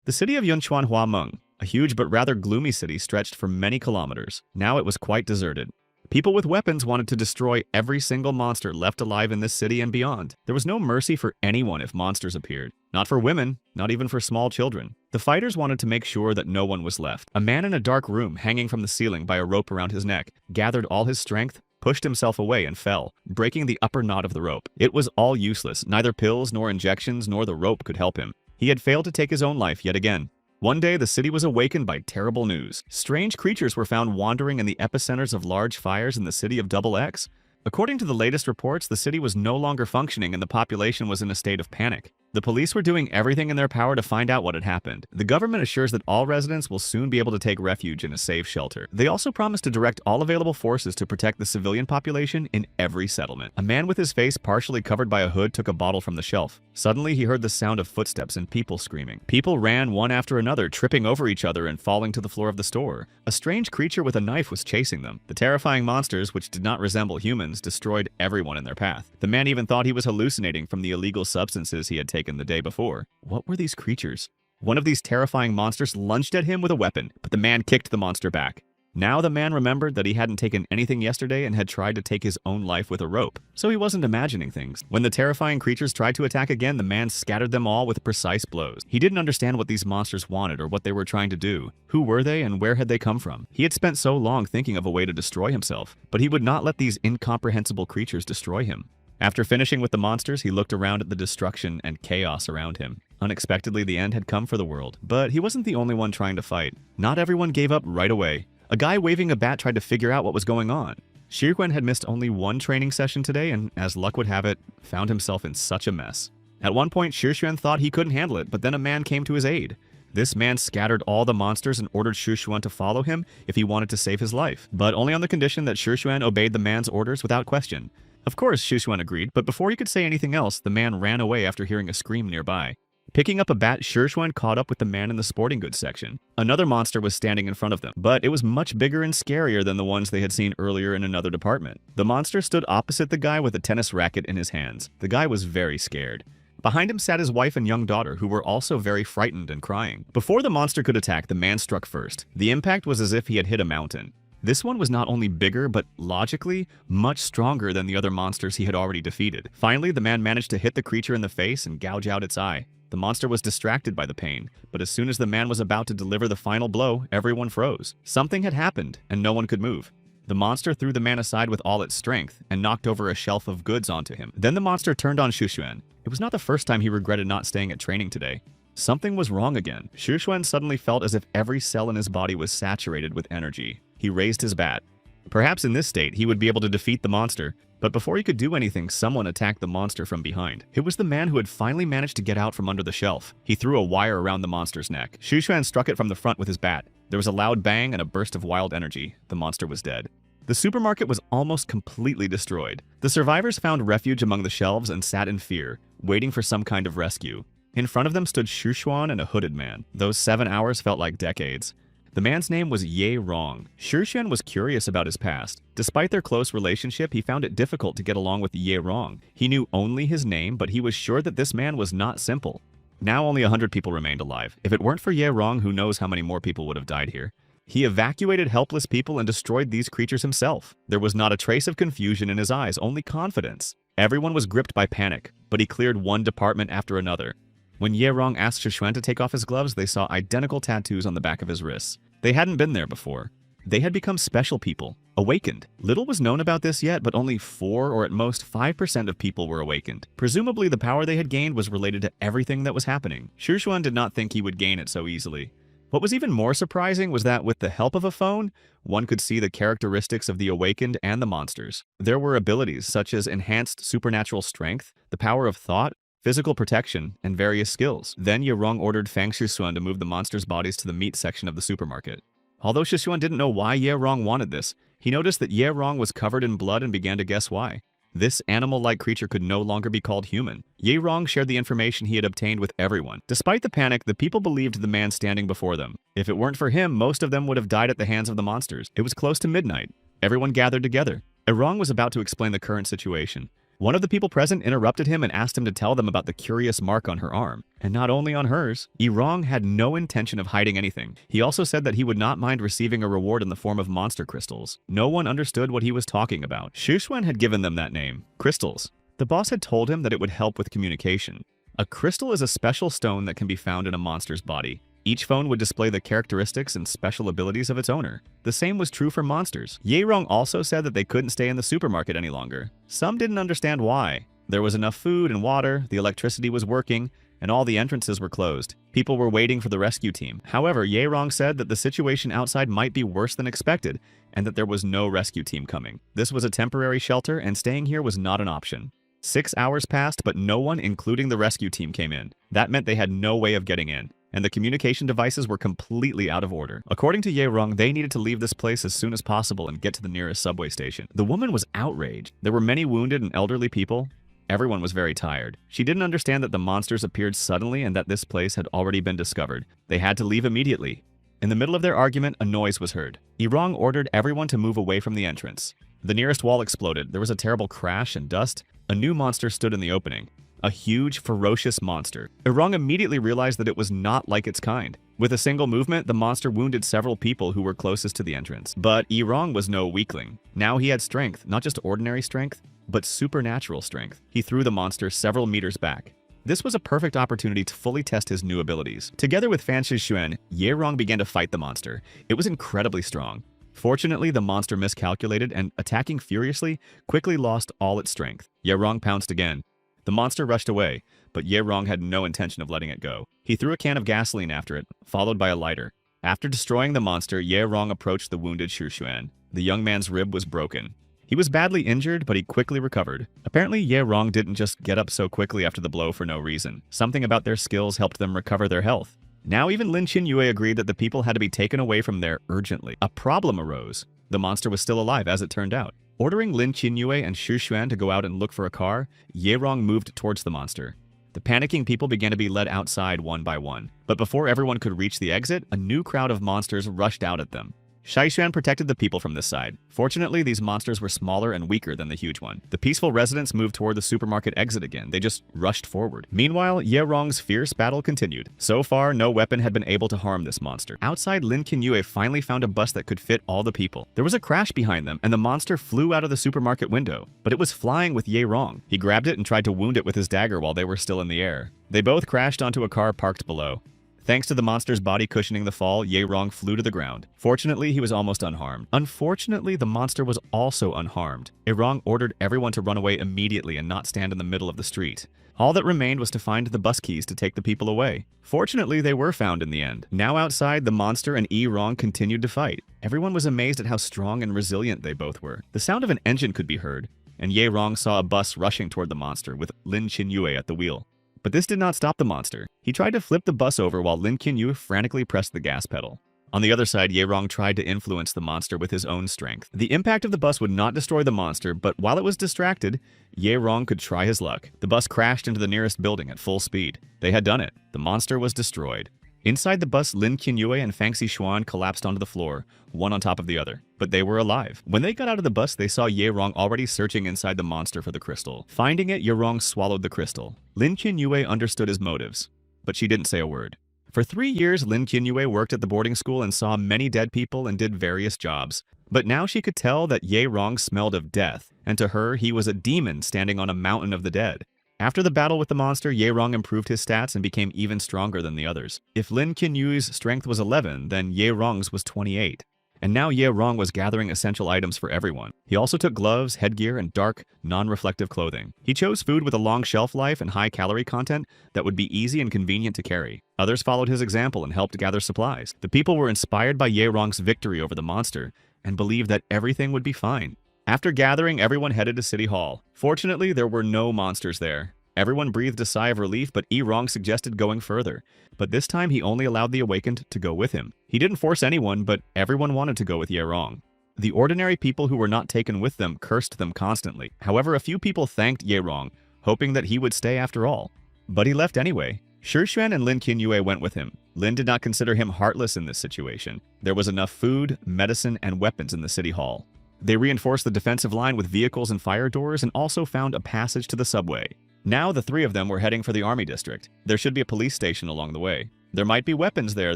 The city of Yunchuan, a huge but rather gloomy city stretched for many kilometers. Now it was quite deserted. People with weapons wanted to destroy every single monster left alive in this city and beyond. There was no mercy for anyone if monsters appeared. Not for women, not even for small children. The fighters wanted to make sure that no one was left. A man in a dark room, hanging from the ceiling by a rope around his neck, gathered all his strength, pushed himself away and fell, breaking the upper knot of the rope. It was all useless. Neither pills nor injections nor the rope could help him. He had failed to take his own life yet again. One day, the city was awakened by terrible news. Strange creatures were found wandering in the epicenters of large fires in the city of XX. According to the latest reports, the city was no longer functioning and the population was in a state of panic. The police were doing everything in their power to find out what had happened. The government assures that all residents will soon be able to take refuge in a safe shelter. They also promise to direct all available forces to protect the civilian population in every settlement. A man with his face partially covered by a hood took a bottle from the shelf. Suddenly, he heard the sound of footsteps and people screaming. People ran one after another, tripping over each other and falling to the floor of the store. A strange creature with a knife was chasing them. The terrifying monsters, which did not resemble humans, destroyed everyone in their path. The man even thought he was hallucinating from the illegal substances he had taken the day before. What were these creatures? One of these terrifying monsters lunged at him with a weapon, but the man kicked the monster back. Now the man remembered that he hadn't taken anything yesterday and had tried to take his own life with a rope, so he wasn't imagining things. When the terrifying creatures tried to attack again, the man scattered them all with precise blows. He didn't understand what these monsters wanted or what they were trying to do. Who were they and where had they come from? He had spent so long thinking of a way to destroy himself, but he would not let these incomprehensible creatures destroy him. After finishing with the monsters, he looked around at the destruction and chaos around him. Unexpectedly, the end had come for the world, but he wasn't the only one trying to fight. Not everyone gave up right away. A guy waving a bat tried to figure out what was going on. Shiruen had missed only one training session today and, as luck would have it, found himself in such a mess. At one point, Shiruen thought he couldn't handle it, but then a man came to his aid. This man scattered all the monsters and ordered Shiruen to follow him if he wanted to save his life, but only on the condition that Shiruen obeyed the man's orders without question. Of course, Shiruen agreed, but before he could say anything else, the man ran away after hearing a scream nearby. Picking up a bat, Shiruen caught up with the man in the sporting goods section. Another monster was standing in front of them, but it was much bigger and scarier than the ones they had seen earlier in another department. The monster stood opposite the guy with a tennis racket in his hands. The guy was very scared. Behind him sat his wife and young daughter, who were also very frightened and crying. Before the monster could attack, the man struck first. The impact was as if he had hit a mountain. This one was not only bigger, but logically, much stronger than the other monsters he had already defeated. Finally, the man managed to hit the creature in the face and gouge out its eye. The monster was distracted by the pain, but as soon as the man was about to deliver the final blow, everyone froze. Something had happened, and no one could move. The monster threw the man aside with all its strength and knocked over a shelf of goods onto him. Then the monster turned on Shiruen. It was not the first time he regretted not staying at training today. Something was wrong again. Shiruen suddenly felt as if every cell in his body was saturated with energy. He raised his bat. Perhaps in this state, he would be able to defeat the monster, but before he could do anything, someone attacked the monster from behind. It was the man who had finally managed to get out from under the shelf. He threw a wire around the monster's neck. Shiruen struck it from the front with his bat. There was a loud bang and a burst of wild energy. The monster was dead. The supermarket was almost completely destroyed. The survivors found refuge among the shelves and sat in fear, waiting for some kind of rescue. In front of them stood Shiruen and a hooded man. Those 7 hours felt like decades. The man's name was Ye Rong. Shiruen was curious about his past. Despite their close relationship, he found it difficult to get along with Ye Rong. He knew only his name, but he was sure that this man was not simple. Now only 100 people remained alive. If it weren't for Ye Rong, who knows how many more people would have died here. He evacuated helpless people and destroyed these creatures himself. There was not a trace of confusion in his eyes, only confidence. Everyone was gripped by panic, but he cleared one department after another. When Ye Rong asked Shiruen to take off his gloves, they saw identical tattoos on the back of his wrists. They hadn't been there before. They had become special people, awakened. Little was known about this yet, but only 4 or at most 5% of people were awakened. Presumably, the power they had gained was related to everything that was happening. Shiruen did not think he would gain it so easily. What was even more surprising was that with the help of a phone, one could see the characteristics of the awakened and the monsters. There were abilities such as enhanced supernatural strength, the power of thought, physical protection, and various skills. Then Ye Rong ordered Fang Shiruen to move the monsters' bodies to the meat section of the supermarket. Although Shiruen didn't know why Ye Rong wanted this, he noticed that Ye Rong was covered in blood and began to guess why. This animal-like creature could no longer be called human. Ye Rong shared the information he had obtained with everyone. Despite the panic, the people believed the man standing before them. If it weren't for him, most of them would have died at the hands of the monsters. It was close to midnight. Everyone gathered together. Ye Rong was about to explain the current situation. One of the people present interrupted him and asked him to tell them about the curious mark on her arm. And not only on hers, Irong had no intention of hiding anything. He also said that he would not mind receiving a reward in the form of monster crystals. No one understood what he was talking about. Shuxuan had given them that name, crystals. The boss had told him that it would help with communication. A crystal is a special stone that can be found in a monster's body. Each phone would display the characteristics and special abilities of its owner. The same was true for monsters. Yahello also said that they couldn't stay in the supermarket any longer. Some didn't understand why. There was enough food and water, the electricity was working, and all the entrances were closed. People were waiting for the rescue team. However, Yahello said that the situation outside might be worse than expected, and that there was no rescue team coming. This was a temporary shelter, and staying here was not an option. 6 hours passed, but no one, including the rescue team, came in. That meant they had no way of getting in, and the communication devices were completely out of order. According to Yahello, they needed to leave this place as soon as possible and get to the nearest subway station. The woman was outraged. There were many wounded and elderly people. Everyone was very tired. She didn't understand that the monsters appeared suddenly and that this place had already been discovered. They had to leave immediately. In the middle of their argument, a noise was heard. Irong ordered everyone to move away from the entrance. The nearest wall exploded. There was a terrible crash and dust. A new monster stood in the opening. A huge, ferocious monster. Irong immediately realized that it was not like its kind. With a single movement, the monster wounded several people who were closest to the entrance. But Irong was no weakling. Now he had strength, not just ordinary strength, but supernatural strength. He threw the monster several meters back. This was a perfect opportunity to fully test his new abilities. Together with Fan Shishuan, Yahello began to fight the monster. It was incredibly strong. Fortunately, the monster miscalculated and, attacking furiously, quickly lost all its strength. Yahello pounced again. The monster rushed away, but Yahello had no intention of letting it go. He threw a can of gasoline after it, followed by a lighter. After destroying the monster, Yahello approached the wounded Shishuan. The young man's rib was broken. He was badly injured, but he quickly recovered. Apparently, Yahello didn't just get up so quickly after the blow for no reason. Something about their skills helped them recover their health. Now even Lin Qinyue agreed that the people had to be taken away from there urgently. A problem arose. The monster was still alive, as it turned out. Ordering Lin Qinyue and Shishuan to go out and look for a car, Yahello moved towards the monster. The panicking people began to be led outside one by one. But before everyone could reach the exit, a new crowd of monsters rushed out at them. Shishuan protected the people from this side. Fortunately, these monsters were smaller and weaker than the huge one. The peaceful residents moved toward the supermarket exit again. They just rushed forward. Meanwhile, Yahello's fierce battle continued. So far, no weapon had been able to harm this monster. Outside, Lin Qinyue finally found a bus that could fit all the people. There was a crash behind them, and the monster flew out of the supermarket window. But it was flying with Yahello. He grabbed it and tried to wound it with his dagger while they were still in the air. They both crashed onto a car parked below. Thanks to the monster's body cushioning the fall, Yahello flew to the ground. Fortunately, he was almost unharmed. Unfortunately, the monster was also unharmed. Yahello ordered everyone to run away immediately and not stand in the middle of the street. All that remained was to find the bus keys to take the people away. Fortunately, they were found in the end. Now outside, the monster and Irong continued to fight. Everyone was amazed at how strong and resilient they both were. The sound of an engine could be heard, and Yahello saw a bus rushing toward the monster with Lin Qinyue at the wheel. But this did not stop the monster. He tried to flip the bus over while Lin Qinyue frantically pressed the gas pedal. On the other side, Yahello tried to influence the monster with his own strength. The impact of the bus would not destroy the monster, but while it was distracted, Yahello could try his luck. The bus crashed into the nearest building at full speed. They had done it. The monster was destroyed. Inside the bus, Lin Qinyue and Fang Shishuan collapsed onto the floor, one on top of the other. But they were alive. When they got out of the bus, they saw Yahello already searching inside the monster for the crystal. Finding it, Yahello swallowed the crystal. Lin Qinyue understood his motives, but she didn't say a word. For 3 years, Lin Qinyue worked at the boarding school and saw many dead people and did various jobs. But now she could tell that Yahello smelled of death, and to her, he was a demon standing on a mountain of the dead. After the battle with the monster, Yahello improved his stats and became even stronger than the others. If Lin Qinyue's strength was 11, then Yahello's was 28. And now Yahello was gathering essential items for everyone. He also took gloves, headgear, and dark, non-reflective clothing. He chose food with a long shelf life and high calorie content that would be easy and convenient to carry. Others followed his example and helped gather supplies. The people were inspired by Yahello's victory over the monster and believed that everything would be fine. After gathering, everyone headed to City Hall. Fortunately, there were no monsters there. Everyone breathed a sigh of relief, but Irong suggested going further. But this time, he only allowed the awakened to go with him. He didn't force anyone, but everyone wanted to go with Yahello. The ordinary people who were not taken with them cursed them constantly. However, a few people thanked Yahello, hoping that he would stay after all. But he left anyway. Shishuan and Lin Qinyue went with him. Lin did not consider him heartless in this situation. There was enough food, medicine, and weapons in the city hall. They reinforced the defensive line with vehicles and fire doors and also found a passage to the subway. Now the three of them were heading for the army district. There should be a police station along the way. There might be weapons there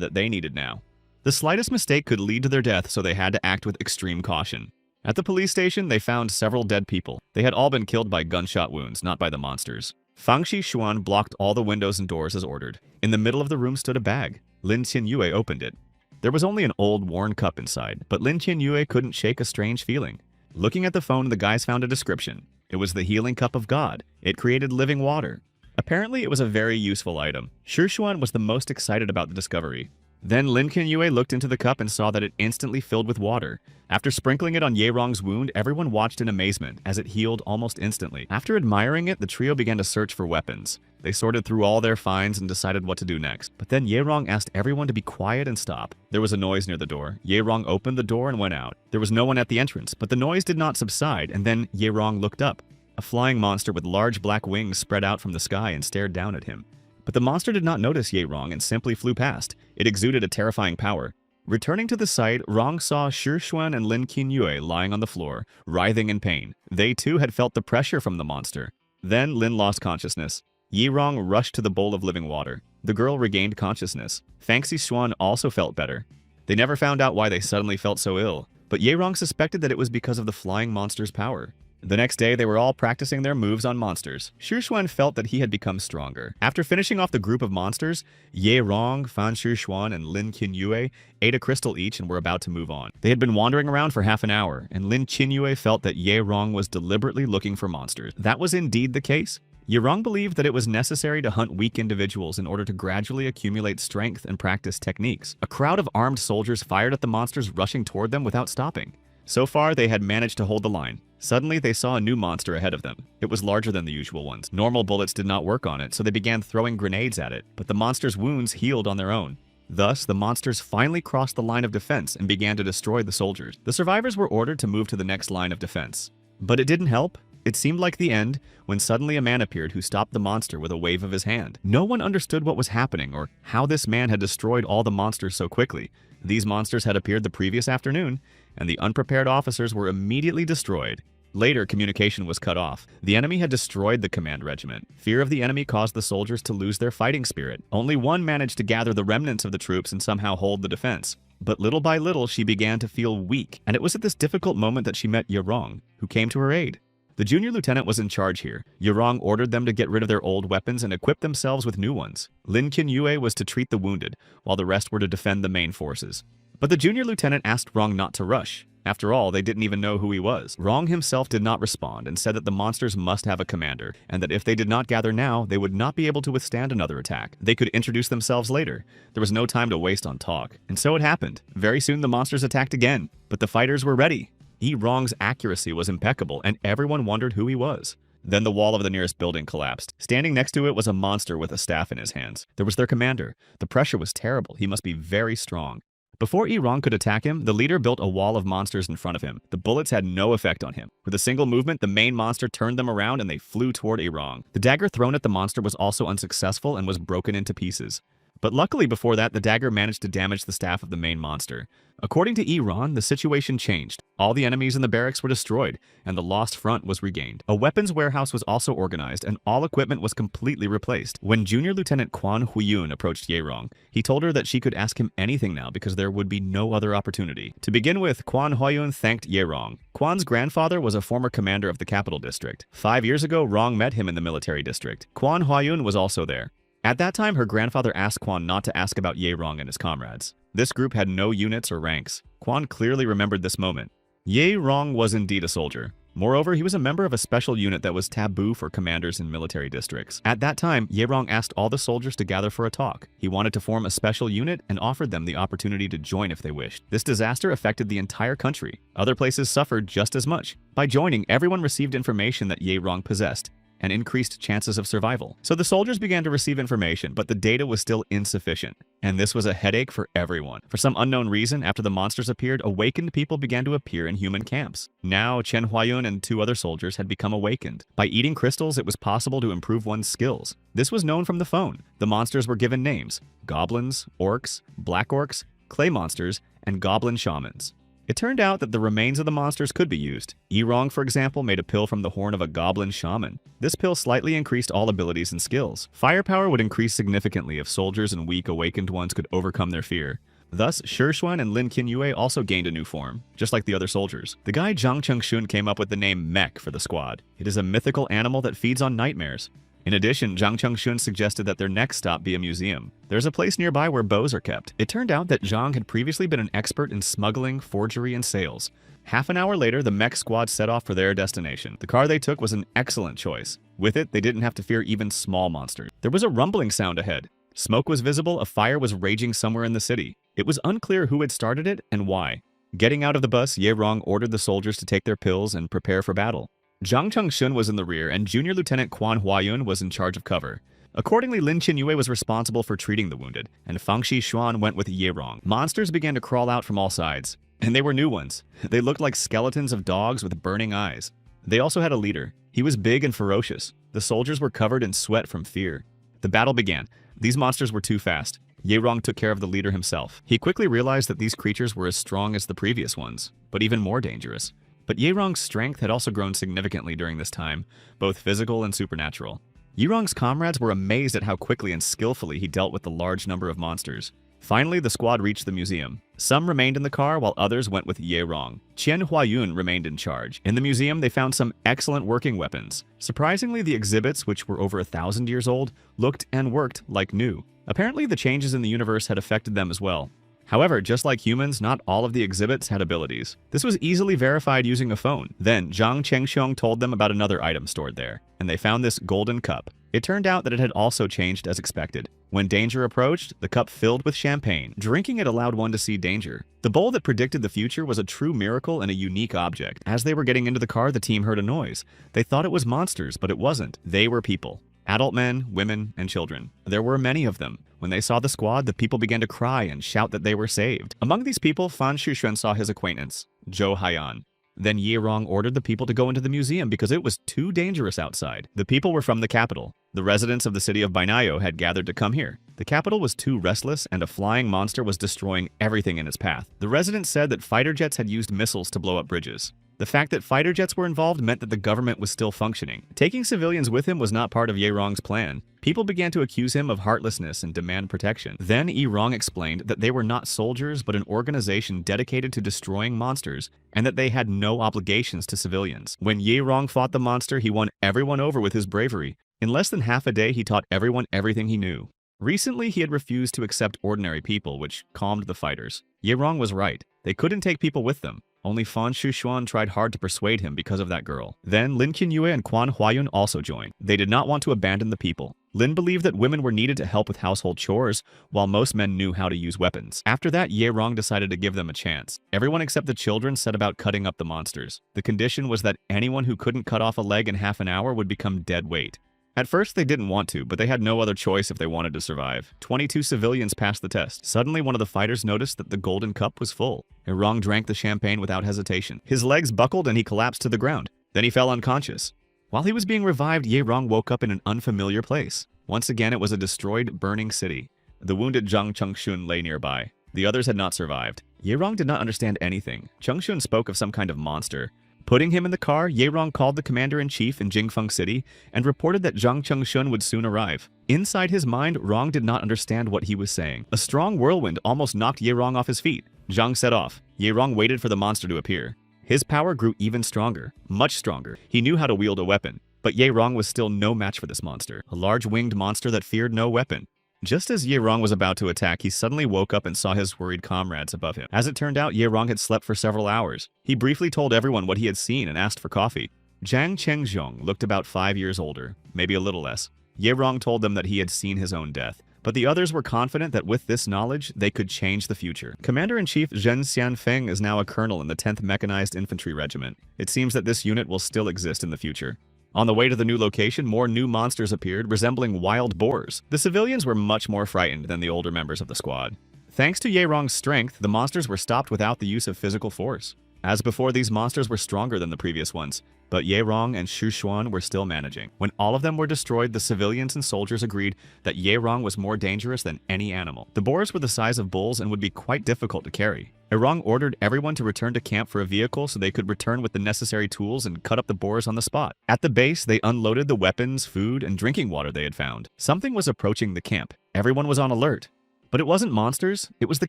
that they needed now. The slightest mistake could lead to their death, so they had to act with extreme caution. At the police station, they found several dead people. They had all been killed by gunshot wounds, not by the monsters. Fangxi Xuan blocked all the windows and doors as ordered. In the middle of the room stood a bag. Lin Qianyue opened it. There was only an old, worn cup inside, but Lin Qianyue couldn't shake a strange feeling. Looking at the phone, the guys found a description. It was the healing cup of God. It created living water. Apparently, it was a very useful item. Shi Xuan was the most excited about the discovery. Then Lin Qianyue looked into the cup and saw that it instantly filled with water. After sprinkling it on Ye Rong's wound, everyone watched in amazement as it healed almost instantly. After admiring it, the trio began to search for weapons. They sorted through all their finds and decided what to do next. But then Ye Rong asked everyone to be quiet and stop. There was a noise near the door. Ye Rong opened the door and went out. There was no one at the entrance, but the noise did not subside, and then Ye Rong looked up. A flying monster with large black wings spread out from the sky and stared down at him. But the monster did not notice Ye Rong and simply flew past. It exuded a terrifying power. Returning to the site, Rong saw Shi Xuan and Lin Qianyue lying on the floor, writhing in pain. They too had felt the pressure from the monster. Then Lin lost consciousness. Ye Rong rushed to the bowl of living water. The girl regained consciousness. Fangxi Xuan also felt better. They never found out why they suddenly felt so ill, but Ye Rong suspected that it was because of the flying monster's power. The next day, they were all practicing their moves on monsters. Shi Xuan felt that he had become stronger. After finishing off the group of monsters, Ye Rong, Fan Shi Xuan, and Lin Qianyue ate a crystal each and were about to move on. They had been wandering around for half an hour, and Lin Qianyue felt that Ye Rong was deliberately looking for monsters. That was indeed the case. Ye Rong believed that it was necessary to hunt weak individuals in order to gradually accumulate strength and practice techniques. A crowd of armed soldiers fired at the monsters rushing toward them without stopping. So far, they had managed to hold the line. Suddenly, they saw a new monster ahead of them. It was larger than the usual ones. Normal bullets did not work on it, so they began throwing grenades at it, but the monster's wounds healed on their own. Thus, the monsters finally crossed the line of defense and began to destroy the soldiers. The survivors were ordered to move to the next line of defense. But it didn't help. It seemed like the end when suddenly a man appeared who stopped the monster with a wave of his hand. No one understood what was happening or how this man had destroyed all the monsters so quickly. These monsters had appeared the previous afternoon, and the unprepared officers were immediately destroyed. Later, communication was cut off. The enemy had destroyed the command regiment. Fear of the enemy caused the soldiers to lose their fighting spirit. Only one managed to gather the remnants of the troops and somehow hold the defense. But little by little, she began to feel weak, and it was at this difficult moment that she met Ye Rong, who came to her aid. The junior lieutenant was in charge here. Ye Rong ordered them to get rid of their old weapons and equip themselves with new ones. Lin Qianyue was to treat the wounded, while the rest were to defend the main forces. But the junior lieutenant asked Rong not to rush. After all, they didn't even know who he was. Rong himself did not respond and said that the monsters must have a commander, and that if they did not gather now, they would not be able to withstand another attack. They could introduce themselves later. There was no time to waste on talk. And so it happened. Very soon the monsters attacked again, but the fighters were ready. Ye Rong's accuracy was impeccable, and everyone wondered who he was. Then the wall of the nearest building collapsed. Standing next to it was a monster with a staff in his hands. There was their commander. The pressure was terrible. He must be very strong. Before Ye Rong could attack him, the leader built a wall of monsters in front of him. The bullets had no effect on him. With a single movement, the main monster turned them around and they flew toward Ye Rong. The dagger thrown at the monster was also unsuccessful and was broken into pieces. But luckily before that, the dagger managed to damage the staff of the main monster. According to Ye Rong, the situation changed. All the enemies in the barracks were destroyed, and the lost front was regained. A weapons warehouse was also organized, and all equipment was completely replaced. When Junior Lieutenant Quan Huiyun approached Ye Rong, he told her that she could ask him anything now because there would be no other opportunity. To begin with, Quan Huiyun thanked Ye Rong. Quan's grandfather was a former commander of the capital district. 5 years ago, Rong met him in the military district. Quan Huiyun was also there. At that time, her grandfather asked Quan not to ask about Ye Rong and his comrades. This group had no units or ranks. Quan clearly remembered this moment. Ye Rong was indeed a soldier. Moreover, he was a member of a special unit that was taboo for commanders in military districts. At that time, Ye Rong asked all the soldiers to gather for a talk. He wanted to form a special unit and offered them the opportunity to join if they wished. This disaster affected the entire country. Other places suffered just as much. By joining, everyone received information that Ye Rong possessed and increased chances of survival. So the soldiers began to receive information, but the data was still insufficient. And this was a headache for everyone. For some unknown reason, after the monsters appeared, awakened people began to appear in human camps. Now, Chen Huayun and 2 other soldiers had become awakened. By eating crystals, it was possible to improve one's skills. This was known from the phone. The monsters were given names: goblins, orcs, black orcs, clay monsters, and goblin shamans. It turned out that the remains of the monsters could be used. Erong, for example, made a pill from the horn of a goblin shaman. This pill slightly increased all abilities and skills. Firepower would increase significantly if soldiers and weak awakened ones could overcome their fear. Thus, Shixuan and Lin Qinyue also gained a new form, just like the other soldiers. The guy Zhang Chengxun came up with the name Mech for the squad. It is a mythical animal that feeds on nightmares. In addition, Zhang Chengxun suggested that their next stop be a museum. There's a place nearby where bows are kept. It turned out that Zhang had previously been an expert in smuggling, forgery, and sales. Half an hour later, the mech squad set off for their destination. The car they took was an excellent choice. With it, they didn't have to fear even small monsters. There was a rumbling sound ahead. Smoke was visible, a fire was raging somewhere in the city. It was unclear who had started it and why. Getting out of the bus, Erong ordered the soldiers to take their pills and prepare for battle. Zhang Chengxun was in the rear, and Junior Lieutenant Quan Huayun was in charge of cover. Accordingly, Lin Qinyue was responsible for treating the wounded, and Fang Xishuan went with Erong. Monsters began to crawl out from all sides, and they were new ones. They looked like skeletons of dogs with burning eyes. They also had a leader. He was big and ferocious. The soldiers were covered in sweat from fear. The battle began. These monsters were too fast. Erong took care of the leader himself. He quickly realized that these creatures were as strong as the previous ones, but even more dangerous. But Erong's strength had also grown significantly during this time, both physical and supernatural. Erong's comrades were amazed at how quickly and skillfully he dealt with the large number of monsters. Finally, the squad reached the museum. Some remained in the car while others went with Erong. Qian Huayun remained in charge. In the museum, they found some excellent working weapons. Surprisingly, the exhibits, which were over 1,000 years old, looked and worked like new. Apparently, the changes in the universe had affected them as well. However, just like humans, not all of the exhibits had abilities. This was easily verified using a phone. Then, Zhang Chengxiong told them about another item stored there, and they found this golden cup. It turned out that it had also changed as expected. When danger approached, the cup filled with champagne. Drinking it allowed one to see danger. The bowl that predicted the future was a true miracle and a unique object. As they were getting into the car, the team heard a noise. They thought it was monsters, but it wasn't. They were people. Adult men, women, and children. There were many of them. When they saw the squad, the people began to cry and shout that they were saved. Among these people, Fan Shuxuan saw his acquaintance, Zhou Haiyan. Then Erong ordered the people to go into the museum because it was too dangerous outside. The people were from the capital. The residents of the city of Bainayo had gathered to come here. The capital was too restless, and a flying monster was destroying everything in its path. The residents said that fighter jets had used missiles to blow up bridges. The fact that fighter jets were involved meant that the government was still functioning. Taking civilians with him was not part of Erong's plan. People began to accuse him of heartlessness and demand protection. Then Erong explained that they were not soldiers but an organization dedicated to destroying monsters, and that they had no obligations to civilians. When Erong fought the monster, he won everyone over with his bravery. In less than half a day, he taught everyone everything he knew. Recently, he had refused to accept ordinary people, which calmed the fighters. Erong was right. They couldn't take people with them. Only Fan Shuxuan tried hard to persuade him because of that girl. Then Lin Qinyue and Quan Huayun also joined. They did not want to abandon the people. Lin believed that women were needed to help with household chores, while most men knew how to use weapons. After that, Erong decided to give them a chance. Everyone except the children set about cutting up the monsters. The condition was that anyone who couldn't cut off a leg in half an hour would become dead weight. At first, they didn't want to, but they had no other choice if they wanted to survive. 22 civilians passed the test. Suddenly, one of the fighters noticed that the golden cup was full. Erong drank the champagne without hesitation. His legs buckled and he collapsed to the ground. Then he fell unconscious. While he was being revived, Erong woke up in an unfamiliar place. Once again, it was a destroyed, burning city. The wounded Zhang Chengxun lay nearby. The others had not survived. Erong did not understand anything. Chengxun spoke of some kind of monster. Putting him in the car, Erong called the commander-in-chief in Jingfeng City and reported that Zhang Chengxun would soon arrive. Inside his mind, Rong did not understand what he was saying. A strong whirlwind almost knocked Erong off his feet. Zhang set off. Erong waited for the monster to appear. His power grew even stronger, much stronger. He knew how to wield a weapon. But Erong was still no match for this monster, a large winged monster that feared no weapon. Just as Erong was about to attack, he suddenly woke up and saw his worried comrades above him. As it turned out, Erong had slept for several hours. He briefly told everyone what he had seen and asked for coffee. Zhang Chengxiong looked about 5 years older, maybe a little less. Erong told them that he had seen his own death. But the others were confident that with this knowledge, they could change the future. Commander-in-Chief Zhen Xianfeng is now a colonel in the 10th Mechanized Infantry Regiment. It seems that this unit will still exist in the future. On the way to the new location, more new monsters appeared, resembling wild boars. The civilians were much more frightened than the older members of the squad. Thanks to Erong's strength, the monsters were stopped without the use of physical force. As before, these monsters were stronger than the previous ones, but Ye Rong and Shu Xuan were still managing. When all of them were destroyed, the civilians and soldiers agreed that Ye Rong was more dangerous than any animal. The boars were the size of bulls and would be quite difficult to carry. Ye Rong ordered everyone to return to camp for a vehicle so they could return with the necessary tools and cut up the boars on the spot. At the base, they unloaded the weapons, food, and drinking water they had found. Something was approaching the camp. Everyone was on alert. But it wasn't monsters, it was the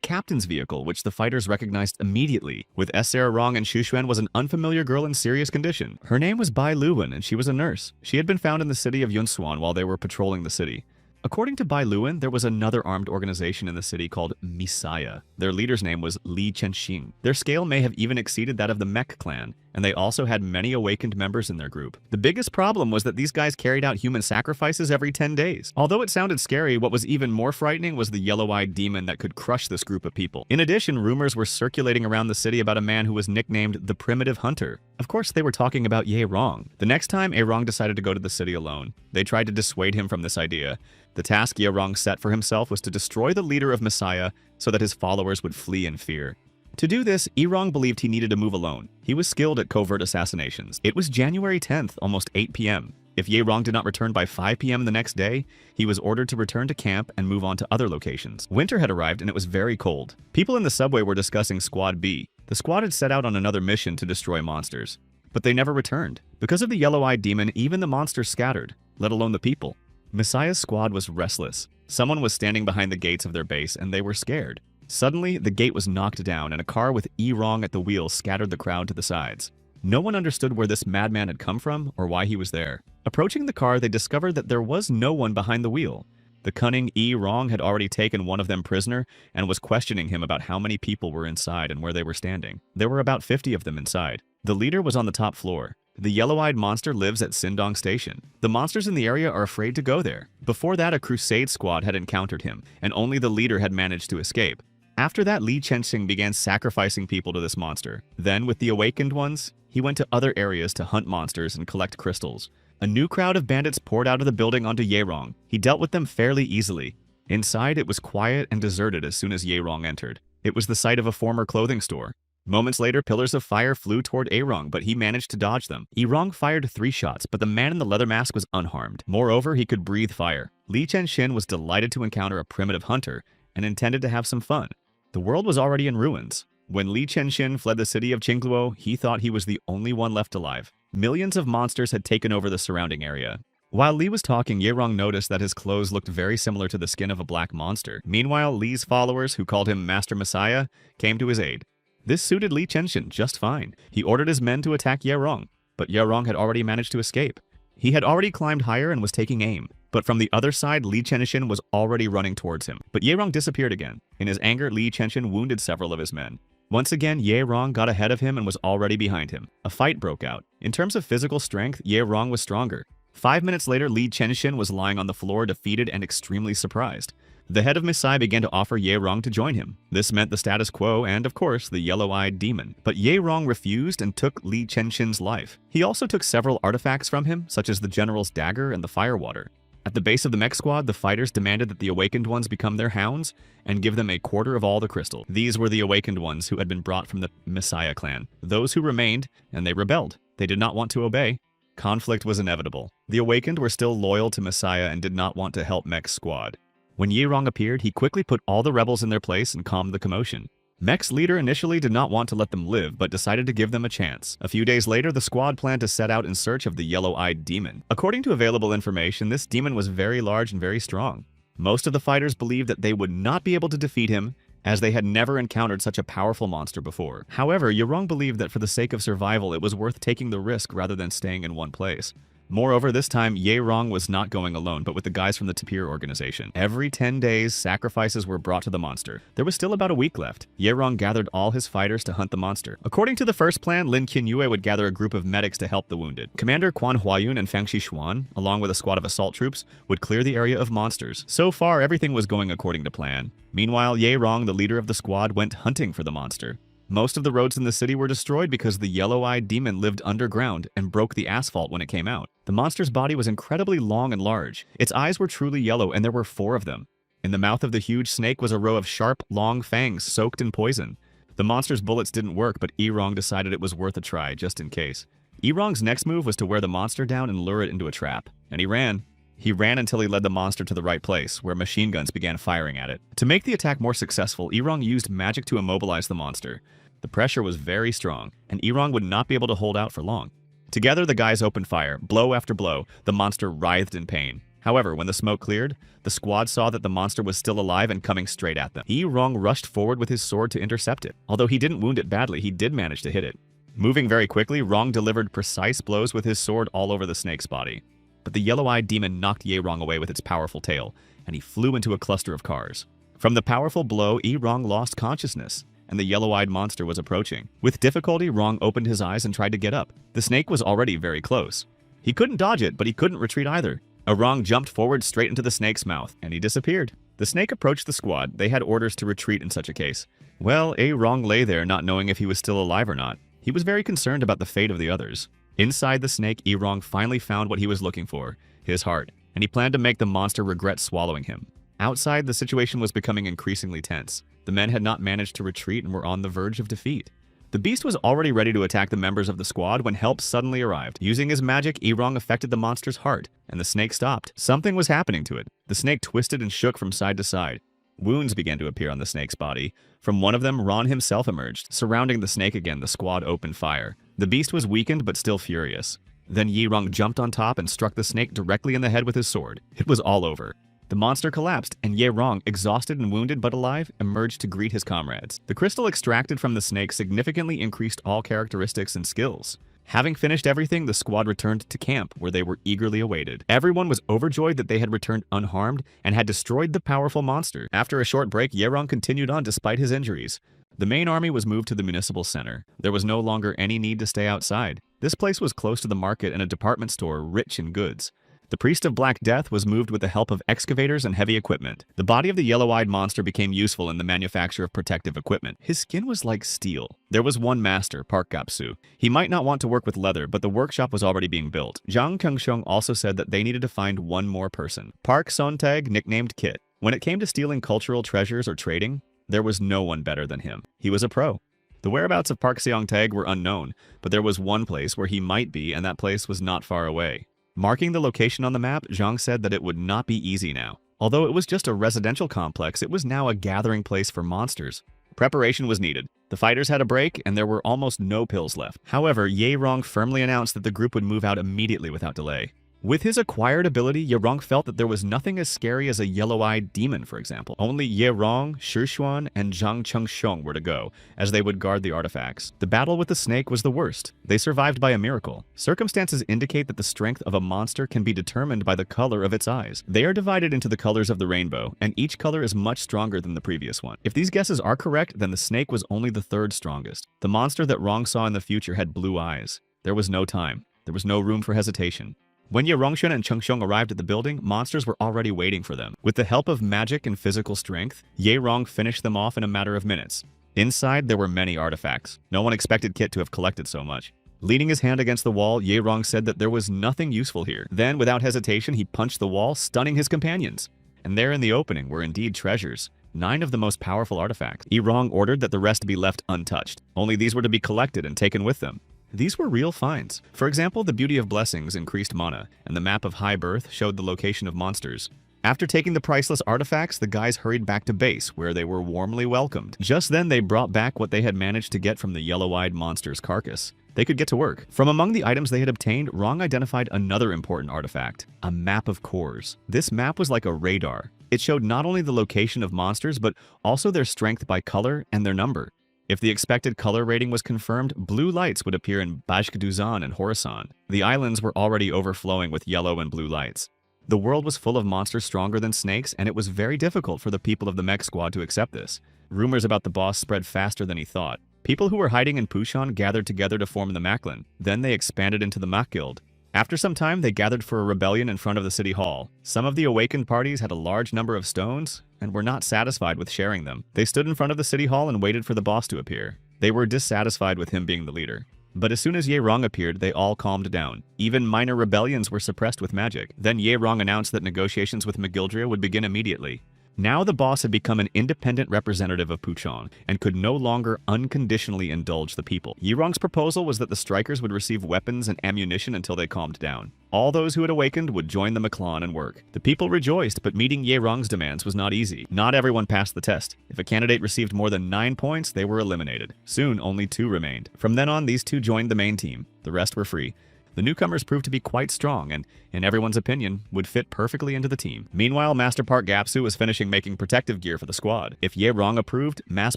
captain's vehicle, which the fighters recognized immediately. With Sarah Rong and Shu Xuan was an unfamiliar girl in serious condition. Her name was Bai Luwen, and she was a nurse. She had been found in the city of Yunsuan while they were patrolling the city. According to Bai Luwen, there was another armed organization in the city called Misaya. Their leader's name was Li Chenxing. Their scale may have even exceeded that of the Mech clan, and they also had many awakened members in their group. The biggest problem was that these guys carried out human sacrifices every 10 days. Although it sounded scary, what was even more frightening was the yellow-eyed demon that could crush this group of people. In addition, rumors were circulating around the city about a man who was nicknamed the Primitive Hunter. Of course, they were talking about Ye Rong. The next time Ye Rong decided to go to the city alone, they tried to dissuade him from this idea. The task Ye Rong set for himself was to destroy the leader of Messiah so that his followers would flee in fear. To do this, Ye Rong believed he needed to move alone. He was skilled at covert assassinations. It was January 10th, almost 8 p.m. If Ye Rong did not return by 5 p.m. the next day, he was ordered to return to camp and move on to other locations. Winter had arrived and it was very cold. People in the subway were discussing Squad B. The squad had set out on another mission to destroy monsters, but they never returned. Because of the yellow-eyed demon, even the monsters scattered, let alone the people. Messiah's squad was restless. Someone was standing behind the gates of their base and they were scared. Suddenly, the gate was knocked down and a car with Ye Rong at the wheel scattered the crowd to the sides. No one understood where this madman had come from or why he was there. Approaching the car, they discovered that there was no one behind the wheel. The cunning Ye Rong had already taken one of them prisoner and was questioning him about how many people were inside and where they were standing. There were about 50 of them inside. The leader was on the top floor. The yellow-eyed monster lives at Sindong Station. The monsters in the area are afraid to go there. Before that, a crusade squad had encountered him, and only the leader had managed to escape. After that, Li Chenxing began sacrificing people to this monster. Then, with the awakened ones, he went to other areas to hunt monsters and collect crystals. A new crowd of bandits poured out of the building onto Ye Rong. He dealt with them fairly easily. Inside, it was quiet and deserted as soon as Ye Rong entered. It was the site of a former clothing store. Moments later, pillars of fire flew toward Ye Rong, but he managed to dodge them. Ye Rong fired 3 shots, but the man in the leather mask was unharmed. Moreover, he could breathe fire. Li Chenxin was delighted to encounter a primitive hunter and intended to have some fun. The world was already in ruins. When Li Chenxin fled the city of Qingluo, he thought he was the only one left alive. Millions of monsters had taken over the surrounding area. While Li was talking, Ye Rong noticed that his clothes looked very similar to the skin of a black monster. Meanwhile, Li's followers, who called him Master Messiah, came to his aid. This suited Li Chenxin just fine. He ordered his men to attack Ye Rong, but Ye Rong had already managed to escape. He had already climbed higher and was taking aim. But from the other side, Li Chenxin was already running towards him. But Ye Rong disappeared again. In his anger, Li Chenxin wounded several of his men. Once again, Ye Rong got ahead of him and was already behind him. A fight broke out. In terms of physical strength, Ye Rong was stronger. 5 minutes later, Li Chenxin was lying on the floor, defeated and extremely surprised. The head of Misai began to offer Ye Rong to join him. This meant the status quo and, of course, the yellow-eyed demon. But Ye Rong refused and took Li Chenxin's life. He also took several artifacts from him, such as the general's dagger and the firewater. At the base of the mech squad, the fighters demanded that the awakened ones become their hounds and give them a quarter of all the crystal. These were the awakened ones who had been brought from the Messiah clan. Those who remained, and they rebelled. They did not want to obey. Conflict was inevitable. The awakened were still loyal to Messiah and did not want to help Mech's squad. When Ye Rong appeared, he quickly put all the rebels in their place and calmed the commotion. Mech's leader initially did not want to let them live, but decided to give them a chance. A few days later, the squad planned to set out in search of the yellow-eyed demon. According to available information, this demon was very large and very strong. Most of the fighters believed that they would not be able to defeat him, as they had never encountered such a powerful monster before. However, Ye Rong believed that for the sake of survival, it was worth taking the risk rather than staying in one place. Moreover, this time, Ye Rong was not going alone, but with the guys from the Tapir organization. Every 10 days, sacrifices were brought to the monster. There was still about a week left. Ye Rong gathered all his fighters to hunt the monster. According to the first plan, Lin Qinyue would gather a group of medics to help the wounded. Commander Quan Huayun and Fang Xishuan, along with a squad of assault troops, would clear the area of monsters. So far, everything was going according to plan. Meanwhile, Ye Rong, the leader of the squad, went hunting for the monster. Most of the roads in the city were destroyed because the yellow-eyed demon lived underground and broke the asphalt when it came out. The monster's body was incredibly long and large. Its eyes were truly yellow, and there were 4 of them. In the mouth of the huge snake was a row of sharp, long fangs soaked in poison. The monster's bullets didn't work, but Erong decided it was worth a try, just in case. Erong's next move was to wear the monster down and lure it into a trap. And he ran. He ran until he led the monster to the right place, where machine guns began firing at it. To make the attack more successful, Erong used magic to immobilize the monster. The pressure was very strong, and Erong would not be able to hold out for long. Together, the guys opened fire. Blow after blow, the monster writhed in pain. However, when the smoke cleared, the squad saw that the monster was still alive and coming straight at them. Erong rushed forward with his sword to intercept it. Although he didn't wound it badly, he did manage to hit it. Moving very quickly, Rong delivered precise blows with his sword all over the snake's body. But the yellow-eyed demon knocked Ye-Rong away with its powerful tail, and he flew into a cluster of cars. From the powerful blow, Erong lost consciousness, and the yellow-eyed monster was approaching. With difficulty, Rong opened his eyes and tried to get up. The snake was already very close. He couldn't dodge it, but he couldn't retreat either. Erong jumped forward straight into the snake's mouth, and he disappeared. The snake approached the squad. They had orders to retreat in such a case. Well, Erong lay there not knowing if he was still alive or not. He was very concerned about the fate of the others. Inside the snake, Erong finally found what he was looking for, his heart, and he planned to make the monster regret swallowing him. Outside, the situation was becoming increasingly tense. The men had not managed to retreat and were on the verge of defeat. The beast was already ready to attack the members of the squad when help suddenly arrived. Using his magic, Erong affected the monster's heart, and the snake stopped. Something was happening to it. The snake twisted and shook from side to side. Wounds began to appear on the snake's body. From one of them, Ron himself emerged. Surrounding the snake again, the squad opened fire. The beast was weakened but still furious. Then Ye-Rong jumped on top and struck the snake directly in the head with his sword. It was all over. The monster collapsed, and Ye-Rong, exhausted and wounded but alive, emerged to greet his comrades. The crystal extracted from the snake significantly increased all characteristics and skills. Having finished everything, the squad returned to camp, where they were eagerly awaited. Everyone was overjoyed that they had returned unharmed and had destroyed the powerful monster. After a short break, Ye-Rong continued on despite his injuries. The main army was moved to the municipal center. There was no longer any need to stay outside. This place was close to the market and a department store rich in goods. The priest of Black Death was moved with the help of excavators and heavy equipment. The body of the yellow-eyed monster became useful in the manufacture of protective equipment. His skin was like steel. There was one master, Park Gap-Soo. He might not want to work with leather, but the workshop was already being built. Jang Kyung-Shung also said that they needed to find one more person. Park Son-Taeg, nicknamed Kit. When it came to stealing cultural treasures or trading, there was no one better than him. He was a pro. The whereabouts of Park Seong-Taeg were unknown, but there was one place where he might be, and that place was not far away. Marking the location on the map, Zhang said that it would not be easy now. Although it was just a residential complex, it was now a gathering place for monsters. Preparation was needed. The fighters had a break, and there were almost no pills left. However, Ye-Rong firmly announced that the group would move out immediately without delay. With his acquired ability, Ye-Rong felt that there was nothing as scary as a yellow-eyed demon, for example. Only Ye-Rong, Shixuan, and Zhang Chengsheng were to go, as they would guard the artifacts. The battle with the snake was the worst. They survived by a miracle. Circumstances indicate that the strength of a monster can be determined by the color of its eyes. They are divided into the colors of the rainbow, and each color is much stronger than the previous one. If these guesses are correct, then the snake was only the third strongest. The monster that Rong saw in the future had blue eyes. There was no time. There was no room for hesitation. When Ye-Rongshun and Chengsheng arrived at the building, monsters were already waiting for them. With the help of magic and physical strength, Ye-Rong finished them off in a matter of minutes. Inside, there were many artifacts. No one expected Kit to have collected so much. Leaning his hand against the wall, Ye-Rong said that there was nothing useful here. Then, without hesitation, he punched the wall, stunning his companions. And there in the opening were indeed treasures. 9 of the most powerful artifacts. Ye-Rong ordered that the rest be left untouched. Only these were to be collected and taken with them. These were real finds. For example, the Beauty of Blessings increased mana, and the map of High Birth showed the location of monsters. After taking the priceless artifacts, the guys hurried back to base, where they were warmly welcomed. Just then, they brought back what they had managed to get from the yellow-eyed monster's carcass. They could get to work. From among the items they had obtained, Rong identified another important artifact, a map of cores. This map was like a radar. It showed not only the location of monsters, but also their strength by color and their number. If the expected color rating was confirmed, blue lights would appear in Bashkduzan and Horasan. The islands were already overflowing with yellow and blue lights. The world was full of monsters stronger than snakes, and it was very difficult for the people of the mech squad to accept this. Rumors about the boss spread faster than he thought. People who were hiding in Pushan gathered together to form the Macklin. Then they expanded into the Mach Guild. After some time, they gathered for a rebellion in front of the city hall. Some of the awakened parties had a large number of stones and were not satisfied with sharing them. They stood in front of the city hall and waited for the boss to appear. They were dissatisfied with him being the leader. But as soon as Ye-Rong appeared, they all calmed down. Even minor rebellions were suppressed with magic. Then Ye-Rong announced that negotiations with McGildria would begin immediately. Now the boss had become an independent representative of Puchon and could no longer unconditionally indulge the people. Yirong's proposal was that the strikers would receive weapons and ammunition until they calmed down. All those who had awakened would join the Maclon and work. The people rejoiced, but meeting Yirong's demands was not easy. Not everyone passed the test. If a candidate received more than 9 points, they were eliminated. Soon, only 2 remained. From then on, these 2 joined the main team. The rest were free. The newcomers proved to be quite strong and, in everyone's opinion, would fit perfectly into the team. Meanwhile, Master Park Gapsu was finishing making protective gear for the squad. If Yirong approved, mass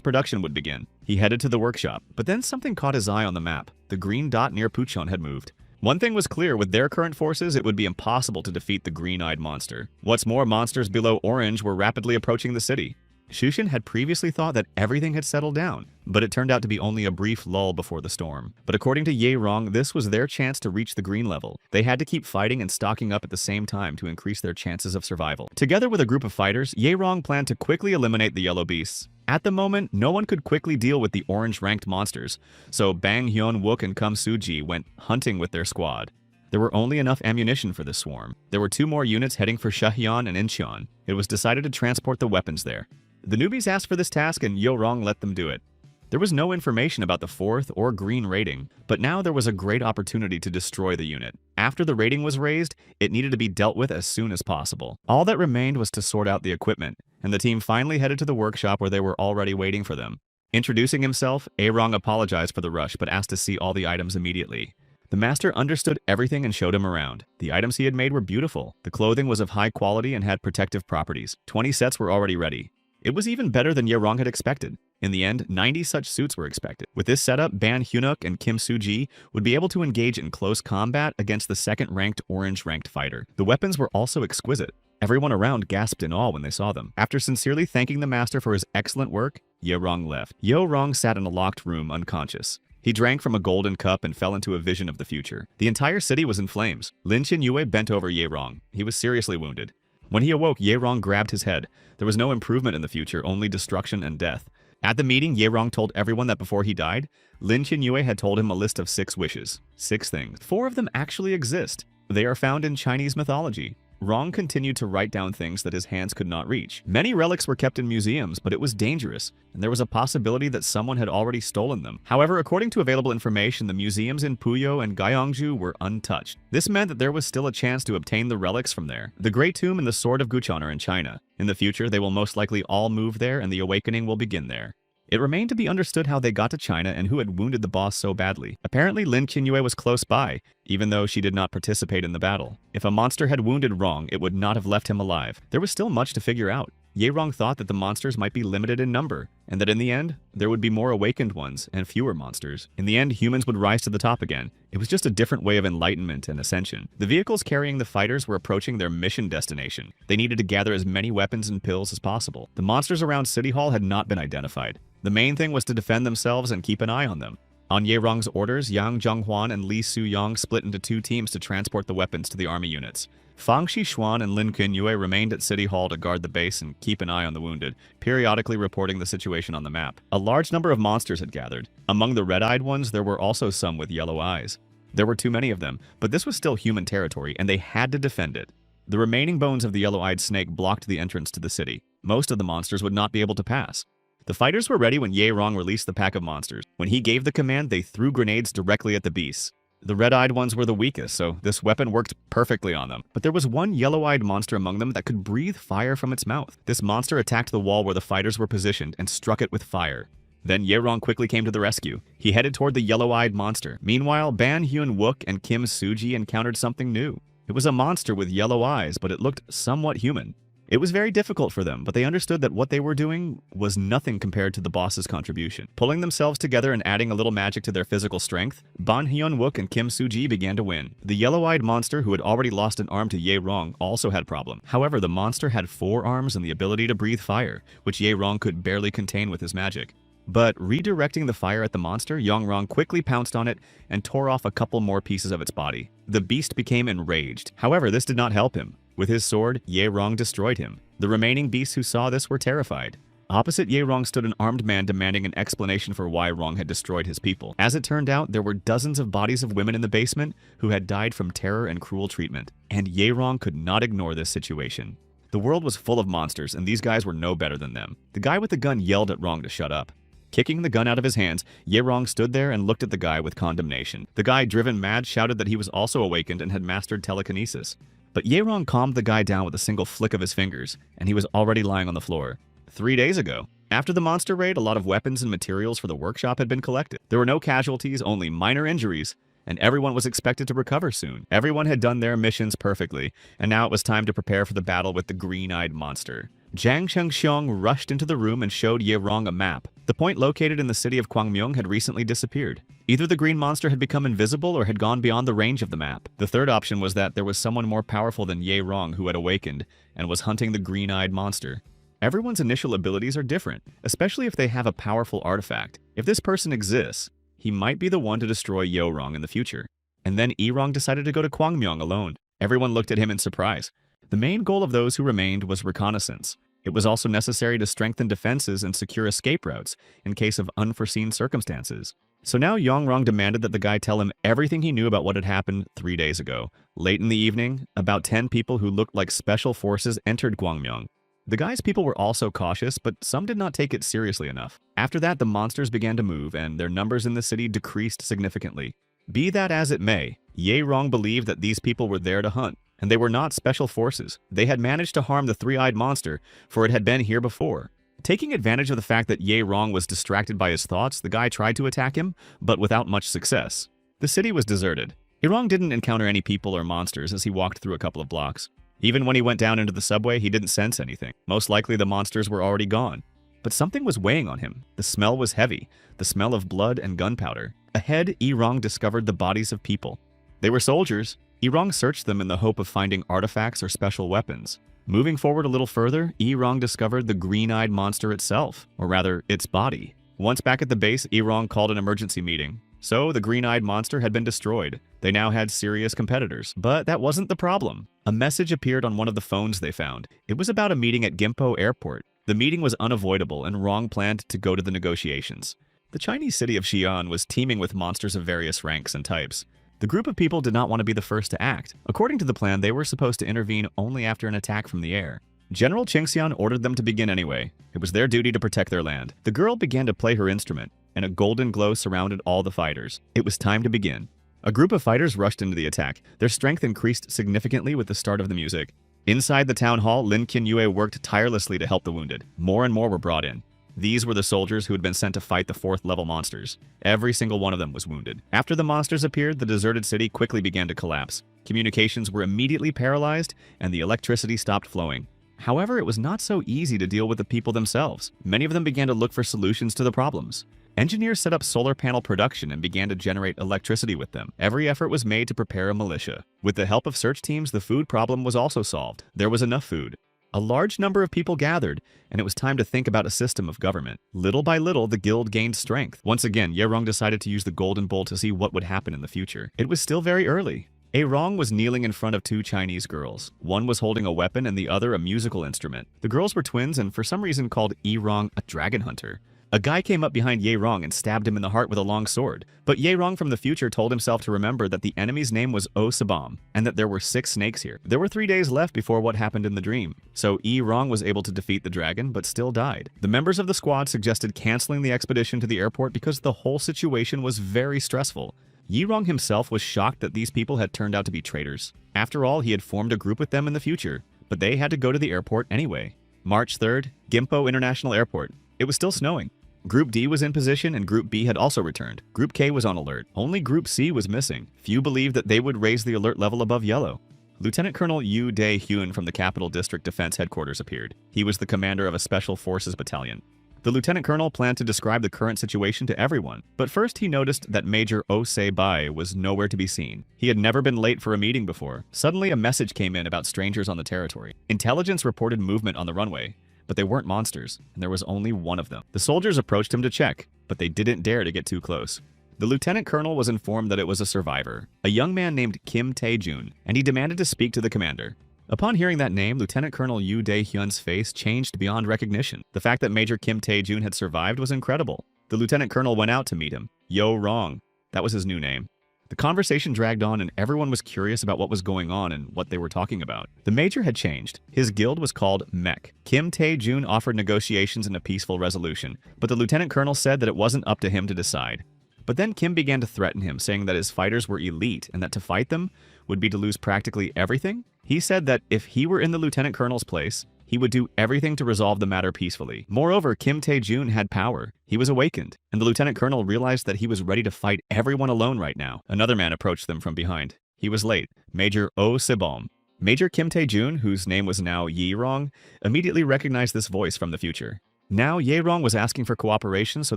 production would begin. He headed to the workshop, but then something caught his eye on the map. The green dot near Puchon had moved. One thing was clear, with their current forces, it would be impossible to defeat the green-eyed monster. What's more, monsters below orange were rapidly approaching the city. Shushin had previously thought that everything had settled down, but it turned out to be only a brief lull before the storm. But according to Yirong, this was their chance to reach the green level. They had to keep fighting and stocking up at the same time to increase their chances of survival. Together with a group of fighters, Yirong planned to quickly eliminate the yellow beasts. At the moment, no one could quickly deal with the orange-ranked monsters, so Bang Hyun-wook and Kum Suji went hunting with their squad. There were only enough ammunition for this swarm. There were 2 more units heading for Shahyeon and Incheon. It was decided to transport the weapons there. The newbies asked for this task and Yirong let them do it. There was no information about the 4th or green rating, but now there was a great opportunity to destroy the unit. After the rating was raised, it needed to be dealt with as soon as possible. All that remained was to sort out the equipment, and the team finally headed to the workshop where they were already waiting for them. Introducing himself, Aerong apologized for the rush but asked to see all the items immediately. The master understood everything and showed him around. The items he had made were beautiful. The clothing was of high quality and had protective properties. 20 sets were already ready. It was even better than Yirong had expected. In the end, 90 such suits were expected. With this setup, Ban Hyunuk and Kim Suji would be able to engage in close combat against the second-ranked orange-ranked fighter. The weapons were also exquisite. Everyone around gasped in awe when they saw them. After sincerely thanking the master for his excellent work, Yirong left. Yirong sat in a locked room unconscious. He drank from a golden cup and fell into a vision of the future. The entire city was in flames. Lin Qinyue bent over Yirong. He was seriously wounded. When he awoke, Yirong grabbed his head. There was no improvement in the future, only destruction and death. At the meeting, Yirong told everyone that before he died, Lin Qinyue had told him a list of 6 wishes. 6 things. 4 of them actually exist. They are found in Chinese mythology. Rong continued to write down things that his hands could not reach. Many relics were kept in museums, but it was dangerous, and there was a possibility that someone had already stolen them. However, according to available information, the museums in Puyo and Gyeongju were untouched. This meant that there was still a chance to obtain the relics from there. The Great Tomb and the Sword of Guchon are in China. In the future, they will most likely all move there, and the awakening will begin there. It remained to be understood how they got to China and who had wounded the boss so badly. Apparently, Lin Qinyue was close by, even though she did not participate in the battle. If a monster had wounded Rong, it would not have left him alive. There was still much to figure out. Yirong thought that the monsters might be limited in number, and that in the end, there would be more awakened ones and fewer monsters. In the end, humans would rise to the top again. It was just a different way of enlightenment and ascension. The vehicles carrying the fighters were approaching their mission destination. They needed to gather as many weapons and pills as possible. The monsters around City Hall had not been identified. The main thing was to defend themselves and keep an eye on them. On Yirong's orders, Yang Zhonghwan and Li Su-yong split into 2 teams to transport the weapons to the army units. Fang Xishuan and Lin Qinyue remained at City Hall to guard the base and keep an eye on the wounded, periodically reporting the situation on the map. A large number of monsters had gathered. Among the red-eyed ones, there were also some with yellow eyes. There were too many of them, but this was still human territory, and they had to defend it. The remaining bones of the yellow-eyed snake blocked the entrance to the city. Most of the monsters would not be able to pass. The fighters were ready when Yirong released the pack of monsters. When he gave the command, they threw grenades directly at the beasts. The red-eyed ones were the weakest, so this weapon worked perfectly on them. But there was one yellow-eyed monster among them that could breathe fire from its mouth. This monster attacked the wall where the fighters were positioned and struck it with fire. Then Yirong quickly came to the rescue. He headed toward the yellow-eyed monster. Meanwhile, Ban Hyun-wook and Kim Suji encountered something new. It was a monster with yellow eyes, but it looked somewhat human. It was very difficult for them, but they understood that what they were doing was nothing compared to the boss's contribution. Pulling themselves together and adding a little magic to their physical strength, Ban Hyun-wook and Kim Suji began to win. The yellow-eyed monster, who had already lost an arm to Yirong, also had problem. However, the monster had 4 arms and the ability to breathe fire, which Yirong could barely contain with his magic. But redirecting the fire at the monster, Yongrong quickly pounced on it and tore off a couple more pieces of its body. The beast became enraged. However, this did not help him. With his sword, Yirong destroyed him. The remaining beasts who saw this were terrified. Opposite Yirong stood an armed man demanding an explanation for why Rong had destroyed his people. As it turned out, there were dozens of bodies of women in the basement who had died from terror and cruel treatment. And Yirong could not ignore this situation. The world was full of monsters, and these guys were no better than them. The guy with the gun yelled at Rong to shut up. Kicking the gun out of his hands, Ye Rong stood there and looked at the guy with condemnation. The guy, driven mad, shouted that he was also awakened and had mastered telekinesis. But Ye Rong calmed the guy down with a single flick of his fingers, and he was already lying on the floor. 3 days ago. After the monster raid, a lot of weapons and materials for the workshop had been collected. There were no casualties, only minor injuries, and everyone was expected to recover soon. Everyone had done their missions perfectly, and now it was time to prepare for the battle with the green-eyed monster. Zhang Shengxiong rushed into the room and showed Ye Rong a map. The point located in the city of Kwangmyong had recently disappeared. Either the green monster had become invisible or had gone beyond the range of the map. The third option was that there was someone more powerful than Ye Rong who had awakened and was hunting the green-eyed monster. Everyone's initial abilities are different, especially if they have a powerful artifact. If this person exists, he might be the one to destroy Ye Rong in the future. And then Ye Rong decided to go to Kwangmyong alone. Everyone looked at him in surprise. The main goal of those who remained was reconnaissance. It was also necessary to strengthen defenses and secure escape routes in case of unforeseen circumstances. So now Yang Rong demanded that the guy tell him everything he knew about what had happened 3 days ago. Late in the evening, about 10 people who looked like special forces entered Kwangmyong. The guy's people were also cautious, but some did not take it seriously enough. After that, the monsters began to move, and their numbers in the city decreased significantly. Be that as it may, Ye Rong believed that these people were there to hunt, and they were not special forces. They had managed to harm the three-eyed monster, for it had been here before. Taking advantage of the fact that Ye Rong was distracted by his thoughts, the guy tried to attack him, but without much success. The city was deserted. Ye Rong didn't encounter any people or monsters as he walked through a couple of blocks. Even when he went down into the subway, he didn't sense anything. Most likely the monsters were already gone. But something was weighing on him. The smell was heavy, the smell of blood and gunpowder. Ahead, Ye Rong discovered the bodies of people. They were soldiers. Ye Rong searched them in the hope of finding artifacts or special weapons. Moving forward a little further, Ye Rong discovered the green-eyed monster itself, or rather, its body. Once back at the base, Ye Rong called an emergency meeting. So, the green-eyed monster had been destroyed. They now had serious competitors. But that wasn't the problem. A message appeared on one of the phones they found. It was about a meeting at Gimpo Airport. The meeting was unavoidable, and Rong planned to go to the negotiations. The Chinese city of Xi'an was teeming with monsters of various ranks and types. The group of people did not want to be the first to act. According to the plan, they were supposed to intervene only after an attack from the air. General Qingxian ordered them to begin anyway. It was their duty to protect their land. The girl began to play her instrument, and a golden glow surrounded all the fighters. It was time to begin. A group of fighters rushed into the attack. Their strength increased significantly with the start of the music. Inside the town hall, Lin Qianyue worked tirelessly to help the wounded. More and more were brought in. These were the soldiers who had been sent to fight the 4th-level monsters. Every single one of them was wounded. After the monsters appeared, the deserted city quickly began to collapse. Communications were immediately paralyzed, and the electricity stopped flowing. However, it was not so easy to deal with the people themselves. Many of them began to look for solutions to the problems. Engineers set up solar panel production and began to generate electricity with them. Every effort was made to prepare a militia. With the help of search teams, the food problem was also solved. There was enough food. A large number of people gathered, and it was time to think about a system of government. Little by little, the guild gained strength. Once again, Ye Rong decided to use the golden bowl to see what would happen in the future. It was still very early. Ye Rong was kneeling in front of 2 Chinese girls. One was holding a weapon and the other a musical instrument. The girls were twins and for some reason called Ye Rong a dragon hunter. A guy came up behind Ye Rong and stabbed him in the heart with a long sword. But Ye Rong from the future told himself to remember that the enemy's name was O Sabam, and that there were 6 snakes here. There were 3 days left before what happened in the dream. So Ye Rong was able to defeat the dragon, but still died. The members of the squad suggested canceling the expedition to the airport because the whole situation was very stressful. Ye Rong himself was shocked that these people had turned out to be traitors. After all, he had formed a group with them in the future, but they had to go to the airport anyway. March 3rd, Gimpo International Airport. It was still snowing. Group D was in position and Group B had also returned. Group K was on alert. Only Group C was missing. Few believed that they would raise the alert level above yellow. Lieutenant Colonel Yu Dae-hyun from the Capital District Defense Headquarters appeared. He was the commander of a Special Forces battalion. The lieutenant colonel planned to describe the current situation to everyone, but first he noticed that Major Oh Se-bai was nowhere to be seen. He had never been late for a meeting before. Suddenly a message came in about strangers on the territory. Intelligence reported movement on the runway, but they weren't monsters, and there was only one of them. The soldiers approached him to check, but they didn't dare to get too close. The lieutenant colonel was informed that it was a survivor, a young man named Kim Tae-jun, and he demanded to speak to the commander. Upon hearing that name, Lieutenant Colonel Yu Dae-hyun's face changed beyond recognition. The fact that Major Kim Tae-jun had survived was incredible. The lieutenant colonel went out to meet him. Yo Rong. That was his new name. The conversation dragged on and everyone was curious about what was going on and what they were talking about. The major had changed. His guild was called Mech. Kim Tae-jun offered negotiations and a peaceful resolution, but the lieutenant colonel said that it wasn't up to him to decide. But then Kim began to threaten him, saying that his fighters were elite and that to fight them would be to lose practically everything. He said that if he were in the lieutenant colonel's place, he would do everything to resolve the matter peacefully. Moreover, Kim Tae-jun had power. He was awakened, and the lieutenant colonel realized that he was ready to fight everyone alone right now. Another man approached them from behind. He was late. Major Oh Sibom. Major Kim Tae-jun, whose name was now Yi-rong, immediately recognized this voice from the future. Now, Ye-rong was asking for cooperation so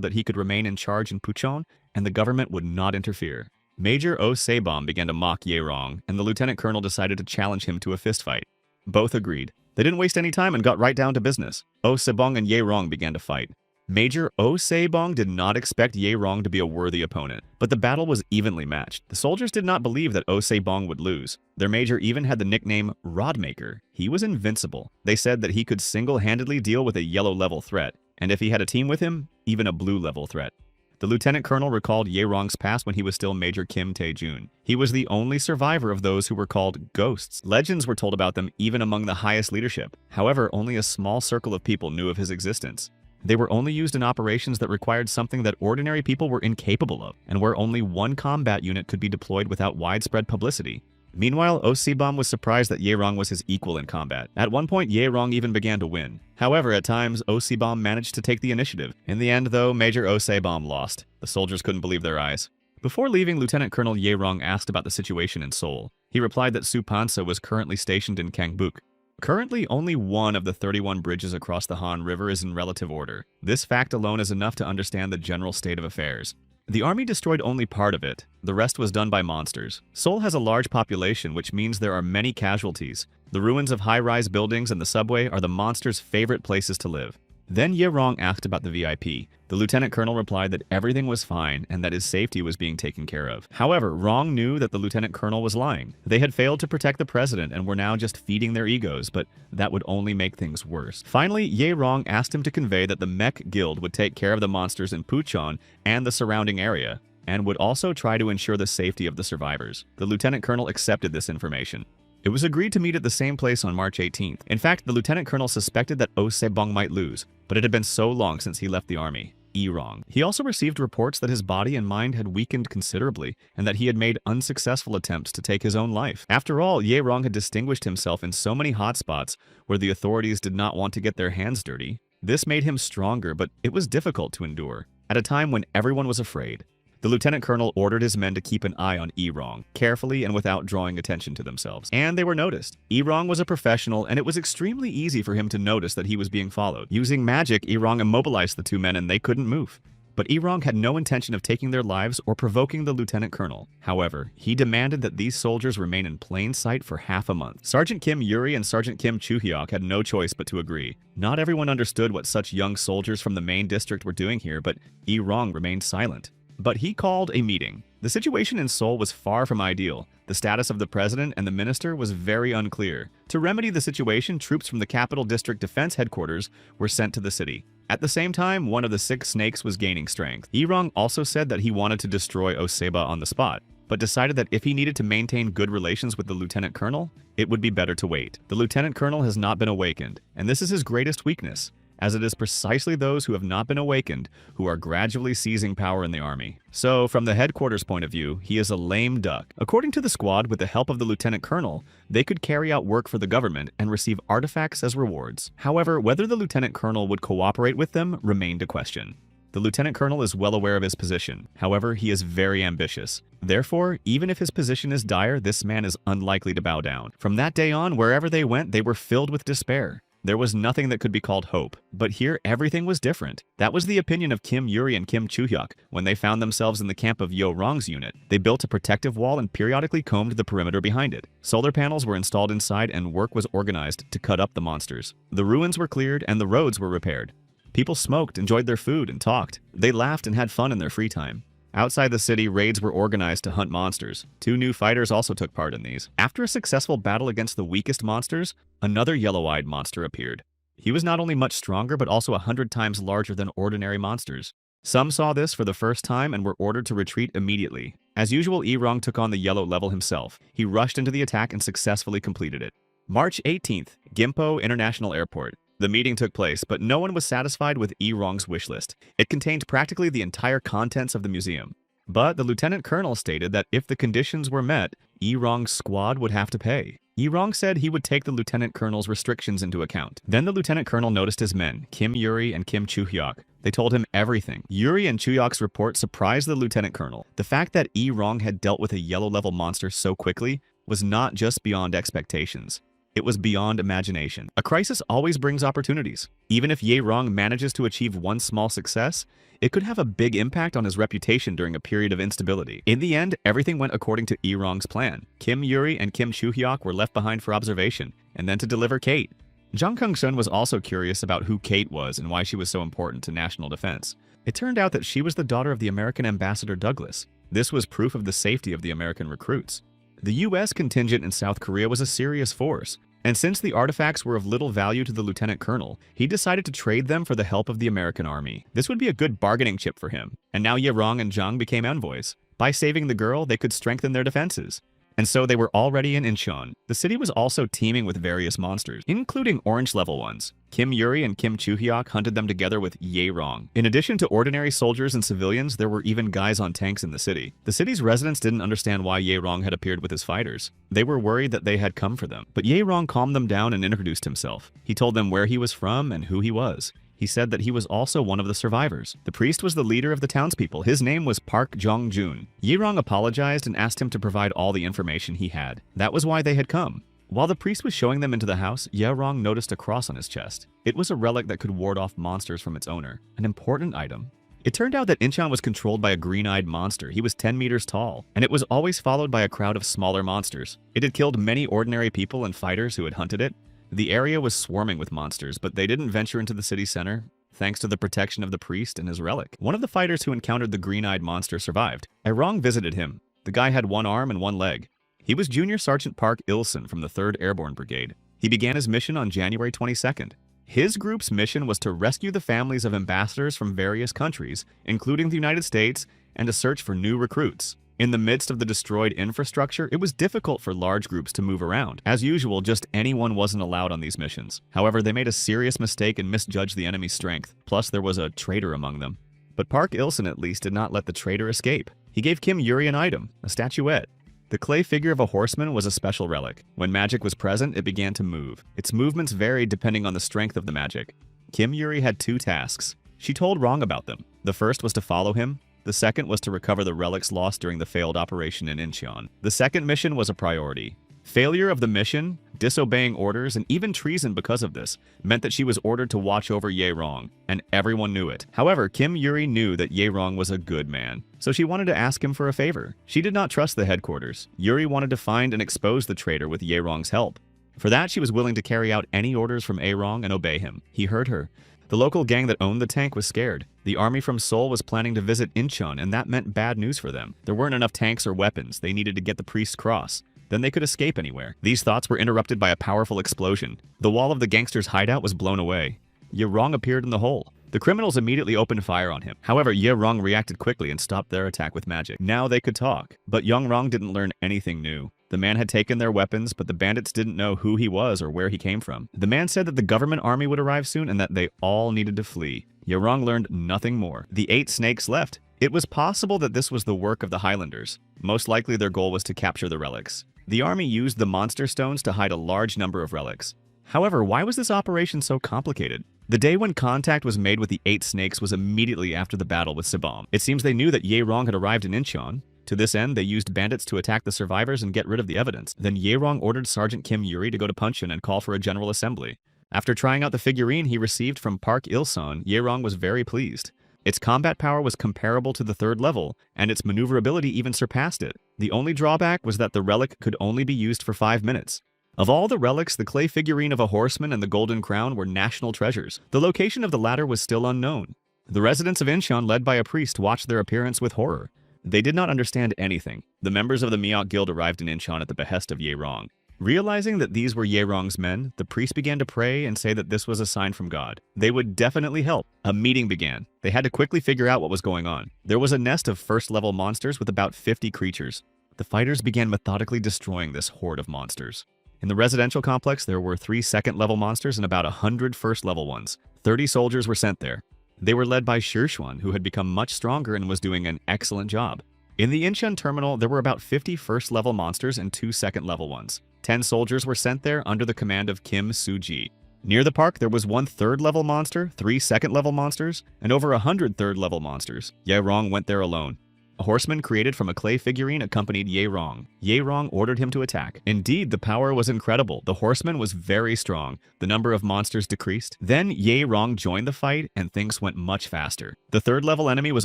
that he could remain in charge in Puchon, and the government would not interfere. Major Oh Sebom began to mock Ye-rong, and the lieutenant colonel decided to challenge him to a fistfight. Both agreed. They didn't waste any time and got right down to business. Oh Sebong and Ye-rong began to fight. Major Oh Sebong did not expect Ye-rong to be a worthy opponent, but the battle was evenly matched. The soldiers did not believe that Oh Sebong would lose. Their major even had the nickname Rodmaker. He was invincible. They said that he could single-handedly deal with a yellow-level threat, and if he had a team with him, even a blue-level threat. The lieutenant colonel recalled Ye-rong's past when he was still Major Kim Tae-jun. He was the only survivor of those who were called ghosts. Legends were told about them even among the highest leadership. However, only a small circle of people knew of his existence. They were only used in operations that required something that ordinary people were incapable of, and where only one combat unit could be deployed without widespread publicity. Meanwhile, Oh Sibom was surprised that Ye-rong was his equal in combat. At one point, Ye-rong even began to win. However, at times, Oh Sibom managed to take the initiative. In the end, though, Major Oh Sibom lost. The soldiers couldn't believe their eyes. Before leaving, Lieutenant Colonel Ye-rong asked about the situation in Seoul. He replied that Supansa was currently stationed in Kangbuk. Currently, only one of the 31 bridges across the Han River is in relative order. This fact alone is enough to understand the general state of affairs. The army destroyed only part of it. The rest was done by monsters. Seoul has a large population, which means there are many casualties. The ruins of high-rise buildings and the subway are the monsters' favorite places to live. Then Ye-rong asked about the VIP. The lieutenant colonel replied that everything was fine and that his safety was being taken care of. However, Rong knew that the lieutenant colonel was lying. They had failed to protect the president and were now just feeding their egos, but that would only make things worse. Finally, Ye-rong asked him to convey that the Mech Guild would take care of the monsters in Puchon and the surrounding area, and would also try to ensure the safety of the survivors. The lieutenant colonel accepted this information. It was agreed to meet at the same place on March 18th. In fact, the lieutenant colonel suspected that Oh Sebong might lose, but it had been so long since he left the army. Wrong. He also received reports that his body and mind had weakened considerably, and that he had made unsuccessful attempts to take his own life. After all, Ye-rong had distinguished himself in so many hotspots where the authorities did not want to get their hands dirty. This made him stronger, but it was difficult to endure, at a time when everyone was afraid. The lieutenant colonel ordered his men to keep an eye on Wrong, carefully and without drawing attention to themselves. And they were noticed. Wrong was a professional, and it was extremely easy for him to notice that he was being followed. Using magic, Wrong immobilized the two men and they couldn't move. But Wrong had no intention of taking their lives or provoking the lieutenant colonel. However, he demanded that these soldiers remain in plain sight for half a month. Sergeant Kim Yuri and Sergeant Kim Chuhyok had no choice but to agree. Not everyone understood what such young soldiers from the main district were doing here, but Wrong remained silent. But he called a meeting. The situation in Seoul was far from ideal. The status of the president and the minister was very unclear. To remedy the situation, troops from the Capital District Defense Headquarters were sent to the city. At the same time, one of the 6 snakes was gaining strength. Wrong also said that he wanted to destroy Oseba on the spot, but decided that if he needed to maintain good relations with the lieutenant colonel, it would be better to wait. The lieutenant colonel has not been awakened, and this is his greatest weakness, as it is precisely those who have not been awakened who are gradually seizing power in the army. So, from the headquarters point of view, he is a lame duck. According to the squad, with the help of the lieutenant colonel, they could carry out work for the government and receive artifacts as rewards. However, whether the lieutenant colonel would cooperate with them remained a question. The lieutenant colonel is well aware of his position. However, he is very ambitious. Therefore, even if his position is dire, this man is unlikely to bow down. From that day on, wherever they went, they were filled with despair. There was nothing that could be called hope, but here everything was different. That was the opinion of Kim Yuri and Kim Chuhyuk when they found themselves in the camp of Yo-rong's unit. They built a protective wall and periodically combed the perimeter behind it. Solar panels were installed inside and work was organized to cut up the monsters. The ruins were cleared and the roads were repaired. People smoked, enjoyed their food, and talked. They laughed and had fun in their free time. Outside the city, raids were organized to hunt monsters. 2 new fighters also took part in these. After a successful battle against the weakest monsters, another yellow-eyed monster appeared. He was not only much stronger, but also 100 times larger than ordinary monsters. Some saw this for the first time and were ordered to retreat immediately. As usual, Erong took on the yellow level himself. He rushed into the attack and successfully completed it. March 18th, Gimpo International Airport. The meeting took place, but no one was satisfied with Erong's wish list. It contained practically the entire contents of the museum. But the lieutenant colonel stated that if the conditions were met, Erong's squad would have to pay. Erong said he would take the lieutenant colonel's restrictions into account. Then the lieutenant colonel noticed his men, Kim Yuri and Kim Chuhyok. They told him everything. Yuri and Chuhyok's report surprised the lieutenant colonel. The fact that Erong had dealt with a yellow-level monster so quickly was not just beyond expectations. It was beyond imagination. A crisis always brings opportunities. Even if Erong manages to achieve one small success, it could have a big impact on his reputation during a period of instability. In the end, everything went according to Erong's plan. Kim Yuri and Kim Chuhyok were left behind for observation, and then to deliver Kate. Jang Kung-sun was also curious about who Kate was and why she was so important to national defense. It turned out that she was the daughter of the American ambassador Douglas. This was proof of the safety of the American recruits. The U.S. contingent in South Korea was a serious force, and since the artifacts were of little value to the lieutenant colonel, he decided to trade them for the help of the American army. This would be a good bargaining chip for him, and now Erong and Jang became envoys. By saving the girl, they could strengthen their defenses. And so they were already in Incheon. The city was also teeming with various monsters, including orange-level ones. Kim Yuri and Kim Chuhyok hunted them together with Erong. In addition to ordinary soldiers and civilians, there were even guys on tanks in the city. The city's residents didn't understand why Erong had appeared with his fighters. They were worried that they had come for them. But Erong calmed them down and introduced himself. He told them where he was from and who he was. He said that he was also one of the survivors. The priest was the leader of the townspeople. His name was Park Jong-jun. Erong apologized and asked him to provide all the information he had. That was why they had come. While the priest was showing them into the house, Erong noticed a cross on his chest. It was a relic that could ward off monsters from its owner, an important item. It turned out that Incheon was controlled by a green-eyed monster. He was 10 meters tall, and it was always followed by a crowd of smaller monsters. It had killed many ordinary people and fighters who had hunted it. The area was swarming with monsters, but they didn't venture into the city center, thanks to the protection of the priest and his relic. One of the fighters who encountered the green-eyed monster survived. Erong visited him. The guy had one arm and one leg. He was Junior Sergeant Park Il-sun from the 3rd Airborne Brigade. He began his mission on January 22nd. His group's mission was to rescue the families of ambassadors from various countries, including the United States, and to search for new recruits. In the midst of the destroyed infrastructure, it was difficult for large groups to move around. As usual, just anyone wasn't allowed on these missions. However, they made a serious mistake and misjudged the enemy's strength. Plus, there was a traitor among them. But Park Il-sun at least did not let the traitor escape. He gave Kim Yuri an item, a statuette. The clay figure of a horseman was a special relic. When magic was present, it began to move. Its movements varied depending on the strength of the magic. Kim Yuri had 2 tasks. She told Rong about them. The first was to follow him. The second was to recover the relics lost during the failed operation in Incheon. The second mission was a priority. Failure of the mission, disobeying orders, and even treason because of this, meant that she was ordered to watch over Erong, and everyone knew it. However, Kim Yuri knew that Erong was a good man, so she wanted to ask him for a favor. She did not trust the headquarters. Yuri wanted to find and expose the traitor with Erong's help. For that, she was willing to carry out any orders from Erong and obey him. He heard her. The local gang that owned the tank was scared. The army from Seoul was planning to visit Incheon, and that meant bad news for them. There weren't enough tanks or weapons. They needed to get the priest's cross. Then they could escape anywhere. These thoughts were interrupted by a powerful explosion. The wall of the gangster's hideout was blown away. Erong appeared in the hole. The criminals immediately opened fire on him. However, Erong reacted quickly and stopped their attack with magic. Now they could talk. But Rong didn't learn anything new. The man had taken their weapons, but the bandits didn't know who he was or where he came from. The man said that the government army would arrive soon and that they all needed to flee. Rong learned nothing more. The 8 snakes left. It was possible that this was the work of the Highlanders. Most likely their goal was to capture the relics. The army used the monster stones to hide a large number of relics. However, why was this operation so complicated? The day when contact was made with the 8 snakes was immediately after the battle with Sibam. It seems they knew that Rong had arrived in Incheon. To this end, they used bandits to attack the survivors and get rid of the evidence. Then Rong ordered Sergeant Kim Yuri to go to Puncheon and call for a general assembly. After trying out the figurine he received from Park Il-sun, Rong was very pleased. Its combat power was comparable to the 3rd level, and its maneuverability even surpassed it. The only drawback was that the relic could only be used for 5 minutes. Of all the relics, the clay figurine of a horseman and the golden crown were national treasures. The location of the latter was still unknown. The residents of Incheon, led by a priest, watched their appearance with horror. They did not understand anything. The members of the Miak Guild arrived in Incheon at the behest of Rong. Realizing that these were Ye-Rong's men, the priests began to pray and say that this was a sign from God. They would definitely help. A meeting began. They had to quickly figure out what was going on. There was a nest of first-level monsters with about 50 creatures. The fighters began methodically destroying this horde of monsters. In the residential complex, there were 3 second-level monsters and about 100 first-level ones. 30 soldiers were sent there. They were led by Shirxuan, who had become much stronger and was doing an excellent job. In the Incheon terminal, there were about 50 first-level monsters and 2 second-level ones. 10 soldiers were sent there under the command of Kim Soo-ji. Near the park, there was 1 third-level monster, 3 second-level monsters, and over 100 third-level monsters. Ye-Rong went there alone. A horseman created from a clay figurine accompanied Ye-Rong. Ye-Rong ordered him to attack. Indeed, the power was incredible. The horseman was very strong. The number of monsters decreased. Then Ye-Rong joined the fight, and things went much faster. The third-level enemy was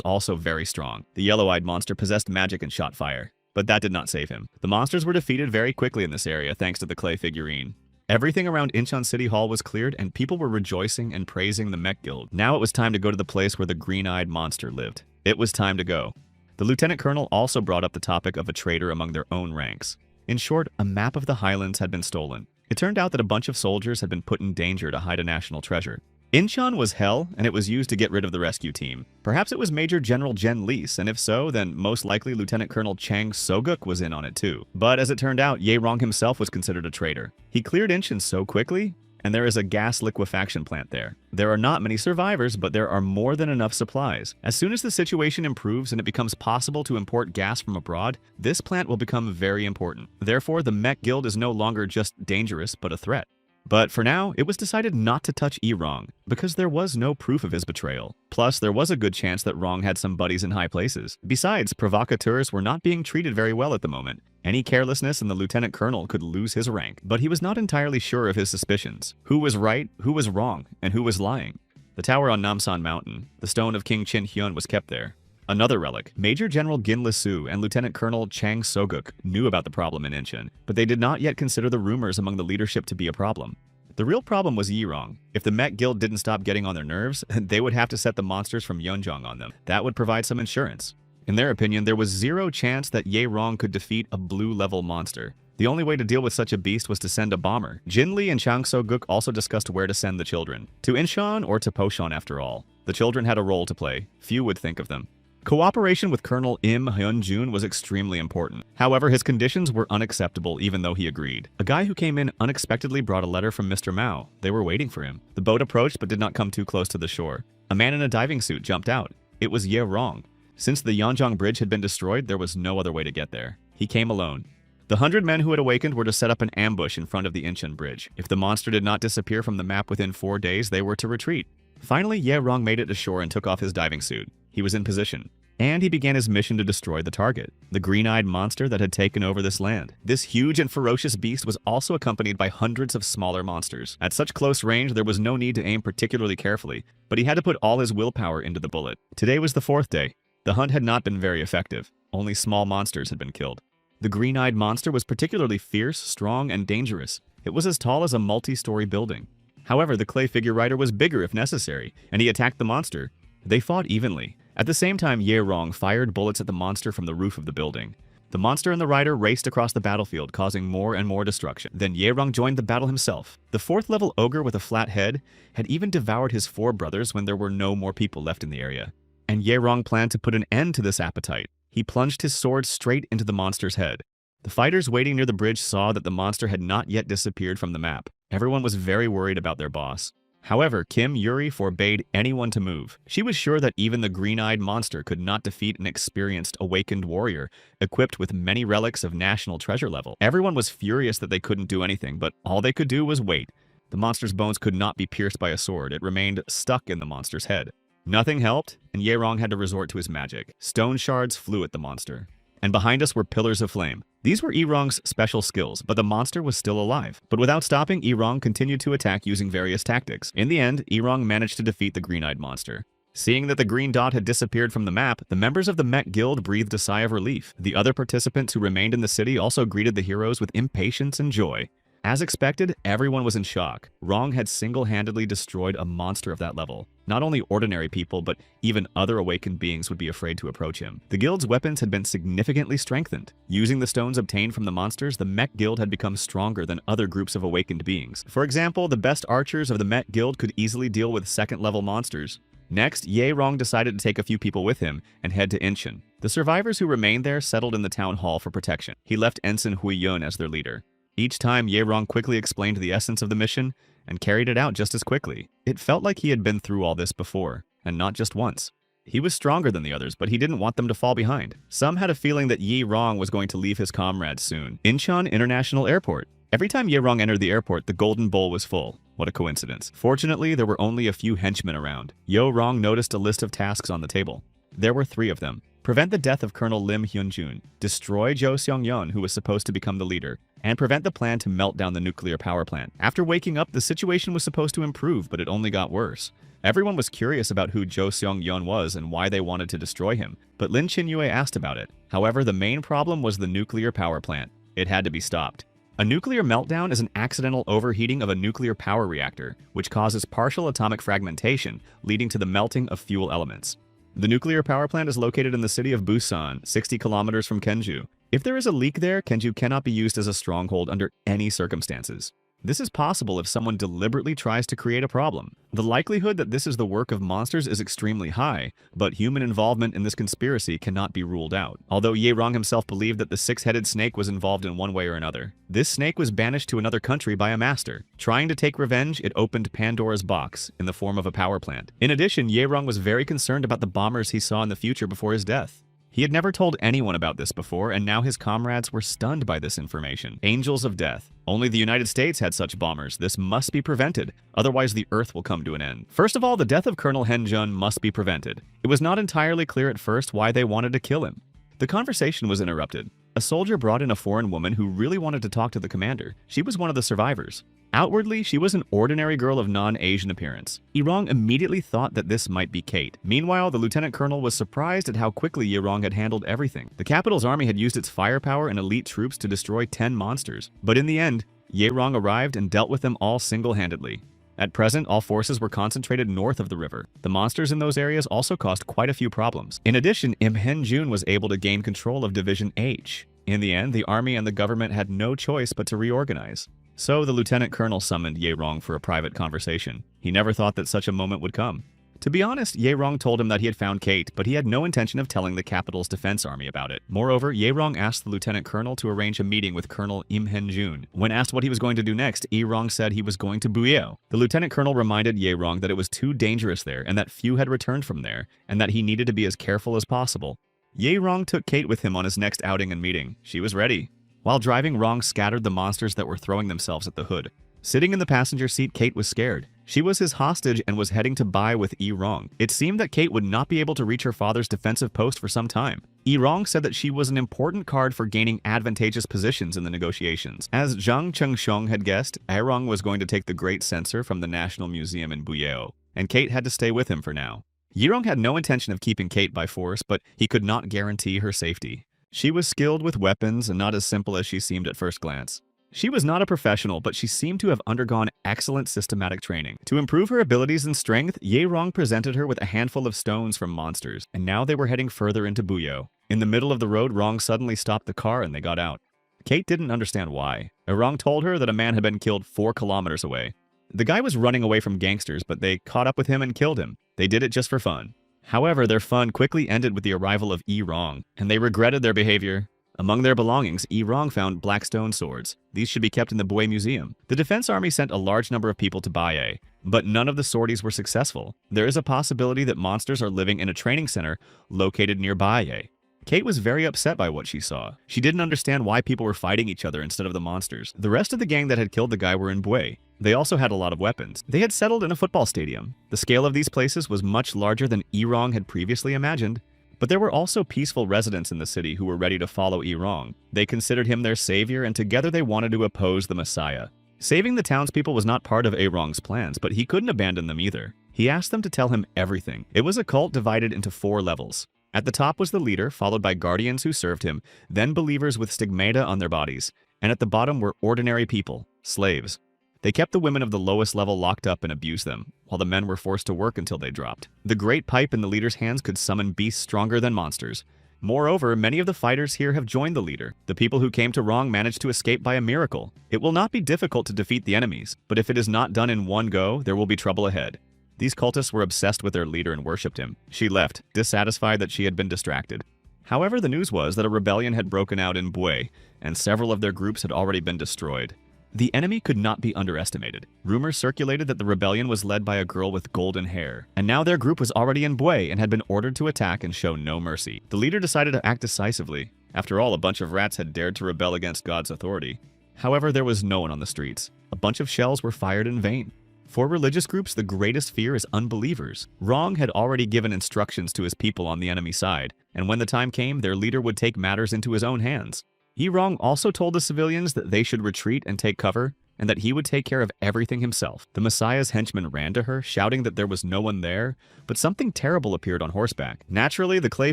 also very strong. The yellow-eyed monster possessed magic and shot fire. But that did not save him. The monsters were defeated very quickly in this area thanks to the clay figurine. Everything around Incheon City Hall was cleared, and people were rejoicing and praising the Mech Guild. Now it was time to go to the place where the green-eyed monster lived. It was time to go. The lieutenant colonel also brought up the topic of a traitor among their own ranks. In short, a map of the Highlands had been stolen. It turned out that a bunch of soldiers had been put in danger to hide a national treasure. Incheon was hell, and it was used to get rid of the rescue team. Perhaps it was Major General Jen Lees, and if so, then most likely Lieutenant Colonel Chang Soguk was in on it too. But as it turned out, Ye-Rong himself was considered a traitor. He cleared Incheon so quickly, and there is a gas liquefaction plant there. There are not many survivors, but there are more than enough supplies. As soon as the situation improves and it becomes possible to import gas from abroad, this plant will become very important. Therefore, the Mech Guild is no longer just dangerous, but a threat. But for now, it was decided not to touch Ye-Rong, because there was no proof of his betrayal. Plus, there was a good chance that Rong had some buddies in high places. Besides, provocateurs were not being treated very well at the moment. Any carelessness in the lieutenant colonel could lose his rank, but he was not entirely sure of his suspicions. Who was right, who was wrong, and who was lying? The tower on Namsan Mountain, the stone of King Chin Hyun, was kept there. Another relic. Major General Gin Lisu and Lieutenant Colonel Chang Soguk knew about the problem in Incheon, but they did not yet consider the rumors among the leadership to be a problem. The real problem was Ye-Rong. If the Mech Guild didn't stop getting on their nerves, they would have to set the monsters from Yeonjong on them. That would provide some insurance. In their opinion, there was zero chance that Ye-Rong could defeat a blue-level monster. The only way to deal with such a beast was to send a bomber. Jin Lee and Chang So-guk also discussed where to send the children. To Incheon or to Pocheon after all. The children had a role to play. Few would think of them. Cooperation with Colonel Im Hyun-jun was extremely important. However, his conditions were unacceptable even though he agreed. A guy who came in unexpectedly brought a letter from Mr. Mao. They were waiting for him. The boat approached but did not come too close to the shore. A man in a diving suit jumped out. It was Ye-Rong. Since the Yeonjong Bridge had been destroyed, there was no other way to get there. He came alone. The 100 men who had awakened were to set up an ambush in front of the Incheon Bridge. If the monster did not disappear from the map within 4 days, they were to retreat. Finally, Ye-Rong made it ashore and took off his diving suit. He was in position. And he began his mission to destroy the target, the green-eyed monster that had taken over this land. This huge and ferocious beast was also accompanied by hundreds of smaller monsters. At such close range, there was no need to aim particularly carefully, but he had to put all his willpower into the bullet. Today was the 4th day. The hunt had not been very effective. Only small monsters had been killed. The green-eyed monster was particularly fierce, strong, and dangerous. It was as tall as a multi-story building. However, the clay figure rider was bigger if necessary, and he attacked the monster. They fought evenly. At the same time, Ye-Rong fired bullets at the monster from the roof of the building. The monster and the rider raced across the battlefield, causing more and more destruction. Then Ye-Rong joined the battle himself. The 4th-level ogre with a flat head had even devoured his 4 brothers when there were no more people left in the area. And Ye-Rong planned to put an end to this appetite. He plunged his sword straight into the monster's head. The fighters waiting near the bridge saw that the monster had not yet disappeared from the map. Everyone was very worried about their boss. However, Kim Yuri forbade anyone to move. She was sure that even the green-eyed monster could not defeat an experienced, awakened warrior, equipped with many relics of national treasure level. Everyone was furious that they couldn't do anything, but all they could do was wait. The monster's bones could not be pierced by a sword. It remained stuck in the monster's head. Nothing helped, and Ye-Rong had to resort to his magic. Stone shards flew at the monster. And behind us were pillars of flame. These were Ye-Rong's special skills, but the monster was still alive. But without stopping, Ye-Rong continued to attack using various tactics. In the end, Ye-Rong managed to defeat the green-eyed monster. Seeing that the green dot had disappeared from the map, the members of the Mech Guild breathed a sigh of relief. The other participants who remained in the city also greeted the heroes with impatience and joy. As expected, everyone was in shock. Rong had single-handedly destroyed a monster of that level. Not only ordinary people, but even other awakened beings would be afraid to approach him. The guild's weapons had been significantly strengthened. Using the stones obtained from the monsters, the mech guild had become stronger than other groups of awakened beings. For example, the best archers of the mech guild could easily deal with second-level monsters. Next, Ye Rong decided to take a few people with him and head to Incheon. The survivors who remained there settled in the town hall for protection. He left Ensign Hui Yun as their leader. Each time, Ye Rong quickly explained the essence of the mission and carried it out just as quickly. It felt like he had been through all this before, and not just once. He was stronger than the others, but he didn't want them to fall behind. Some had a feeling that Ye Rong was going to leave his comrades soon. Incheon International Airport. Every time Ye Rong entered the airport, the golden bowl was full. What a coincidence. Fortunately, there were only a few henchmen around. Ye Rong noticed a list of tasks on the table. There were 3 of them. Prevent the death of Colonel Lim Hyun-jun, destroy Jo Seong-yeon, who was supposed to become the leader, and prevent the plan to melt down the nuclear power plant. After waking up, the situation was supposed to improve, but it only got worse. Everyone was curious about who Jo Seong-yeon was and why they wanted to destroy him, but Lin Chin-yue asked about it. However, the main problem was the nuclear power plant. It had to be stopped. A nuclear meltdown is an accidental overheating of a nuclear power reactor, which causes partial atomic fragmentation, leading to the melting of fuel elements. The nuclear power plant is located in the city of Busan, 60 kilometers from Kenju. If there is a leak there, Kenju cannot be used as a stronghold under any circumstances. This is possible if someone deliberately tries to create a problem. The likelihood that this is the work of monsters is extremely high, but human involvement in this conspiracy cannot be ruled out. Although Ye Rong himself believed that the 6-headed snake was involved in one way or another. This snake was banished to another country by a master. Trying to take revenge, it opened Pandora's box in the form of a power plant. In addition, Ye Rong was very concerned about the bombers he saw in the future before his death. He had never told anyone about this before, and now his comrades were stunned by this information. Angels of Death. Only the United States had such bombers. This must be prevented, otherwise the Earth will come to an end. First of all, the death of Colonel Hen-jun must be prevented. It was not entirely clear at first why they wanted to kill him. The conversation was interrupted. A soldier brought in a foreign woman who really wanted to talk to the commander. She was one of the survivors. Outwardly, she was an ordinary girl of non-Asian appearance. Ye Rong immediately thought that this might be Kate. Meanwhile, the lieutenant colonel was surprised at how quickly Ye Rong had handled everything. The capital's army had used its firepower and elite troops to destroy 10 monsters. But in the end, Ye Rong arrived and dealt with them all single-handedly. At present, all forces were concentrated north of the river. The monsters in those areas also caused quite a few problems. In addition, Im Hen-jun was able to gain control of Division H. In the end, the army and the government had no choice but to reorganize. So the lieutenant colonel summoned Ye Rong for a private conversation. He never thought that such a moment would come. To be honest, Ye Rong told him that he had found Kate, but he had no intention of telling the capital's defense army about it. Moreover, Ye Rong asked the lieutenant colonel to arrange a meeting with Colonel Im Hen-jun. When asked what he was going to do next, Ye Rong said he was going to Bueo. The lieutenant colonel reminded Ye Rong that it was too dangerous there and that few had returned from there, and that he needed to be as careful as possible. Ye Rong took Kate with him on his next outing and meeting. She was ready. While driving, Rong scattered the monsters that were throwing themselves at the hood. Sitting in the passenger seat, Kate was scared. She was his hostage and was heading to Bai with Ye Rong. It seemed that Kate would not be able to reach her father's defensive post for some time. Ye Rong said that she was an important card for gaining advantageous positions in the negotiations. As Zhang Chengxiong had guessed, Ye Rong was going to take the Great Censor from the National Museum in Bueo, and Kate had to stay with him for now. Ye Rong had no intention of keeping Kate by force, but he could not guarantee her safety. She was skilled with weapons and not as simple as she seemed at first glance. She was not a professional, but she seemed to have undergone excellent systematic training. To improve her abilities and strength, Ye Rong presented her with a handful of stones from monsters, and now they were heading further into Buyo. In the middle of the road, Rong suddenly stopped the car and they got out. Kate didn't understand why. Rong told her that a man had been killed 4 kilometers away. The guy was running away from gangsters, but they caught up with him and killed him. They did it just for fun. However, their fun quickly ended with the arrival of Ye Rong, and they regretted their behavior. Among their belongings, Ye Rong found black stone swords. These should be kept in the Bui Museum. The defense army sent a large number of people to Baye, but none of the sorties were successful. There is a possibility that monsters are living in a training center located near Baye. Kate was very upset by what she saw. She didn't understand why people were fighting each other instead of the monsters. The rest of the gang that had killed the guy were in Bui. They also had a lot of weapons. They had settled in a football stadium. The scale of these places was much larger than Ye Rong had previously imagined. But there were also peaceful residents in the city who were ready to follow Ye Rong. They considered him their savior, and together they wanted to oppose the Messiah. Saving the townspeople was not part of Ye Rong's plans, but he couldn't abandon them either. He asked them to tell him everything. It was a cult divided into 4 levels. At the top was the leader, followed by guardians who served him, then believers with stigmata on their bodies, and at the bottom were ordinary people, Slaves. They kept the women of the lowest level locked up and abused them, while the men were forced to work until they dropped. The great pipe in the leader's hands could summon beasts stronger than monsters. Moreover, many of the fighters here have joined the leader. The people who came to wrong managed to escape by a miracle. It will not be difficult to defeat the enemies, but if it is not done in one go, there will be trouble ahead. These cultists were obsessed with their leader and worshipped him. She left, dissatisfied that she had been distracted. However, the news was that a rebellion had broken out in Bue, and several of their groups had already been destroyed. The enemy could not be underestimated. Rumors circulated that the rebellion was led by a girl with golden hair, and now their group was already in Bue and had been ordered to attack and show no mercy. The leader decided to act decisively. After all, a bunch of rats had dared to rebel against God's authority. However, there was no one on the streets. A bunch of shells were fired in vain. For religious groups, the greatest fear is unbelievers. Wrong had already given instructions to his people on the enemy side, and when the time came, their leader would take matters into his own hands. Wrong also told the civilians that they should retreat and take cover, and that he would take care of everything himself. The Messiah's henchmen ran to her, shouting that there was no one there, but something terrible appeared on horseback. Naturally, the clay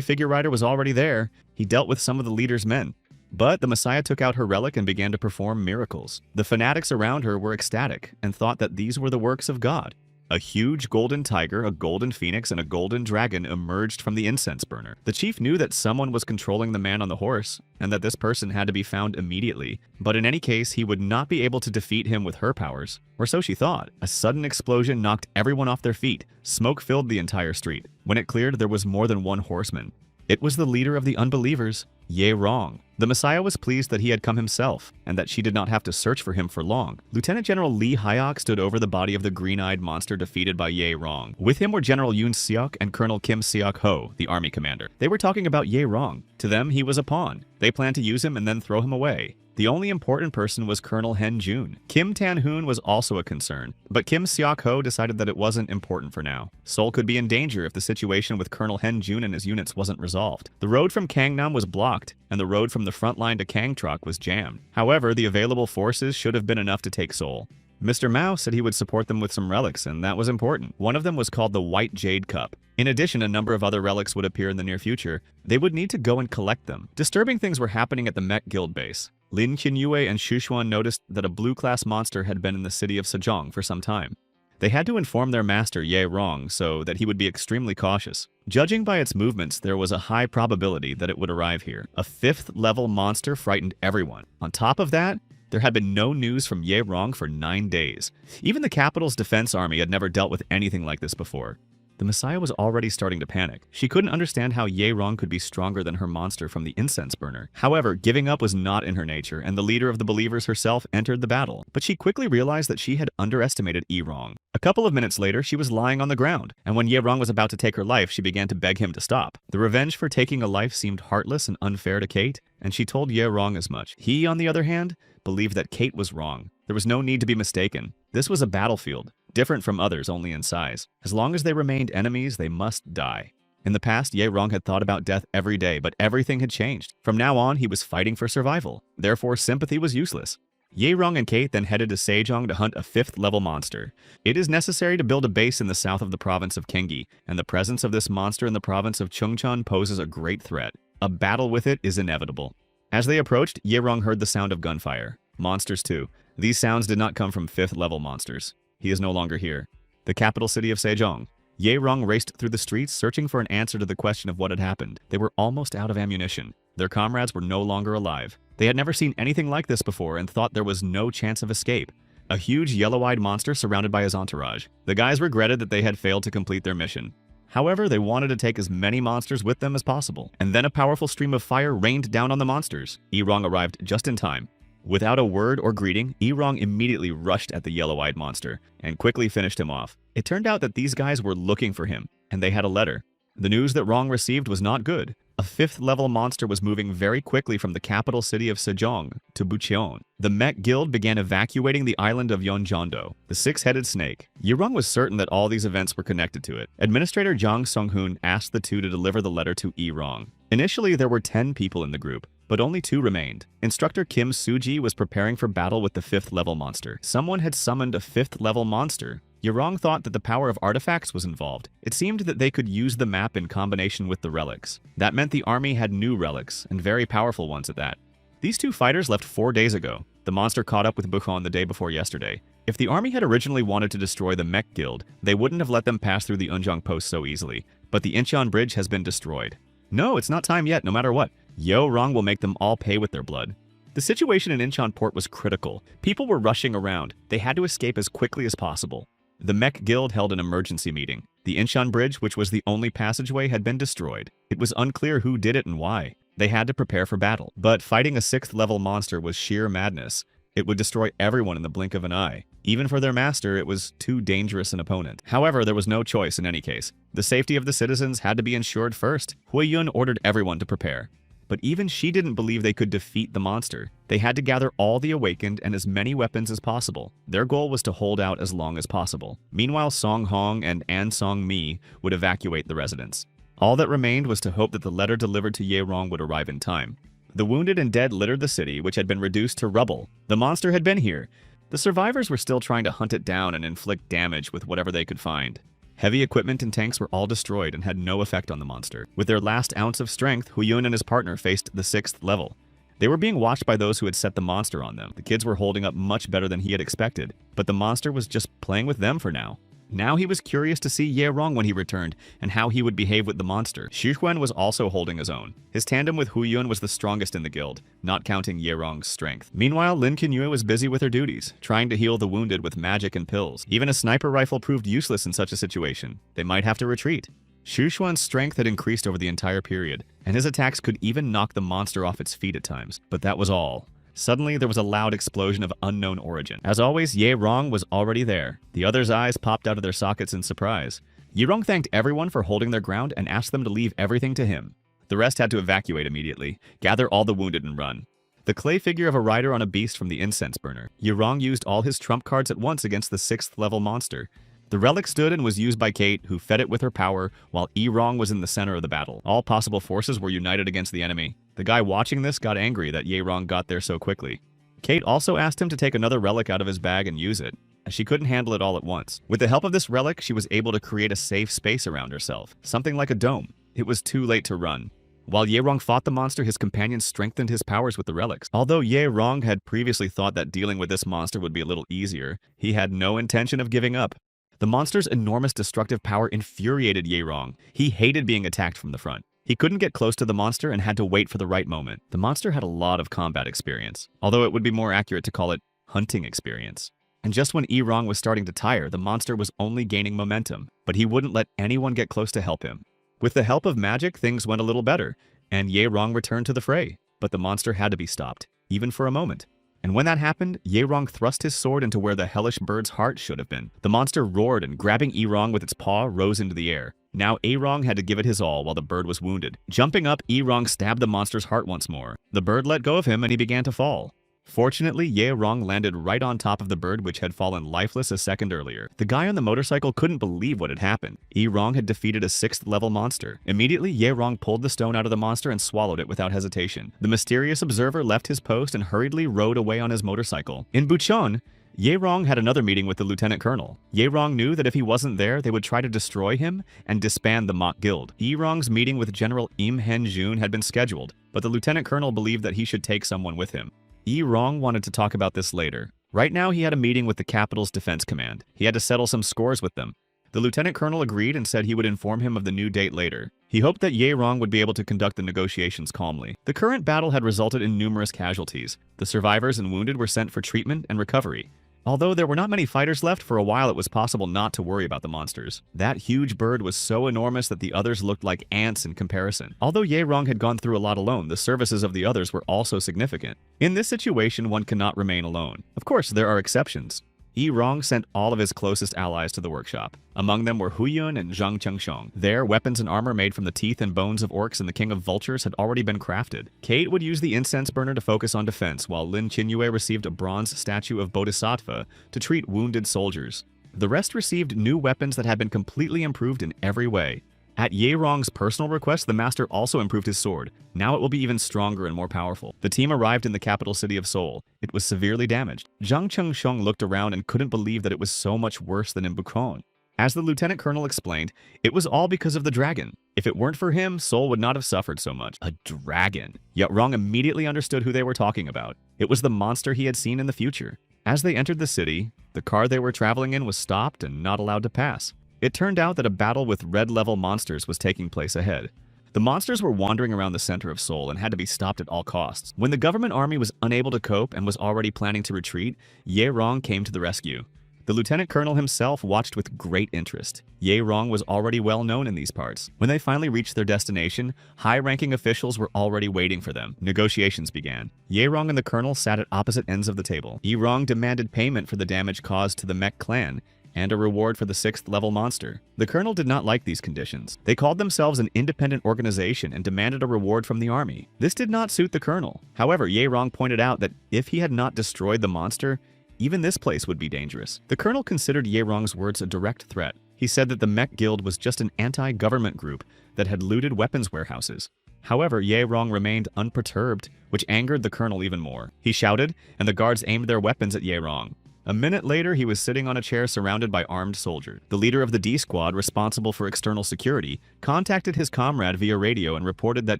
figure rider was already there. He dealt with some of the leader's men. But the Messiah took out her relic and began to perform miracles. The fanatics around her were ecstatic and thought that these were the works of God. A huge golden tiger, a golden phoenix, and a golden dragon emerged from the incense burner. The chief knew that someone was controlling the man on the horse, and that this person had to be found immediately. But in any case, he would not be able to defeat him with her powers, or so she thought. A sudden explosion knocked everyone off their feet. Smoke filled the entire street. When it cleared, there was more than one horseman. It was the leader of the unbelievers, Wrong. The Messiah was pleased that he had come himself, and that she did not have to search for him for long. Lieutenant General Lee Hyok stood over the body of the green-eyed monster defeated by Wrong. With him were General Yoon Seok and Colonel Kim Seok Ho, the army commander. They were talking about Wrong. To them, he was a pawn. They planned to use him and then throw him away. The only important person was Colonel Hen Jun. Kim Tan-hoon was also a concern, but Kim Seok-ho decided that it wasn't important for now. Seoul could be in danger if the situation with Colonel Hen Jun and his units wasn't resolved. The road from Gangnam was blocked, and the road from the front line to Gangtrok was jammed. However, the available forces should have been enough to take Seoul. Mr. Mao said he would support them with some relics, and that was important. One of them was called the White Jade Cup. In addition, a number of other relics would appear in the near future. They would need to go and collect them. Disturbing things were happening at the Mech Guild base. Lin Qinyue and Shushuan noticed that a blue-class monster had been in the city of Sejong for some time. They had to inform their master, Wrong, so that he would be extremely cautious. Judging by its movements, there was a high probability that it would arrive here. A 5th-level monster frightened everyone. On top of that, there had been no news from Wrong for 9 days. Even the capital's defense army had never dealt with anything like this before. The Messiah was already starting to panic. She couldn't understand how Wrong could be stronger than her monster from the incense burner. However, giving up was not in her nature, and the leader of the believers herself entered the battle. But she quickly realized that she had underestimated Wrong. A couple of minutes later, she was lying on the ground, and when Wrong was about to take her life, she began to beg him to stop. The revenge for taking a life seemed heartless and unfair to Kate, and she told Wrong as much. He, on the other hand, believed that Kate was wrong. There was no need to be mistaken. This was a battlefield, different from others only in size. As long as they remained enemies, they must die. In the past, Wrong had thought about death every day, but everything had changed. From now on, he was fighting for survival. Therefore, sympathy was useless. Wrong and Kate then headed to Sejong to hunt a 5th-level monster. It is necessary to build a base in the south of the province of Gyeonggi, and the presence of this monster in the province of Chungcheon poses a great threat. A battle with it is inevitable. As they approached, Wrong heard the sound of gunfire. Monsters too. These sounds did not come from 5th-level monsters. He is no longer here. The capital city of Sejong. Wrong raced through the streets, searching for an answer to the question of what had happened. They were almost out of ammunition. Their comrades were no longer alive. They had never seen anything like this before and thought there was no chance of escape. A huge yellow-eyed monster surrounded by his entourage. The guys regretted that they had failed to complete their mission. However, they wanted to take as many monsters with them as possible. And then a powerful stream of fire rained down on the monsters. Wrong arrived just in time. Without a word or greeting, Wrong immediately rushed at the yellow-eyed monster and quickly finished him off. It turned out that these guys were looking for him, and they had a letter. The news that Wrong received was not good. A 5th-level monster was moving very quickly from the capital city of Sejong to Bucheon. The Mech Guild began evacuating the island of Yeonjondo, the 6-headed snake. Wrong was certain that all these events were connected to it. Administrator Jang Sung-hoon asked the two to deliver the letter to Wrong. Initially, there were 10 people in the group, but only 2 remained. Instructor Kim Suji was preparing for battle with the 5th-level monster. Someone had summoned a 5th-level monster. Wrong thought that the power of artifacts was involved. It seemed that they could use the map in combination with the relics. That meant the army had new relics, and very powerful ones at that. These two fighters left 4 days ago. The monster caught up with Buchon the day before yesterday. If the army had originally wanted to destroy the mech guild, they wouldn't have let them pass through the Unjong post so easily. But the Incheon bridge has been destroyed. No, it's not time yet, no matter what. Yahello will make them all pay with their blood. The situation in Incheon port was critical. People were rushing around. They had to escape as quickly as possible. The mech guild held an emergency meeting. The Incheon bridge, which was the only passageway, had been destroyed. It was unclear who did it and why. They had to prepare for battle. But fighting a 6th level monster was sheer madness. It would destroy everyone in the blink of an eye. Even for their master, it was too dangerous an opponent. However, there was no choice in any case. The safety of the citizens had to be ensured first. Huiyun ordered everyone to prepare. But even she didn't believe they could defeat the monster. They had to gather all the awakened and as many weapons as possible. Their goal was to hold out as long as possible. Meanwhile, Song Hong and An Song Mi would evacuate the residence. All that remained was to hope that the letter delivered to Yahello would arrive in time. The wounded and dead littered the city, which had been reduced to rubble. The monster had been here. The survivors were still trying to hunt it down and inflict damage with whatever they could find. Heavy equipment and tanks were all destroyed and had no effect on the monster. With their last ounce of strength, Huiyun and his partner faced the 6th level. They were being watched by those who had set the monster on them. The kids were holding up much better than he had expected, but the monster was just playing with them for now. Now he was curious to see Yahello when he returned and how he would behave with the monster. Shixuan was also holding his own. His tandem with Huiyun was the strongest in the guild, not counting Yahello's strength. Meanwhile, Lin Qinyue was busy with her duties, trying to heal the wounded with magic and pills. Even a sniper rifle proved useless in such a situation. They might have to retreat. Shixuan's strength had increased over the entire period, and his attacks could even knock the monster off its feet at times. But that was all. Suddenly, there was a loud explosion of unknown origin. As always, Yahello was already there. The others' eyes popped out of their sockets in surprise. Yahello thanked everyone for holding their ground and asked them to leave everything to him. The rest had to evacuate immediately, gather all the wounded and run. The clay figure of a rider on a beast from the incense burner. Yahello used all his trump cards at once against the 6th level monster. The relic stood and was used by Kate, who fed it with her power, while Erong was in the center of the battle. All possible forces were united against the enemy. The guy watching this got angry that Yahello got there so quickly. Kate also asked him to take another relic out of his bag and use it, as she couldn't handle it all at once. With the help of this relic, she was able to create a safe space around herself, something like a dome. It was too late to run. While Yahello fought the monster, his companions strengthened his powers with the relics. Although Yahello had previously thought that dealing with this monster would be a little easier, he had no intention of giving up. The monster's enormous destructive power infuriated Yahello. He hated being attacked from the front. He couldn't get close to the monster and had to wait for the right moment. The monster had a lot of combat experience, although it would be more accurate to call it hunting experience. And just when Erong was starting to tire, the monster was only gaining momentum, but he wouldn't let anyone get close to help him. With the help of magic, things went a little better, and Yahello returned to the fray. But the monster had to be stopped, even for a moment. And when that happened, Yahello thrust his sword into where the hellish bird's heart should have been. The monster roared and, grabbing Erong with its paw, rose into the air. Now Erong had to give it his all while the bird was wounded. Jumping up, Erong stabbed the monster's heart once more. The bird let go of him and he began to fall. Fortunately, Yahello landed right on top of the bird, which had fallen lifeless a second earlier. The guy on the motorcycle couldn't believe what had happened. Erong had defeated a 6th level monster. Immediately, Yahello pulled the stone out of the monster and swallowed it without hesitation. The mysterious observer left his post and hurriedly rode away on his motorcycle. In Buchon, Yahello had another meeting with the lieutenant colonel. Yahello knew that if he wasn't there, they would try to destroy him and disband the mock guild. Erong's meeting with General Im Hen-jun had been scheduled, but the lieutenant colonel believed that he should take someone with him. Erong wanted to talk about this later. Right now, he had a meeting with the capital's defense command. He had to settle some scores with them. The lieutenant colonel agreed and said he would inform him of the new date later. He hoped that Yahello would be able to conduct the negotiations calmly. The current battle had resulted in numerous casualties. The survivors and wounded were sent for treatment and recovery. Although there were not many fighters left, for a while it was possible not to worry about the monsters. That huge bird was so enormous that the others looked like ants in comparison. Although Yahello had gone through a lot alone, the services of the others were also significant. In this situation, one cannot remain alone. Of course, there are exceptions. Erong sent all of his closest allies to the workshop. Among them were Huiyun and Zhang Chengsheng. There, weapons and armor made from the teeth and bones of orcs and the king of vultures had already been crafted. Kate would use the incense burner to focus on defense, while Lin Qinyue received a bronze statue of Bodhisattva to treat wounded soldiers. The rest received new weapons that had been completely improved in every way. At Yahello's personal request, the master also improved his sword. Now it will be even stronger and more powerful. The team arrived in the capital city of Seoul. It was severely damaged. Zhang Chengsheng looked around and couldn't believe that it was so much worse than in Buchon. As the lieutenant colonel explained, it was all because of the dragon. If it weren't for him, Seoul would not have suffered so much. A dragon. Yet Rong immediately understood who they were talking about. It was the monster he had seen in the future. As they entered the city, the car they were traveling in was stopped and not allowed to pass. It turned out that a battle with red-level monsters was taking place ahead. The monsters were wandering around the center of Seoul and had to be stopped at all costs. When the government army was unable to cope and was already planning to retreat, Ye Rong came to the rescue. The lieutenant colonel himself watched with great interest. Ye Rong was already well known in these parts. When they finally reached their destination, high-ranking officials were already waiting for them. Negotiations began. Ye Rong and the colonel sat at opposite ends of the table. Ye Rong demanded payment for the damage caused to the mech clan and a reward for the 6th level monster. The colonel did not like these conditions. They called themselves an independent organization and demanded a reward from the army. This did not suit the colonel. However, Ye Rong pointed out that if he had not destroyed the monster, even this place would be dangerous. The colonel considered Ye Rong's words a direct threat. He said that the Mech Guild was just an anti-government group that had looted weapons warehouses. However, Ye Rong remained unperturbed, which angered the colonel even more. He shouted, and the guards aimed their weapons at Ye Rong. A minute later, he was sitting on a chair surrounded by armed soldiers. The leader of the D Squad, responsible for external security, contacted his comrade via radio and reported that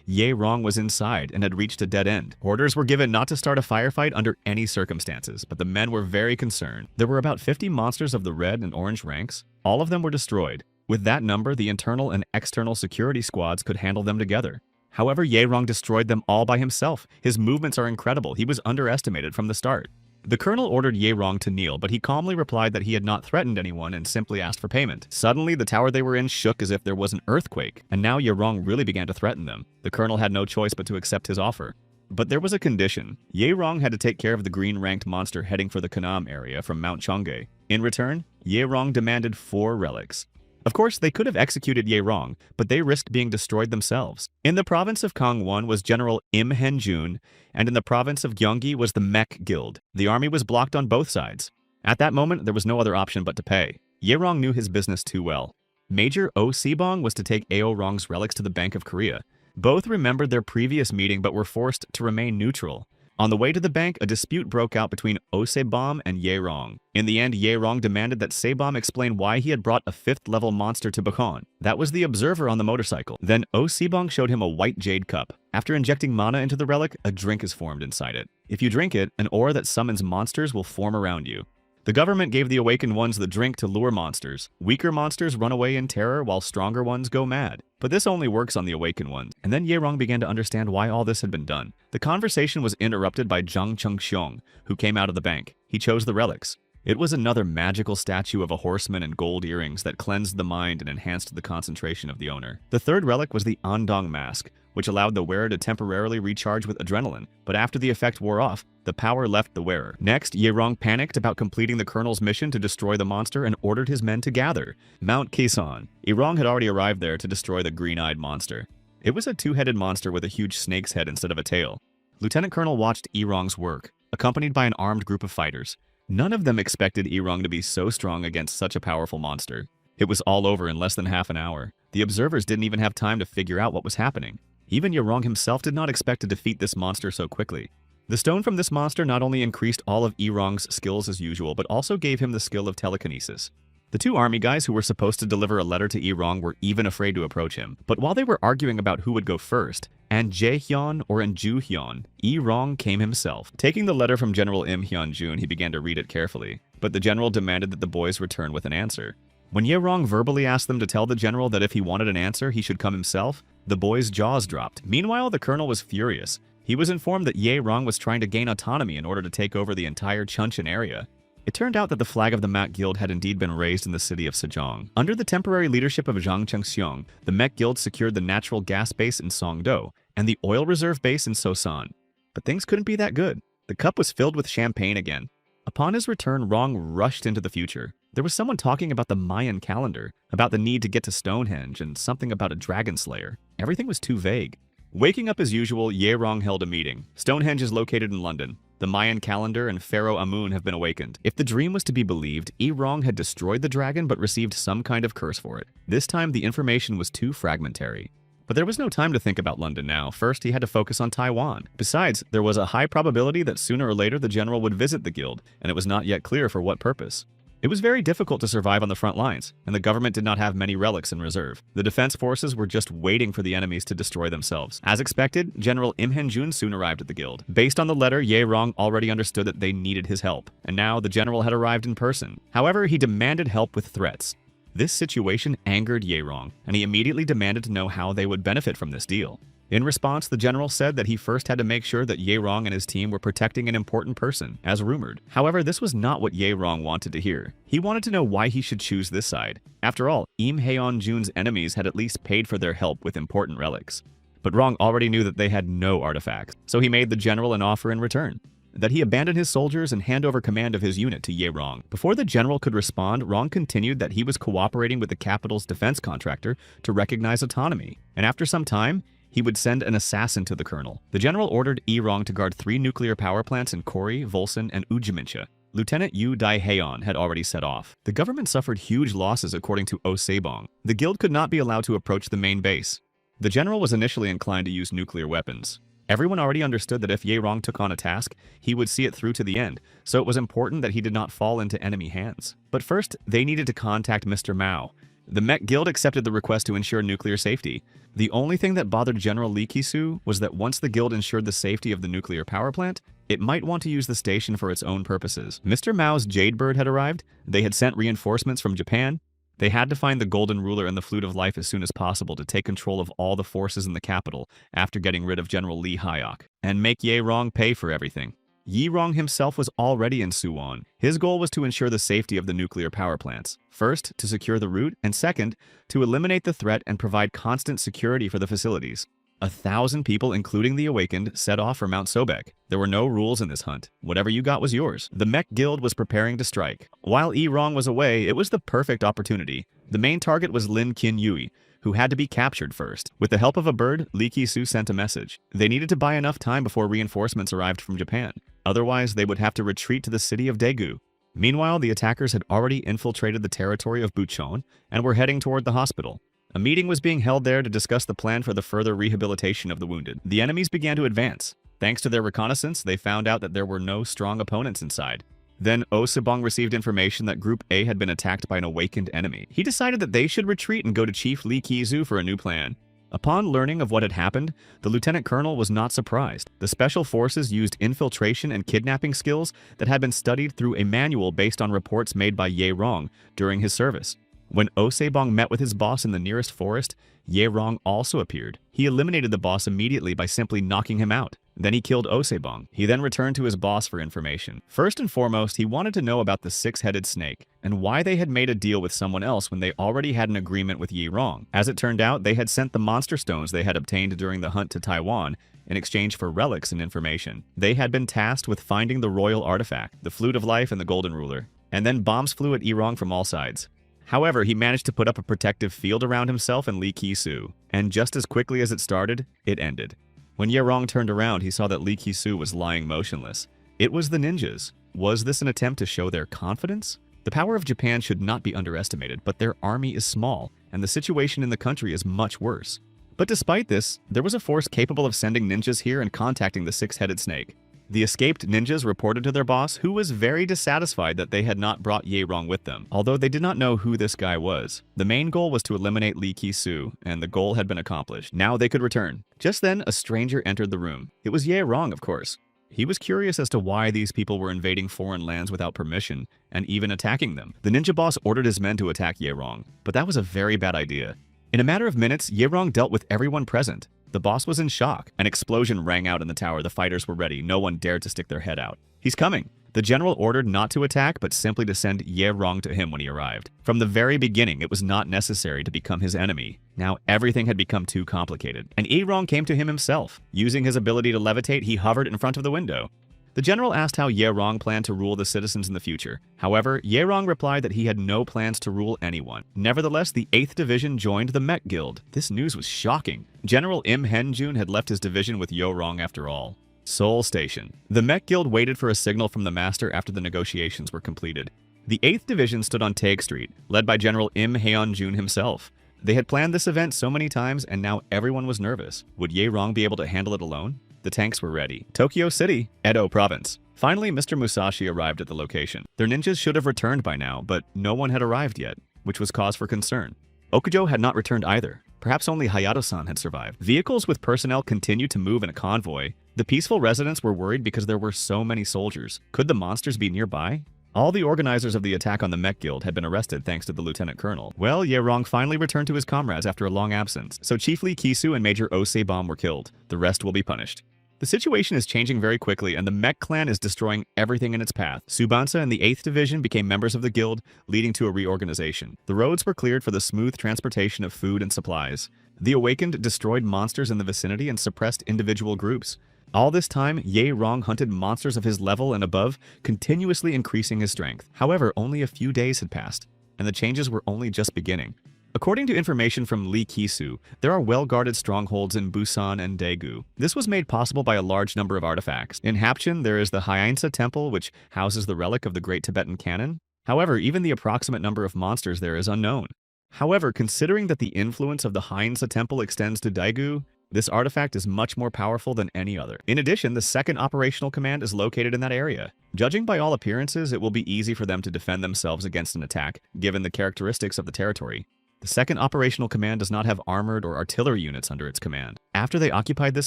Ye Rong was inside and had reached a dead end. Orders were given not to start a firefight under any circumstances, but the men were very concerned. There were about 50 monsters of the red and orange ranks. All of them were destroyed. With that number, the internal and external security squads could handle them together. However, Ye Rong destroyed them all by himself. His movements are incredible. He was underestimated from the start. The colonel ordered Ye Rong to kneel, but he calmly replied that he had not threatened anyone and simply asked for payment. Suddenly, the tower they were in shook as if there was an earthquake, and now Ye Rong really began to threaten them. The colonel had no choice but to accept his offer. But there was a condition. Ye Rong had to take care of the green-ranked monster heading for the Kanam area from Mount Chongge. In return, Ye Rong demanded 4 relics. Of course, they could have executed Ye Rong, but they risked being destroyed themselves. In the province of Gangwon was General Im Hen-jun, and in the province of Gyeonggi was the Mech Guild. The army was blocked on both sides. At that moment, there was no other option but to pay. Ye Rong knew his business too well. Major Oh Sibong was to take Ao Rong's relics to the Bank of Korea. Both remembered their previous meeting but were forced to remain neutral. On the way to the bank, a dispute broke out between Oh Sebom and Ye Rong. In the end, Ye Rong demanded that Sebom explain why he had brought a 5th-level monster to Bukon. That was the observer on the motorcycle. Then Oh Sebong showed him a white jade cup. After injecting mana into the relic, a drink is formed inside it. If you drink it, an aura that summons monsters will form around you. The government gave the awakened ones the drink to lure monsters. Weaker monsters run away in terror while stronger ones go mad. But this only works on the awakened ones. And then Ye Rong began to understand why all this had been done. The conversation was interrupted by Zhang Chengxiong, who came out of the bank. He chose the relics. It was another magical statue of a horseman and gold earrings that cleansed the mind and enhanced the concentration of the owner. The third relic was the Andong Mask, which allowed the wearer to temporarily recharge with adrenaline, but after the effect wore off, the power left the wearer. Next, Ye Rong panicked about completing the colonel's mission to destroy the monster and ordered his men to gather. Mount Kisan. Ye Rong had already arrived there to destroy the green-eyed monster. It was a 2-headed monster with a huge snake's head instead of a tail. Lieutenant Colonel watched Ye Rong's work, accompanied by an armed group of fighters. None of them expected Ye Rong to be so strong against such a powerful monster. It was all over in less than half an hour. The observers didn't even have time to figure out what was happening. Even Ye Rong himself did not expect to defeat this monster so quickly. The stone from this monster not only increased all of Ye Rong's skills as usual, but also gave him the skill of telekinesis. The 2 army guys who were supposed to deliver a letter to Ye Rong were even afraid to approach him. But while they were arguing about who would go first, An Jae-hyun or An Ju-hyun, Ye Rong came himself. Taking the letter from General Im Hyun-jun, he began to read it carefully. But the general demanded that the boys return with an answer. When Ye Rong verbally asked them to tell the general that if he wanted an answer, he should come himself, the boys' jaws dropped. Meanwhile, the colonel was furious. He was informed that Ye Rong was trying to gain autonomy in order to take over the entire Chuncheon area. It turned out that the flag of the Mech Guild had indeed been raised in the city of Sejong. Under the temporary leadership of Zhang Chengxiong, the Mech Guild secured the natural gas base in Songdo and the oil reserve base in Sosan. But things couldn't be that good. The cup was filled with champagne again. Upon his return, Rong rushed into the future. There was someone talking about the Mayan calendar, about the need to get to Stonehenge, and something about a dragon slayer. Everything was too vague. Waking up as usual, Ye Rong held a meeting. Stonehenge is located in London. The Mayan calendar and Pharaoh Amun have been awakened. If the dream was to be believed, Ye Rong had destroyed the dragon but received some kind of curse for it. This time, the information was too fragmentary. But there was no time to think about London now. First, he had to focus on Taiwan. Besides, there was a high probability that sooner or later the general would visit the guild, and it was not yet clear for what purpose. It was very difficult to survive on the front lines, and the government did not have many relics in reserve. The defense forces were just waiting for the enemies to destroy themselves. As expected, General Im Hen-jun soon arrived at the guild. Based on the letter, Ye Rong already understood that they needed his help, and now the general had arrived in person. However, he demanded help with threats. This situation angered Ye Rong, and he immediately demanded to know how they would benefit from this deal. In response, the general said that he first had to make sure that Ye Rong and his team were protecting an important person, as rumored. However, this was not what Ye Rong wanted to hear. He wanted to know why he should choose this side. After all, Im Heon-jun's enemies had at least paid for their help with important relics. But Rong already knew that they had no artifacts, so he made the general an offer in return that he abandon his soldiers and hand over command of his unit to Ye Rong. Before the general could respond, Rong continued that he was cooperating with the capital's defense contractor to recognize autonomy, and after some time, he would send an assassin to the colonel. The general ordered Ye Rong to guard 3 nuclear power plants in Kori, Volsan, and Ujimincha. Lieutenant Yu Dae-heon had already set off. The government suffered huge losses according to Oh Sebong. The guild could not be allowed to approach the main base. The general was initially inclined to use nuclear weapons. Everyone already understood that if Ye Rong took on a task, he would see it through to the end, so it was important that he did not fall into enemy hands. But first, they needed to contact Mr. Mao. The Mech Guild accepted the request to ensure nuclear safety. The only thing that bothered General Lee Ki-soo was that once the guild ensured the safety of the nuclear power plant, it might want to use the station for its own purposes. Mr. Mao's Jade Bird had arrived, they had sent reinforcements from Japan. They had to find the Golden Ruler and the Flute of Life as soon as possible to take control of all the forces in the capital after getting rid of General Lee Hyok, and make Ye Rong pay for everything. Ye Rong himself was already in Suwon. His goal was to ensure the safety of the nuclear power plants. First, to secure the route, and second, to eliminate the threat and provide constant security for the facilities. 1,000 people, including the Awakened, set off for Mount Sobek. There were no rules in this hunt. Whatever you got was yours. The Mech Guild was preparing to strike. While Ye Rong was away, it was the perfect opportunity. The main target was Lin Kin Yui, who had to be captured first. With the help of a bird, Lee Ki-soo sent a message. They needed to buy enough time before reinforcements arrived from Japan. Otherwise, they would have to retreat to the city of Daegu. Meanwhile, the attackers had already infiltrated the territory of Bucheon and were heading toward the hospital. A meeting was being held there to discuss the plan for the further rehabilitation of the wounded. The enemies began to advance. Thanks to their reconnaissance, they found out that there were no strong opponents inside. Then Oh Sebong received information that Group A had been attacked by an awakened enemy. He decided that they should retreat and go to Chief Lee Ki-soo for a new plan. Upon learning of what had happened, the lieutenant colonel was not surprised. The special forces used infiltration and kidnapping skills that had been studied through a manual based on reports made by Ye Rong during his service. When Oh Sebong met with his boss in the nearest forest, Ye Rong also appeared. He eliminated the boss immediately by simply knocking him out. Then he killed Oh Sebong. He then returned to his boss for information. First and foremost, he wanted to know about the 6-headed snake and why they had made a deal with someone else when they already had an agreement with Ye Rong. As it turned out, they had sent the monster stones they had obtained during the hunt to Taiwan in exchange for relics and information. They had been tasked with finding the royal artifact, the Flute of Life and the Golden Ruler, and then bombs flew at Ye Rong from all sides. However, he managed to put up a protective field around himself and Lee Ki-soo, and just as quickly as it started, it ended. When Ye Rong turned around, he saw that Lee Ki-soo was lying motionless. It was the ninjas. Was this an attempt to show their confidence? The power of Japan should not be underestimated, but their army is small, and the situation in the country is much worse. But despite this, there was a force capable of sending ninjas here and contacting the 6-headed snake. The escaped ninjas reported to their boss, who was very dissatisfied that they had not brought Ye Rong with them, although they did not know who this guy was. The main goal was to eliminate Lee Ki-soo, and the goal had been accomplished. Now they could return. Just then, a stranger entered the room. It was Ye Rong, of course. He was curious as to why these people were invading foreign lands without permission, and even attacking them. The ninja boss ordered his men to attack Ye Rong, but that was a very bad idea. In a matter of minutes, Ye Rong dealt with everyone present. The boss was in shock. An explosion rang out in the tower. The fighters were ready. No one dared to stick their head out. He's coming. The general ordered not to attack, but simply to send Ye Rong to him when he arrived. From the very beginning, it was not necessary to become his enemy. Now everything had become too complicated, and Ye Rong came to him himself. Using his ability to levitate, he hovered in front of the window. The general asked how Ye Rong planned to rule the citizens in the future. However, Ye Rong replied that he had no plans to rule anyone. Nevertheless, the 8th Division joined the Mech Guild. This news was shocking. General Im Hen-jun had left his division with Ye Rong after all. Seoul Station. The Mech Guild waited for a signal from the master after the negotiations were completed. The 8th Division stood on Taeg Street, led by General Im Heon-jun himself. They had planned this event so many times, and now everyone was nervous. Would Ye Rong be able to handle it alone? The tanks were ready. Tokyo City, Edo Province. Finally, Mr. Musashi arrived at the location. Their ninjas should have returned by now, but no one had arrived yet, which was cause for concern. Okujo had not returned either. Perhaps only Hayato-san had survived. Vehicles with personnel continued to move in a convoy. The peaceful residents were worried because there were so many soldiers. Could the monsters be nearby? All the organizers of the attack on the Mech Guild had been arrested thanks to the Lieutenant Colonel. Well, Ye-Rong finally returned to his comrades after a long absence, so Chief Lee Kisu and Major Osei-Bom were killed. The rest will be punished. The situation is changing very quickly, and the Mech clan is destroying everything in its path. Subansa and the 8th Division became members of the guild, leading to a reorganization. The roads were cleared for the smooth transportation of food and supplies. The Awakened destroyed monsters in the vicinity and suppressed individual groups. All this time, Ye-Rong hunted monsters of his level and above, continuously increasing his strength. However, only a few days had passed, and the changes were only just beginning. According to information from Lee Kisu, there are well-guarded strongholds in Busan and Daegu. This was made possible by a large number of artifacts. In Hapcheon, there is the Hyainsa Temple, which houses the relic of the Great Tibetan Canon. However, even the approximate number of monsters there is unknown. However, considering that the influence of the Hyainsa Temple extends to Daegu, this artifact is much more powerful than any other. In addition, the 2nd Operational Command is located in that area. Judging by all appearances, it will be easy for them to defend themselves against an attack, given the characteristics of the territory. The 2nd Operational Command does not have armored or artillery units under its command. After they occupied this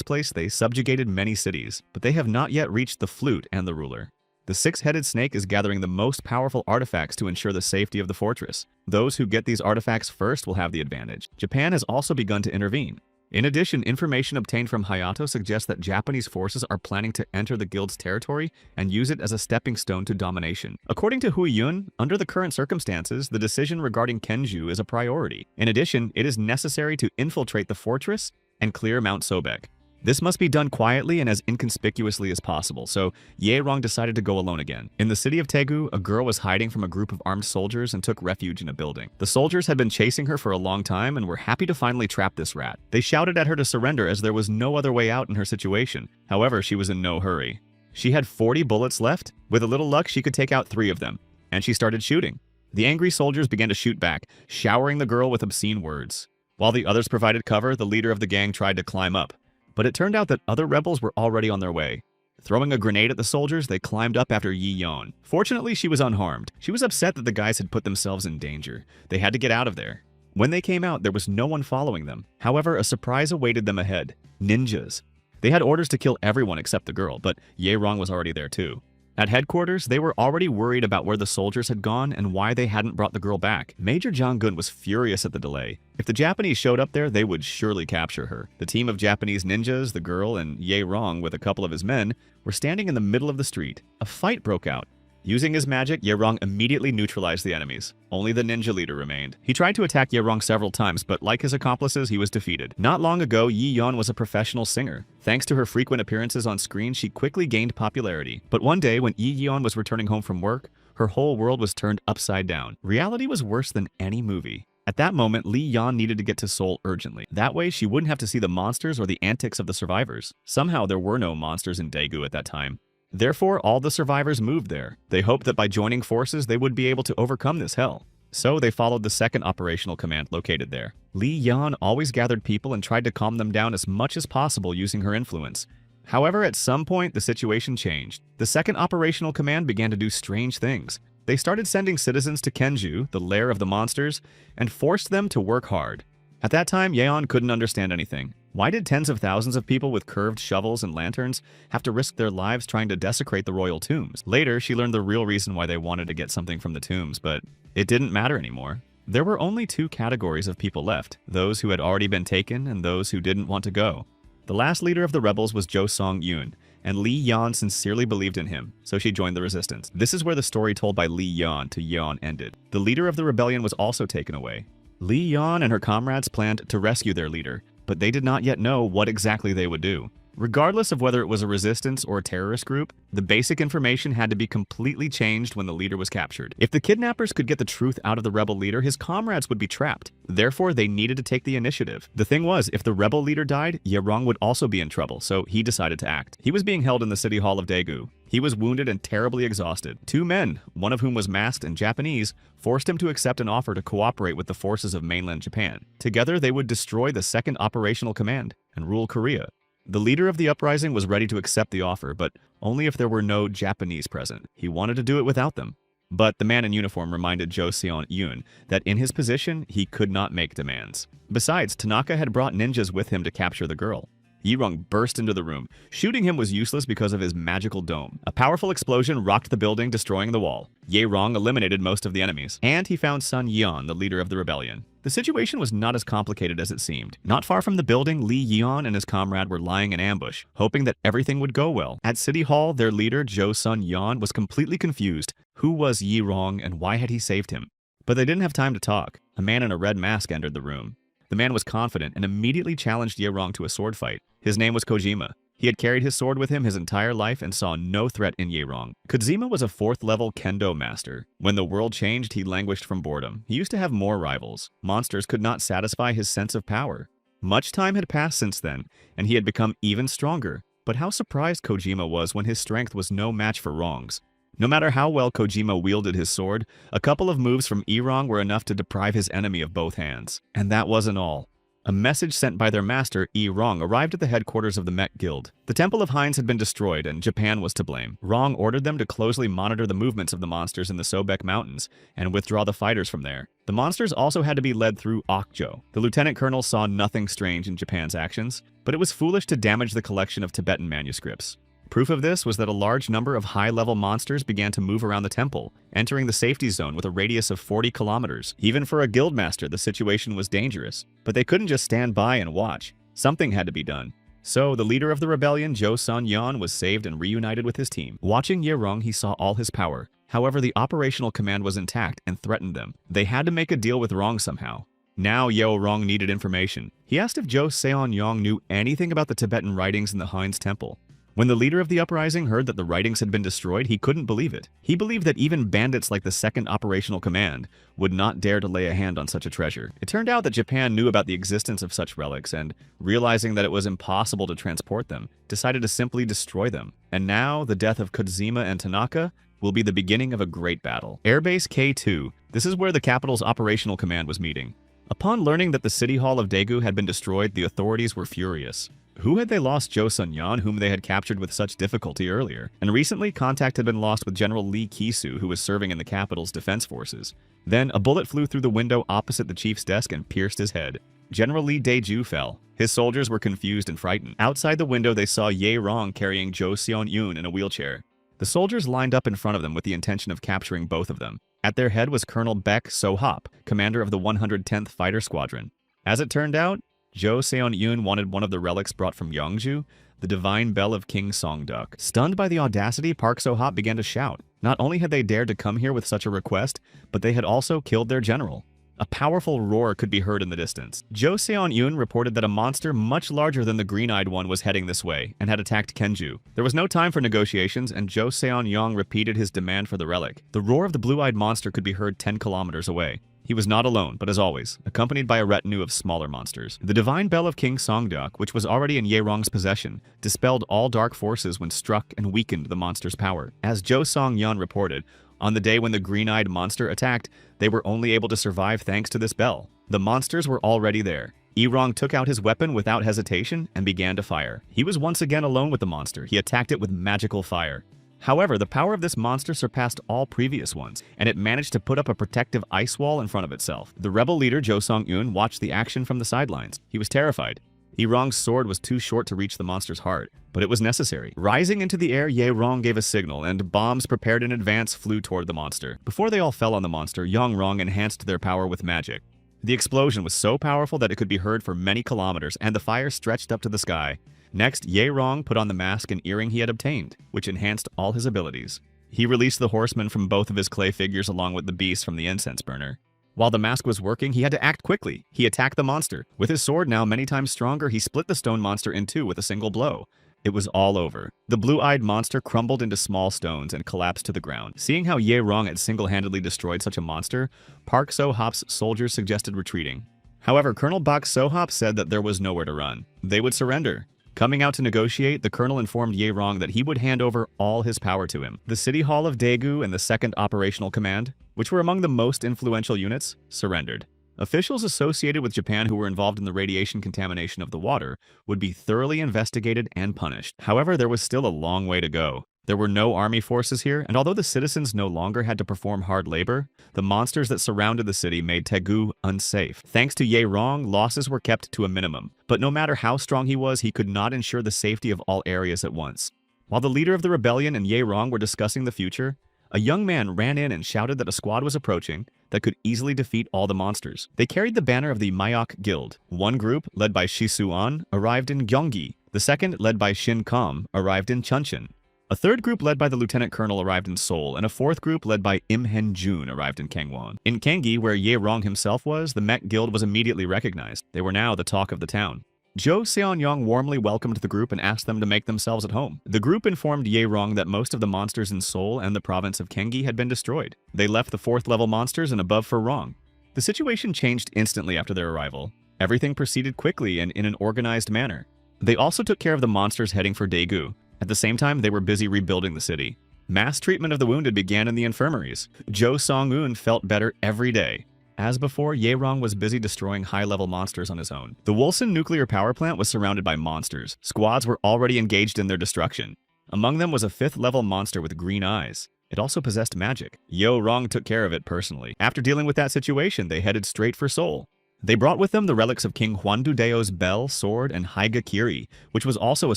place, they subjugated many cities, but they have not yet reached the flute and the ruler. The 6-headed snake is gathering the most powerful artifacts to ensure the safety of the fortress. Those who get these artifacts first will have the advantage. Japan has also begun to intervene. In addition, information obtained from Hayato suggests that Japanese forces are planning to enter the guild's territory and use it as a stepping stone to domination. According to Hui Yun, under the current circumstances, the decision regarding Kenju is a priority. In addition, it is necessary to infiltrate the fortress and clear Mount Sobek. This must be done quietly and as inconspicuously as possible, so Ye-Rong decided to go alone again. In the city of Daegu, a girl was hiding from a group of armed soldiers and took refuge in a building. The soldiers had been chasing her for a long time and were happy to finally trap this rat. They shouted at her to surrender as there was no other way out in her situation. However, she was in no hurry. She had 40 bullets left. With a little luck, she could take out 3 of them, and she started shooting. The angry soldiers began to shoot back, showering the girl with obscene words. While the others provided cover, the leader of the gang tried to climb up. But it turned out that other rebels were already on their way. Throwing a grenade at the soldiers, they climbed up after Yi Yon. Fortunately, she was unharmed. She was upset that the guys had put themselves in danger. They had to get out of there. When they came out, there was no one following them. However, a surprise awaited them ahead. Ninjas. They had orders to kill everyone except the girl, but Ye-Rong was already there too. At headquarters, they were already worried about where the soldiers had gone and why they hadn't brought the girl back. Major Jang-gun was furious at the delay. If the Japanese showed up there, they would surely capture her. The team of Japanese ninjas, the girl, and Ye-Rong with a couple of his men were standing in the middle of the street. A fight broke out. Using his magic, Ye-Rong immediately neutralized the enemies. Only the ninja leader remained. He tried to attack Ye-Rong several times, but like his accomplices, he was defeated. Not long ago, Yi Yon was a professional singer. Thanks to her frequent appearances on screen, she quickly gained popularity. But one day, when Yi Yon was returning home from work, her whole world was turned upside down. Reality was worse than any movie. At that moment, Lee Yan needed to get to Seoul urgently. That way, she wouldn't have to see the monsters or the antics of the survivors. Somehow, there were no monsters in Daegu at that time. Therefore, all the survivors moved there. They hoped that by joining forces, they would be able to overcome this hell. So they followed the 2nd Operational Command located there. Li Yan always gathered people and tried to calm them down as much as possible using her influence. However, at some point, the situation changed. The 2nd Operational Command began to do strange things. They started sending citizens to Kenju, the lair of the monsters, and forced them to work hard. At that time, Yeon couldn't understand anything. Why did tens of thousands of people with curved shovels and lanterns have to risk their lives trying to desecrate the royal tombs? Later, she learned the real reason why they wanted to get something from the tombs, but it didn't matter anymore. There were only 2 categories of people left, those who had already been taken and those who didn't want to go. The last leader of the rebels was Jo Song-yoon, and Lee Yan sincerely believed in him, so she joined the resistance. This is where the story told by Lee Yan to Yeon ended. The leader of the rebellion was also taken away. Lee Yan and her comrades planned to rescue their leader, but they did not yet know what exactly they would do. Regardless of whether it was a resistance or a terrorist group, the basic information had to be completely changed when the leader was captured. If the kidnappers could get the truth out of the rebel leader, his comrades would be trapped. Therefore, they needed to take the initiative. The thing was, if the rebel leader died, Yerong would also be in trouble, so he decided to act. He was being held in the city hall of Daegu. He was wounded and terribly exhausted. 2 men, one of whom was masked and Japanese, forced him to accept an offer to cooperate with the forces of mainland Japan. Together, they would destroy the 2nd Operational Command and rule Korea. The leader of the uprising was ready to accept the offer, but only if there were no Japanese present. He wanted to do it without them. But the man in uniform reminded Jo Seon-yoon that in his position, he could not make demands. Besides, Tanaka had brought ninjas with him to capture the girl. Yi-rong burst into the room. Shooting him was useless because of his magical dome. A powerful explosion rocked the building, destroying the wall. Ye-rong eliminated most of the enemies, and he found Sun Yeon, the leader of the rebellion. The situation was not as complicated as it seemed. Not far from the building, Lee Yeon and his comrade were lying in ambush, hoping that everything would go well. At City Hall, their leader, Jo Sun-yeon, was completely confused. Who was Yi-rong and why had he saved him? But they didn't have time to talk. A man in a red mask entered the room. The man was confident and immediately challenged Ye-rong to a sword fight. His name was Kojima. He had carried his sword with him his entire life and saw no threat in Ye-rong. Kojima was a 4th-level kendo master. When the world changed, he languished from boredom. He used to have more rivals. Monsters could not satisfy his sense of power. Much time had passed since then, and he had become even stronger. But how surprised Kojima was when his strength was no match for Rong's. No matter how well Kojima wielded his sword, a couple of moves from Yi-rong were enough to deprive his enemy of both hands. And that wasn't all. A message sent by their master, Yi-rong, arrived at the headquarters of the Mech Guild. The Temple of Hines had been destroyed, and Japan was to blame. Rong ordered them to closely monitor the movements of the monsters in the Sobek Mountains and withdraw the fighters from there. The monsters also had to be led through Okjo. The lieutenant colonel saw nothing strange in Japan's actions, but it was foolish to damage the collection of Tibetan manuscripts. Proof of this was that a large number of high-level monsters began to move around the temple, entering the safety zone with a radius of 40 kilometers. Even for a guildmaster, the situation was dangerous. But they couldn't just stand by and watch. Something had to be done. So, the leader of the rebellion, Jo Sun-yeon, was saved and reunited with his team. Watching Ye-rong, he saw all his power. However, the operational command was intact and threatened them. They had to make a deal with Rong somehow. Now Ye-rong needed information. He asked if Jo Seon-young knew anything about the Tibetan writings in the Hines Temple. When the leader of the uprising heard that the writings had been destroyed, he couldn't believe it. He believed that even bandits like the 2nd Operational Command would not dare to lay a hand on such a treasure. It turned out that Japan knew about the existence of such relics and, realizing that it was impossible to transport them, decided to simply destroy them. And now, the death of Kojima and Tanaka will be the beginning of a great battle. Airbase K2. This is where the capital's Operational Command was meeting. Upon learning that the City Hall of Daegu had been destroyed, the authorities were furious. Who had they lost Jo Sun-yeon, whom they had captured with such difficulty earlier? And recently, contact had been lost with General Lee Ki-soo, who was serving in the capital's defense forces. Then, a bullet flew through the window opposite the chief's desk and pierced his head. General Lee Dae-ju fell. His soldiers were confused and frightened. Outside the window, they saw Ye-rong carrying Jo Seon-yoon in a wheelchair. The soldiers lined up in front of them with the intention of capturing both of them. At their head was Colonel Baek So-hop, commander of the 110th Fighter Squadron. As it turned out, Jo Seon-yoon wanted one of the relics brought from Yeongju, the divine bell of King Songduk. Stunned by the audacity, Park So-hop began to shout. Not only had they dared to come here with such a request, but they had also killed their general. A powerful roar could be heard in the distance. Jo Seon-yoon reported that a monster much larger than the green-eyed one was heading this way and had attacked Kenju. There was no time for negotiations, and Jo Seon-young repeated his demand for the relic. The roar of the blue-eyed monster could be heard 10 kilometers away. He was not alone, but as always, accompanied by a retinue of smaller monsters. The divine bell of King Songduk, which was already in Ye-rong's possession, dispelled all dark forces when struck and weakened the monster's power. As Jo Song-yeon reported, on the day when the green-eyed monster attacked, they were only able to survive thanks to this bell. The monsters were already there. Yi-rong took out his weapon without hesitation and began to fire. He was once again alone with the monster. He attacked it with magical fire. However, the power of this monster surpassed all previous ones, and it managed to put up a protective ice wall in front of itself. The rebel leader, Jo Song-eun, watched the action from the sidelines. He was terrified. Yi-rong's sword was too short to reach the monster's heart, but it was necessary. Rising into the air, Ye-rong gave a signal, and bombs prepared in advance flew toward the monster. Before they all fell on the monster, Yong-rong enhanced their power with magic. The explosion was so powerful that it could be heard for many kilometers, and the fire stretched up to the sky. Next, Ye-rong put on the mask and earring he had obtained, which enhanced all his abilities. He released the horseman from both of his clay figures along with the beast from the incense burner. While the mask was working, he had to act quickly. He attacked the monster. With his sword now many times stronger, he split the stone monster in two with a single blow. It was all over. The blue-eyed monster crumbled into small stones and collapsed to the ground. Seeing how Ye-rong had single-handedly destroyed such a monster, Park So-hop's soldiers suggested retreating. However, Colonel Baek So-hop said that there was nowhere to run. They would surrender. Coming out to negotiate, the colonel informed Ye-rong that he would hand over all his power to him. The City Hall of Daegu and the 2nd Operational Command, which were among the most influential units, surrendered. Officials associated with Japan who were involved in the radiation contamination of the water would be thoroughly investigated and punished. However, there was still a long way to go. There were no army forces here, and although the citizens no longer had to perform hard labor, the monsters that surrounded the city made Taegu unsafe. Thanks to Ye Rong, losses were kept to a minimum. But no matter how strong he was, he could not ensure the safety of all areas at once. While the leader of the rebellion and Ye Rong were discussing the future, a young man ran in and shouted that a squad was approaching that could easily defeat all the monsters. They carried the banner of the Mayok Guild. One group, led by Shisuan, arrived in Gyeonggi. The second, led by Shin Kam, arrived in Chuncheon. A third group led by the lieutenant colonel arrived in Seoul, and a fourth group led by Im Hen-jun arrived in Kangwon. In Gyeonggi, where Ye Rong himself was, the Mech Guild was immediately recognized. They were now the talk of the town. Jo Seon-young warmly welcomed the group and asked them to make themselves at home. The group informed Ye Rong that most of the monsters in Seoul and the province of Gyeonggi had been destroyed. They left the 4th level monsters and above for Rong. The situation changed instantly after their arrival. Everything proceeded quickly and in an organized manner. They also took care of the monsters heading for Daegu. At the same time, they were busy rebuilding the city. Mass treatment of the wounded began in the infirmaries. Jo Song-eun felt better every day. As before, Ye Rong was busy destroying high-level monsters on his own. The Wolsan nuclear power plant was surrounded by monsters. Squads were already engaged in their destruction. Among them was a 5th-level monster with green eyes. It also possessed magic. Ye Rong took care of it personally. After dealing with that situation, they headed straight for Seoul. They brought with them the relics of King Hwandu-daeo's bell, sword, and Haigakiri, which was also a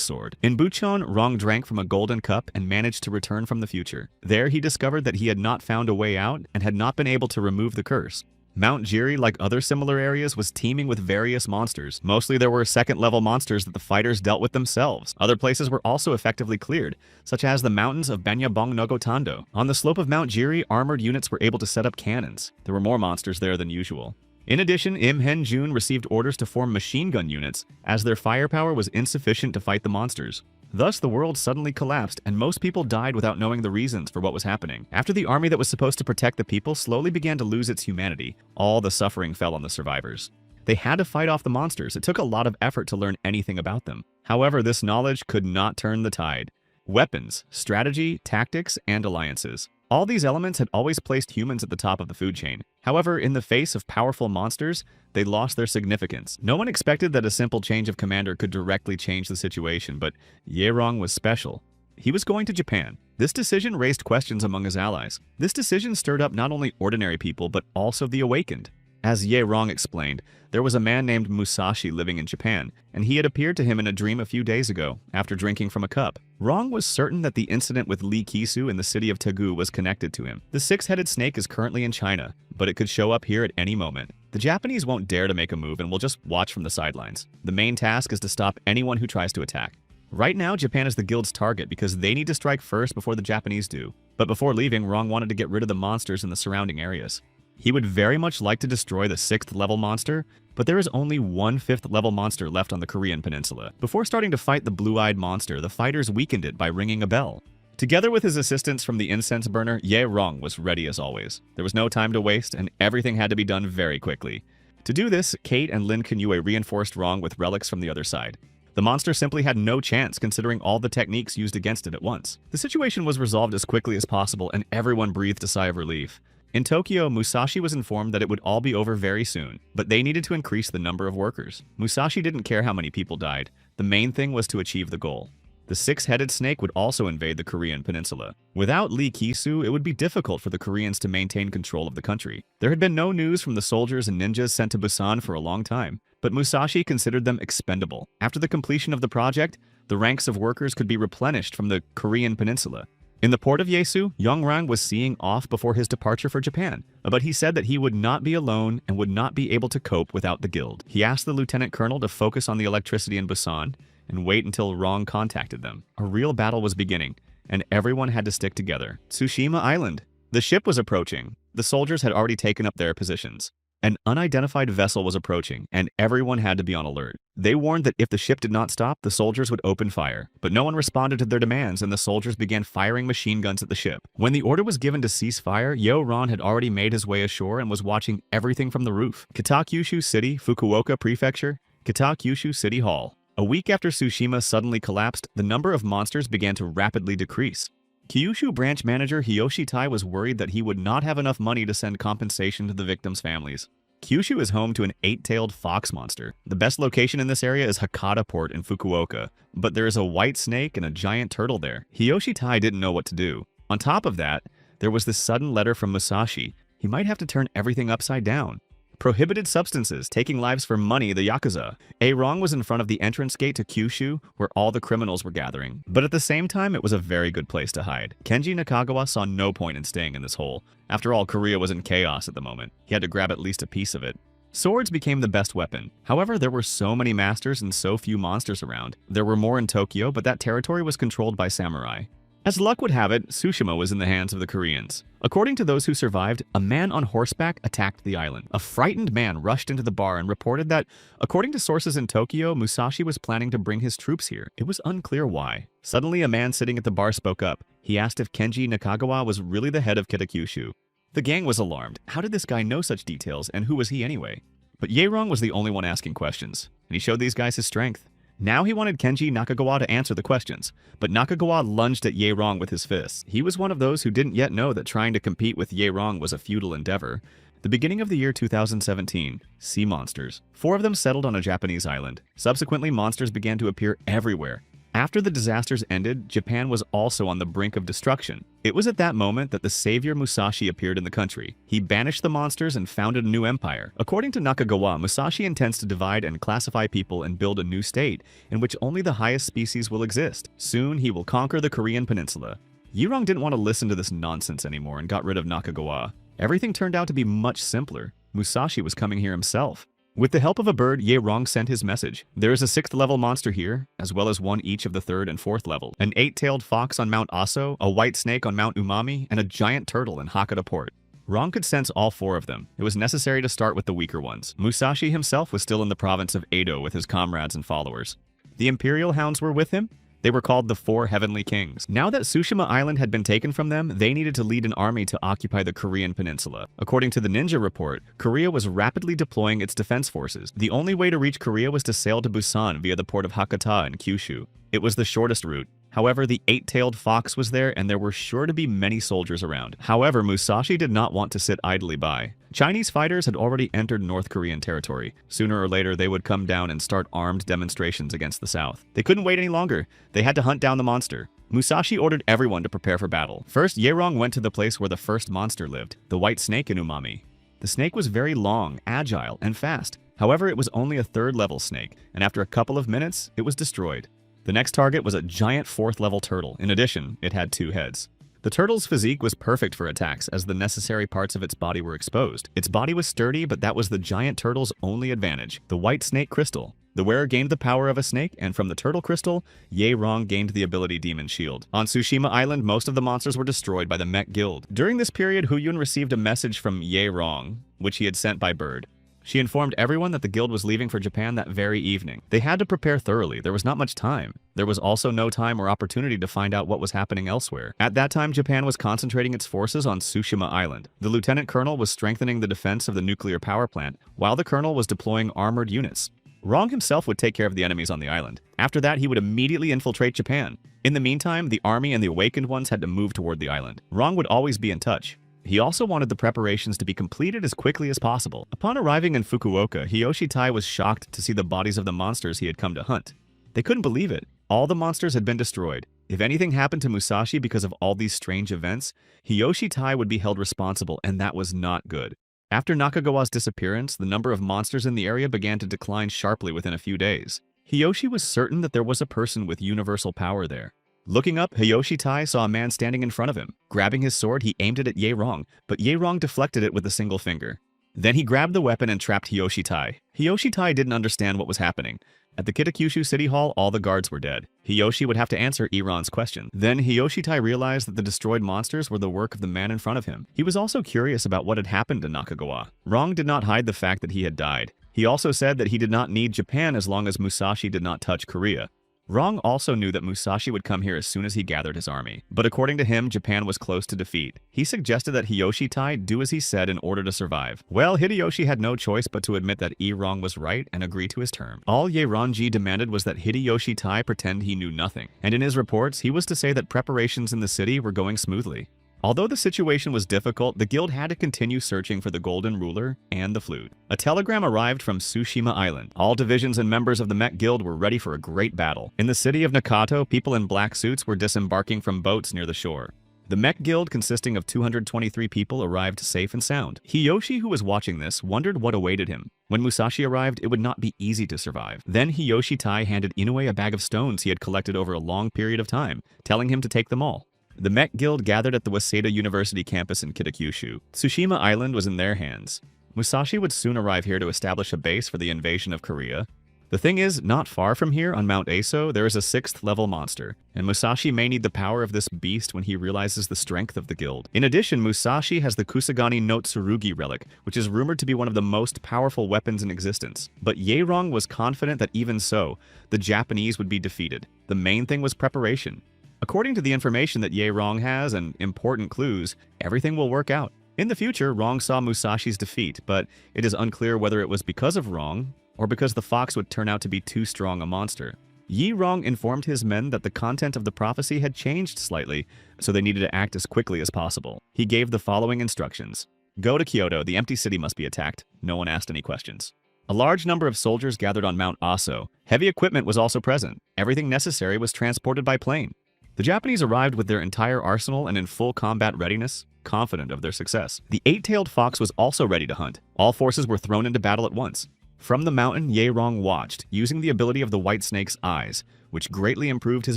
sword. In Bucheon, Rong drank from a golden cup and managed to return from the future. There, he discovered that he had not found a way out and had not been able to remove the curse. Mount Jiri, like other similar areas, was teeming with various monsters. Mostly there were 2nd-level monsters that the fighters dealt with themselves. Other places were also effectively cleared, such as the mountains of Banyabong Nogotando. On the slope of Mount Jiri, armored units were able to set up cannons. There were more monsters there than usual. In addition, Im Hen-jun received orders to form machine gun units, as their firepower was insufficient to fight the monsters. Thus, the world suddenly collapsed, and most people died without knowing the reasons for what was happening. After the army that was supposed to protect the people slowly began to lose its humanity, all the suffering fell on the survivors. They had to fight off the monsters. It took a lot of effort to learn anything about them. However, this knowledge could not turn the tide. Weapons, strategy, tactics, and alliances. All these elements had always placed humans at the top of the food chain. However, in the face of powerful monsters, they lost their significance. No one expected that a simple change of commander could directly change the situation, but Ye Rong was special. He was going to Japan. This decision raised questions among his allies. This decision stirred up not only ordinary people, but also the awakened. As Ye Rong explained, there was a man named Musashi living in Japan, and he had appeared to him in a dream a few days ago, after drinking from a cup. Rong was certain that the incident with Lee Kisu in the city of Taegu was connected to him. The 6-headed snake is currently in China, but it could show up here at any moment. The Japanese won't dare to make a move and will just watch from the sidelines. The main task is to stop anyone who tries to attack. Right now, Japan is the guild's target because they need to strike first before the Japanese do. But before leaving, Rong wanted to get rid of the monsters in the surrounding areas. He would very much like to destroy the 6th level monster, but there is only one 5th level monster left on the Korean peninsula. Before starting to fight the blue-eyed monster, the fighters weakened it by ringing a bell. Together with his assistants from the incense burner, Ye Rong was ready as always. There was no time to waste, and everything had to be done very quickly. To do this, Kate and Lin Kunyue reinforced Rong with relics from the other side. The monster simply had no chance considering all the techniques used against it at once. The situation was resolved as quickly as possible, and everyone breathed a sigh of relief. In Tokyo, Musashi was informed that it would all be over very soon, but they needed to increase the number of workers. Musashi didn't care how many people died. The main thing was to achieve the goal. The 6-headed snake would also invade the Korean peninsula. Without Lee Kisu, it would be difficult for the Koreans to maintain control of the country. There had been no news from the soldiers and ninjas sent to Busan for a long time, but Musashi considered them expendable. After the completion of the project, the ranks of workers could be replenished from the Korean peninsula. In the port of Yesu, Yongrang was seeing off before his departure for Japan, but he said that he would not be alone and would not be able to cope without the guild. He asked the lieutenant colonel to focus on the electricity in Busan and wait until Rong contacted them. A real battle was beginning, and everyone had to stick together. Tsushima Island. The ship was approaching. The soldiers had already taken up their positions. An unidentified vessel was approaching, and everyone had to be on alert. They warned that if the ship did not stop, the soldiers would open fire. But no one responded to their demands, and the soldiers began firing machine guns at the ship. When the order was given to cease fire, Ye Rong had already made his way ashore and was watching everything from the roof. Kitakyushu City, Fukuoka Prefecture, Kitakyushu City Hall. A week after Tsushima suddenly collapsed, the number of monsters began to rapidly decrease. Kyushu branch manager Hiyoshi Tai was worried that he would not have enough money to send compensation to the victims' families. Kyushu is home to an 8-tailed fox monster. The best location in this area is Hakata Port in Fukuoka, but there is a white snake and a giant turtle there. Hiyoshi Tai didn't know what to do. On top of that, there was this sudden letter from Musashi. He might have to turn everything upside down. Prohibited substances, taking lives for money, the Yakuza. A-Rong was in front of the entrance gate to Kyushu, where all the criminals were gathering. But at the same time, it was a very good place to hide. Kenji Nakagawa saw no point in staying in this hole. After all, Korea was in chaos at the moment. He had to grab at least a piece of it. Swords became the best weapon. However, there were so many masters and so few monsters around. There were more in Tokyo, but that territory was controlled by samurai. As luck would have it, Tsushima was in the hands of the Koreans. According to those who survived, a man on horseback attacked the island. A frightened man rushed into the bar and reported that, according to sources in Tokyo, Musashi was planning to bring his troops here. It was unclear why. Suddenly, a man sitting at the bar spoke up. He asked if Kenji Nakagawa was really the head of Kitakyushu. The gang was alarmed. How did this guy know such details, and who was he anyway? But Ye-Rong was the only one asking questions, and he showed these guys his strength. Now he wanted Kenji Nakagawa to answer the questions, but Nakagawa lunged at Ye-Rong with his fists. He was one of those who didn't yet know that trying to compete with Ye-Rong was a futile endeavor. The beginning of the year 2017, sea monsters. 4 of them settled on a Japanese island. Subsequently, monsters began to appear everywhere. After the disasters ended, Japan was also on the brink of destruction. It was at that moment that the savior Musashi appeared in the country. He banished the monsters and founded a new empire. According to Nakagawa, Musashi intends to divide and classify people and build a new state, in which only the highest species will exist. Soon, he will conquer the Korean peninsula. Ye-Rong didn't want to listen to this nonsense anymore and got rid of Nakagawa. Everything turned out to be much simpler. Musashi was coming here himself. With the help of a bird, Ye-Rong sent his message. There is a 6th level monster here, as well as one each of the 3rd and 4th level. An 8-tailed fox on Mount Aso, a white snake on Mount Umami, and a giant turtle in Hakata Port. Rong could sense all 4 of them. It was necessary to start with the weaker ones. Musashi himself was still in the province of Edo with his comrades and followers. The Imperial Hounds were with him. They were called the 4 Heavenly Kings. Now that Tsushima Island had been taken from them, they needed to lead an army to occupy the Korean peninsula. According to the Ninja report, Korea was rapidly deploying its defense forces. The only way to reach Korea was to sail to Busan via the port of Hakata and Kyushu. It was the shortest route. However, the 8-tailed fox was there, and there were sure to be many soldiers around. However, Musashi did not want to sit idly by. Chinese fighters had already entered North Korean territory. Sooner or later, they would come down and start armed demonstrations against the South. They couldn't wait any longer. They had to hunt down the monster. Musashi ordered everyone to prepare for battle. First, Ye-Rong went to the place where the first monster lived, the white snake in Umami. The snake was very long, agile, and fast. However, it was only a 3rd level snake, and after a couple of minutes, it was destroyed. The next target was a giant 4th level turtle. In addition, it had 2 heads. The turtle's physique was perfect for attacks, as the necessary parts of its body were exposed. Its body was sturdy, but that was the giant turtle's only advantage, the white snake crystal. The wearer gained the power of a snake, and from the turtle crystal, Ye-Rong gained the ability Demon Shield. On Tsushima Island, most of the monsters were destroyed by the Mech Guild. During this period, Huyun received a message from Ye-Rong, which he had sent by bird. She informed everyone that the guild was leaving for Japan that very evening. They had to prepare thoroughly. There was not much time. There was also no time or opportunity to find out what was happening elsewhere. At that time, Japan was concentrating its forces on Tsushima Island. The lieutenant colonel was strengthening the defense of the nuclear power plant, while the colonel was deploying armored units. Rong himself would take care of the enemies on the island. After that, he would immediately infiltrate Japan. In the meantime, the army and the awakened ones had to move toward the island. Rong would always be in touch. He also wanted the preparations to be completed as quickly as possible. Upon arriving in Fukuoka, Hiyoshi Tai was shocked to see the bodies of the monsters he had come to hunt. They couldn't believe it. All the monsters had been destroyed. If anything happened to Musashi because of all these strange events, Hiyoshi Tai would be held responsible, and that was not good. After Nakagawa's disappearance, the number of monsters in the area began to decline sharply within a few days. Hiyoshi was certain that there was a person with universal power there. Looking up, Hiyoshi Tai saw a man standing in front of him. Grabbing his sword, he aimed it at Ye-Rong, but Ye-Rong deflected it with a single finger. Then he grabbed the weapon and trapped Hiyoshi Tai. Hiyoshi Tai didn't understand what was happening. At the Kitakyushu City Hall, all the guards were dead. Hiyoshi would have to answer Iran's question. Then Hiyoshi Tai realized that the destroyed monsters were the work of the man in front of him. He was also curious about what had happened to Nakagawa. Rong did not hide the fact that he had died. He also said that he did not need Japan as long as Musashi did not touch Korea. Rong also knew that Musashi would come here as soon as he gathered his army. But according to him, Japan was close to defeat. He suggested that Hiyoshi Tai do as he said in order to survive. Well, Hideyoshi had no choice but to admit that Rong was right and agree to his term. All Ye-Ronji demanded was that Hideyoshi Tai pretend he knew nothing. And in his reports, he was to say that preparations in the city were going smoothly. Although the situation was difficult, the guild had to continue searching for the Golden Ruler and the flute. A telegram arrived from Tsushima Island. All divisions and members of the mech guild were ready for a great battle. In the city of Nakato, people in black suits were disembarking from boats near the shore. The mech guild, consisting of 223 people, arrived safe and sound. Hiyoshi, who was watching this, wondered what awaited him. When Musashi arrived, it would not be easy to survive. Then Hiyoshi Tai handed Inoue a bag of stones he had collected over a long period of time, telling him to take them all. The mech guild gathered at the Waseda University campus in Kitakyushu. Tsushima Island was in their hands. Musashi would soon arrive here to establish a base for the invasion of Korea. The thing is, not far from here, on Mount Aso, there is a 6th level monster, and Musashi may need the power of this beast when he realizes the strength of the guild. In addition, Musashi has the Kusagani no Tsurugi relic, which is rumored to be one of the most powerful weapons in existence. But Yaerong was confident that even so, the Japanese would be defeated. The main thing was preparation. According to the information that Yaerong has and important clues, everything will work out. In the future, Rong saw Musashi's defeat, but it is unclear whether it was because of Rong or because the fox would turn out to be too strong a monster. Yi Rong informed his men that the content of the prophecy had changed slightly, so they needed to act as quickly as possible. He gave the following instructions. Go to Kyoto, the empty city must be attacked. No one asked any questions. A large number of soldiers gathered on Mount Aso. Heavy equipment was also present. Everything necessary was transported by plane. The Japanese arrived with their entire arsenal and in full combat readiness, confident of their success. The 8-tailed fox was also ready to hunt. All forces were thrown into battle at once. From the mountain, Yaerong watched, using the ability of the white snake's eyes, which greatly improved his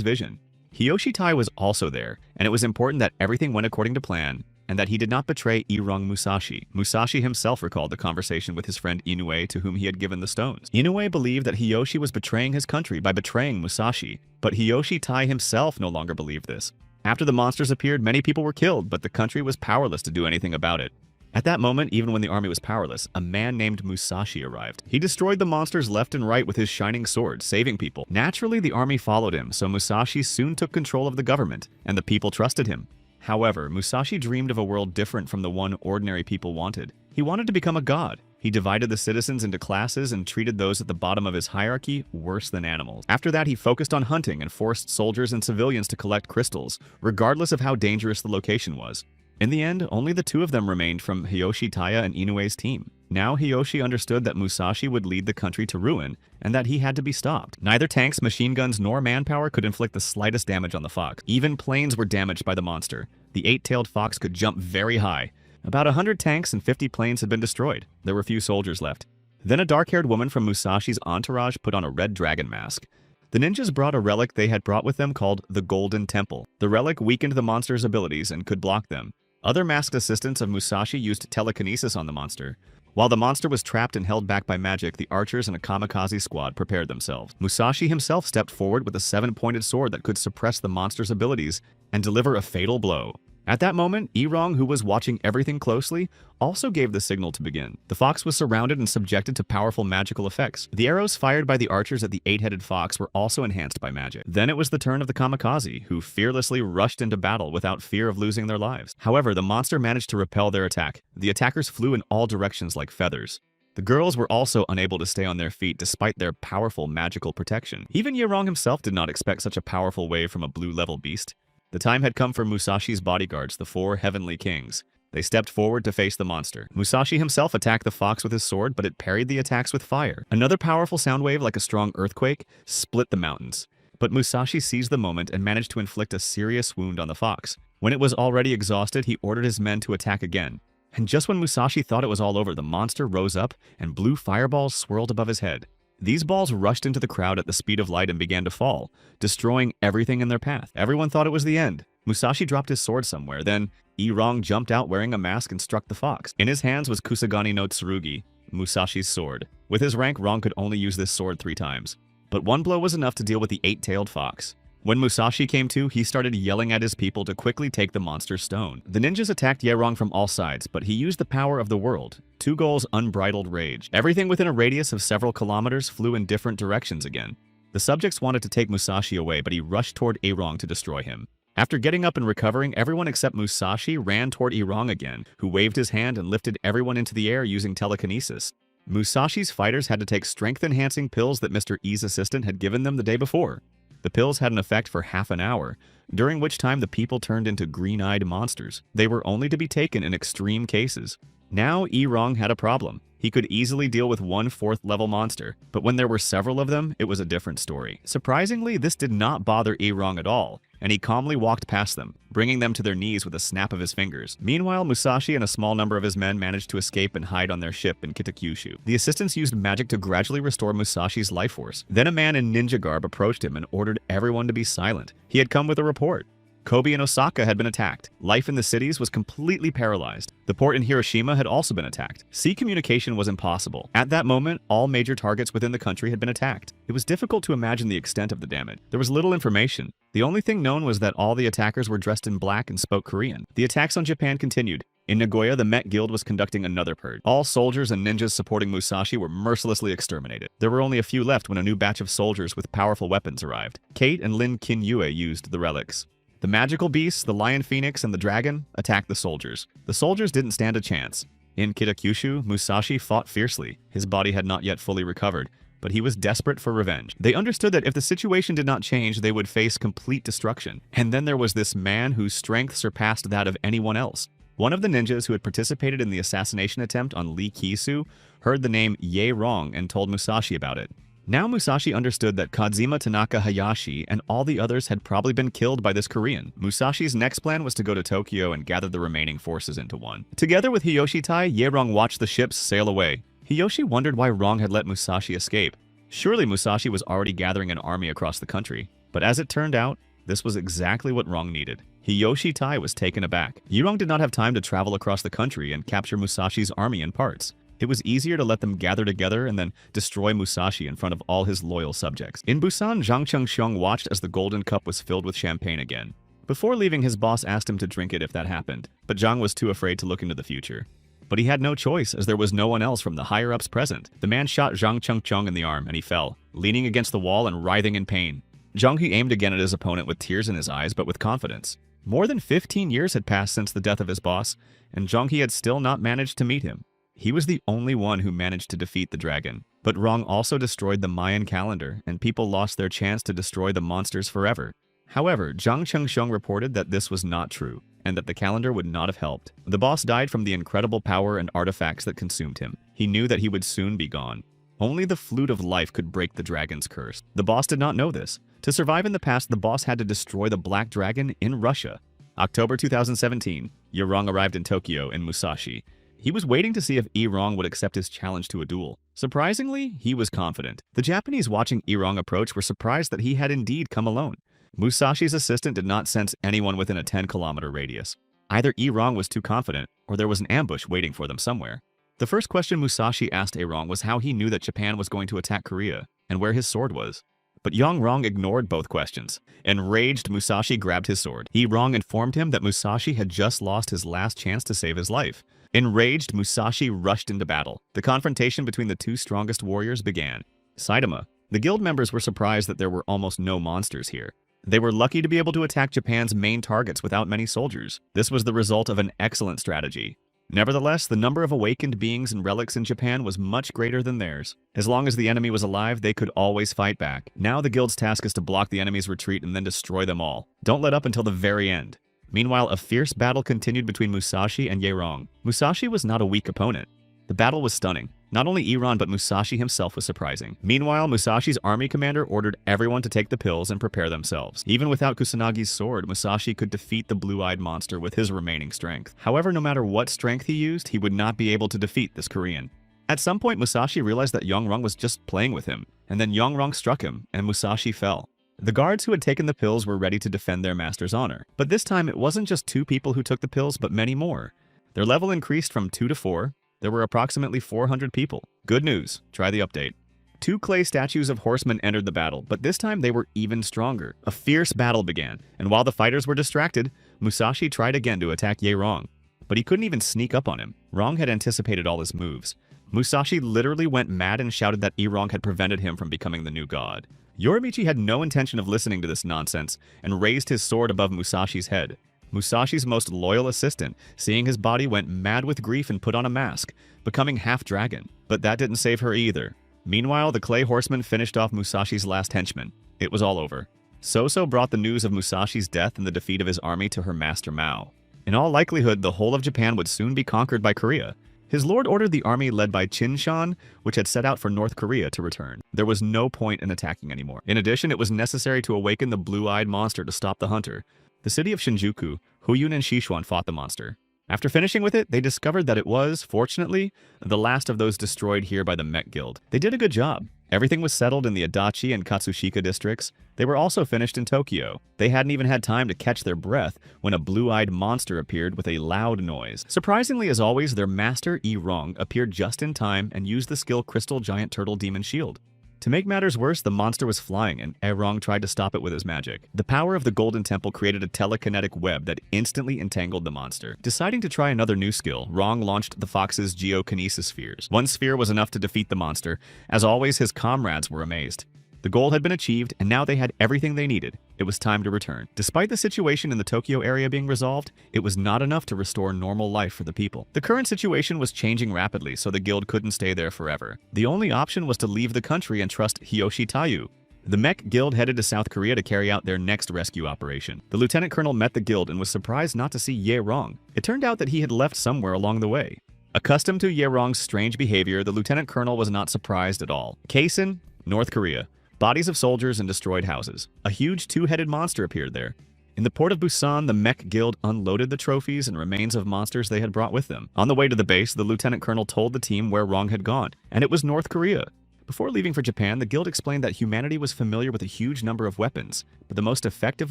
vision. Hiyoshi Tai was also there, and it was important that everything went according to plan, and that he did not betray Irong Musashi. Musashi himself recalled the conversation with his friend Inoue, to whom he had given the stones. Inoue believed that Hiyoshi was betraying his country by betraying Musashi, but Hiyoshi Tai himself no longer believed this. After the monsters appeared, many people were killed, but the country was powerless to do anything about it. At that moment, even when the army was powerless, a man named Musashi arrived. He destroyed the monsters left and right with his shining sword, saving people. Naturally, the army followed him, so Musashi soon took control of the government, and the people trusted him. However, Musashi dreamed of a world different from the one ordinary people wanted. He wanted to become a god. He divided the citizens into classes and treated those at the bottom of his hierarchy worse than animals. After that, he focused on hunting and forced soldiers and civilians to collect crystals, regardless of how dangerous the location was. In the end, only the two of them remained from Hiyoshi Taya and Inoue's team. Now Hiyoshi understood that Musashi would lead the country to ruin, and that he had to be stopped. Neither tanks, machine guns, nor manpower could inflict the slightest damage on the fox. Even planes were damaged by the monster. The 8-tailed fox could jump very high. About 100 tanks and 50 planes had been destroyed. There were few soldiers left. Then a dark-haired woman from Musashi's entourage put on a red dragon mask. The ninjas brought a relic they had brought with them called the Golden Temple. The relic weakened the monster's abilities and could block them. Other masked assistants of Musashi used telekinesis on the monster. While the monster was trapped and held back by magic, the archers and a kamikaze squad prepared themselves. Musashi himself stepped forward with a 7-pointed sword that could suppress the monster's abilities and deliver a fatal blow. At that moment, Irong, who was watching everything closely, also gave the signal to begin. The fox was surrounded and subjected to powerful magical effects. The arrows fired by the archers at the 8-headed fox were also enhanced by magic. Then it was the turn of the kamikaze, who fearlessly rushed into battle without fear of losing their lives. However, the monster managed to repel their attack. The attackers flew in all directions like feathers. The girls were also unable to stay on their feet despite their powerful magical protection. Even Yaerong himself did not expect such a powerful wave from a blue-level beast. The time had come for Musashi's bodyguards, the 4 heavenly kings. They stepped forward to face the monster. Musashi himself attacked the fox with his sword, but it parried the attacks with fire. Another powerful sound wave, like a strong earthquake, split the mountains. But Musashi seized the moment and managed to inflict a serious wound on the fox. When it was already exhausted, he ordered his men to attack again. And just when Musashi thought it was all over, the monster rose up and blue fireballs swirled above his head. These balls rushed into the crowd at the speed of light and began to fall, destroying everything in their path. Everyone thought it was the end. Musashi dropped his sword somewhere. Then Irong jumped out wearing a mask and struck the fox. In his hands was Kusagani no Tsurugi, Musashi's sword. With his rank, Rong could only use this sword 3 times. But one blow was enough to deal with the 8-tailed fox. When Musashi came to, he started yelling at his people to quickly take the monster's stone. The ninjas attacked Yaerong from all sides, but he used the power of the world. 2 goals, unbridled rage. Everything within a radius of several kilometers flew in different directions again. The subjects wanted to take Musashi away, but he rushed toward Yaerong to destroy him. After getting up and recovering, everyone except Musashi ran toward Yaerong again, who waved his hand and lifted everyone into the air using telekinesis. Musashi's fighters had to take strength-enhancing pills that Mr. E's assistant had given them the day before. The pills had an effect for half an hour, during which time the people turned into green-eyed monsters. They were only to be taken in extreme cases. Now Erong had a problem. He could easily deal with one 4th level monster, but when there were several of them, it was a different story. Surprisingly, this did not bother Erong at all, and he calmly walked past them, bringing them to their knees with a snap of his fingers. Meanwhile, Musashi and a small number of his men managed to escape and hide on their ship in Kitakyushu. The assistants used magic to gradually restore Musashi's life force. Then a man in ninja garb approached him and ordered everyone to be silent. He had come with a report. Kobe and Osaka had been attacked. Life in the cities was completely paralyzed. The port in Hiroshima had also been attacked. Sea communication was impossible. At that moment, all major targets within the country had been attacked. It was difficult to imagine the extent of the damage. There was little information. The only thing known was that all the attackers were dressed in black and spoke Korean. The attacks on Japan continued. In Nagoya, the Met Guild was conducting another purge. All soldiers and ninjas supporting Musashi were mercilessly exterminated. There were only a few left when a new batch of soldiers with powerful weapons arrived. Kate and Lin Kinyue used the relics. The magical beasts, the lion phoenix, and the dragon attacked the soldiers. The soldiers didn't stand a chance. In Kitakyushu, Musashi fought fiercely. His body had not yet fully recovered, but he was desperate for revenge. They understood that if the situation did not change, they would face complete destruction. And then there was this man whose strength surpassed that of anyone else. One of the ninjas who had participated in the assassination attempt on Lee Kisu heard the name Ye Rong and told Musashi about it. Now Musashi understood that Kazuma Tanaka Hayashi and all the others had probably been killed by this Korean. Musashi's next plan was to go to Tokyo and gather the remaining forces into one. Together with Hiyoshi Tai, Ye Rong watched the ships sail away. Hiyoshi wondered why Rong had let Musashi escape. Surely Musashi was already gathering an army across the country. But as it turned out, this was exactly what Rong needed. Hiyoshi Tai was taken aback. Ye Rong did not have time to travel across the country and capture Musashi's army in parts. It was easier to let them gather together and then destroy Musashi in front of all his loyal subjects. In Busan, Zhang Chengxiong watched as the golden cup was filled with champagne again. Before leaving, his boss asked him to drink it if that happened, but Zhang was too afraid to look into the future. But he had no choice, as there was no one else from the higher-ups present. The man shot Zhang Chengxiong in the arm, and he fell, leaning against the wall and writhing in pain. Zhang He aimed again at his opponent with tears in his eyes, but with confidence. More than 15 years had passed since the death of his boss, and Zhang He had still not managed to meet him. He was the only one who managed to defeat the dragon. But Rong also destroyed the Mayan calendar, and people lost their chance to destroy the monsters forever. However, Zhang Chengxiong reported that this was not true, and that the calendar would not have helped. The boss died from the incredible power and artifacts that consumed him. He knew that he would soon be gone. Only the flute of life could break the dragon's curse. The boss did not know this. To survive in the past, the boss had to destroy the Black Dragon in Russia. October 2017, Ye Rong arrived in Tokyo in Musashi. He was waiting to see if Erong would accept his challenge to a duel. Surprisingly, he was confident. The Japanese watching Erong approach were surprised that he had indeed come alone. Musashi's assistant did not sense anyone within a 10-kilometer radius. Either Erong was too confident, or there was an ambush waiting for them somewhere. The first question Musashi asked Erong was how he knew that Japan was going to attack Korea, and where his sword was. But Yang Rong ignored both questions. Enraged, Musashi grabbed his sword. Erong informed him that Musashi had just lost his last chance to save his life. Enraged, Musashi rushed into battle. The confrontation between the two strongest warriors began. Saitama. The guild members were surprised that there were almost no monsters here. They were lucky to be able to attack Japan's main targets without many soldiers. This was the result of an excellent strategy. Nevertheless, the number of awakened beings and relics in Japan was much greater than theirs. As long as the enemy was alive, they could always fight back. Now the guild's task is to block the enemy's retreat and then destroy them all. Don't let up until the very end. Meanwhile, a fierce battle continued between Musashi and Ye Rong. Musashi was not a weak opponent. The battle was stunning. Not only Iran, but Musashi himself was surprising. Meanwhile, Musashi's army commander ordered everyone to take the pills and prepare themselves. Even without Kusanagi's sword, Musashi could defeat the blue-eyed monster with his remaining strength. However, no matter what strength he used, he would not be able to defeat this Korean. At some point, Musashi realized that Yang Rong was just playing with him, and then Yang Rong struck him, and Musashi fell. The guards who had taken the pills were ready to defend their master's honor. But this time, it wasn't just 2 people who took the pills, but many more. Their level increased from 2 to 4. There were approximately 400 people. Good news. Try the update. 2 clay statues of horsemen entered the battle, but this time they were even stronger. A fierce battle began, and while the fighters were distracted, Musashi tried again to attack Ye Rong. But he couldn't even sneak up on him. Rong had anticipated all his moves. Musashi literally went mad and shouted that Erong had prevented him from becoming the new god. Yorimichi had no intention of listening to this nonsense and raised his sword above Musashi's head. Musashi's most loyal assistant, seeing his body, went mad with grief and put on a mask, becoming half-dragon. But that didn't save her either. Meanwhile, the clay horseman finished off Musashi's last henchman. It was all over. Soso brought the news of Musashi's death and the defeat of his army to her master Mao. In all likelihood, the whole of Japan would soon be conquered by Korea. His lord ordered the army led by Chinshan, which had set out for North Korea, to return. There was no point in attacking anymore. In addition, it was necessary to awaken the blue-eyed monster to stop the hunter. The city of Shinjuku, Huyun and Sichuan fought the monster. After finishing with it, they discovered that it was, fortunately, the last of those destroyed here by the Mech Guild. They did a good job. Everything was settled in the Adachi and Katsushika districts. They were also finished in Tokyo. They hadn't even had time to catch their breath when a blue-eyed monster appeared with a loud noise. Surprisingly, as always, their master, Yi-Rong, appeared just in time and used the skill Crystal Giant Turtle Demon Shield. To make matters worse, the monster was flying, and Yi-Rong tried to stop it with his magic. The power of the Golden Temple created a telekinetic web that instantly entangled the monster. Deciding to try another new skill, Rong launched the fox's Geokinesis spheres. One sphere was enough to defeat the monster. As always, his comrades were amazed. The goal had been achieved, and now they had everything they needed. It was time to return. Despite the situation in the Tokyo area being resolved, it was not enough to restore normal life for the people. The current situation was changing rapidly, so the guild couldn't stay there forever. The only option was to leave the country and trust Hiyoshi Taiyu. The Mech Guild headed to South Korea to carry out their next rescue operation. The lieutenant colonel met the guild and was surprised not to see Yi-Rong. It turned out that he had left somewhere along the way. Accustomed to Yi-Rong's strange behavior, the lieutenant colonel was not surprised at all. Case in North Korea. Bodies of soldiers and destroyed houses. A huge two-headed monster appeared there. In the port of Busan, the Mech Guild unloaded the trophies and remains of monsters they had brought with them. On the way to the base, the lieutenant colonel told the team where Rong had gone, and it was North Korea. Before leaving for Japan, the guild explained that humanity was familiar with a huge number of weapons, but the most effective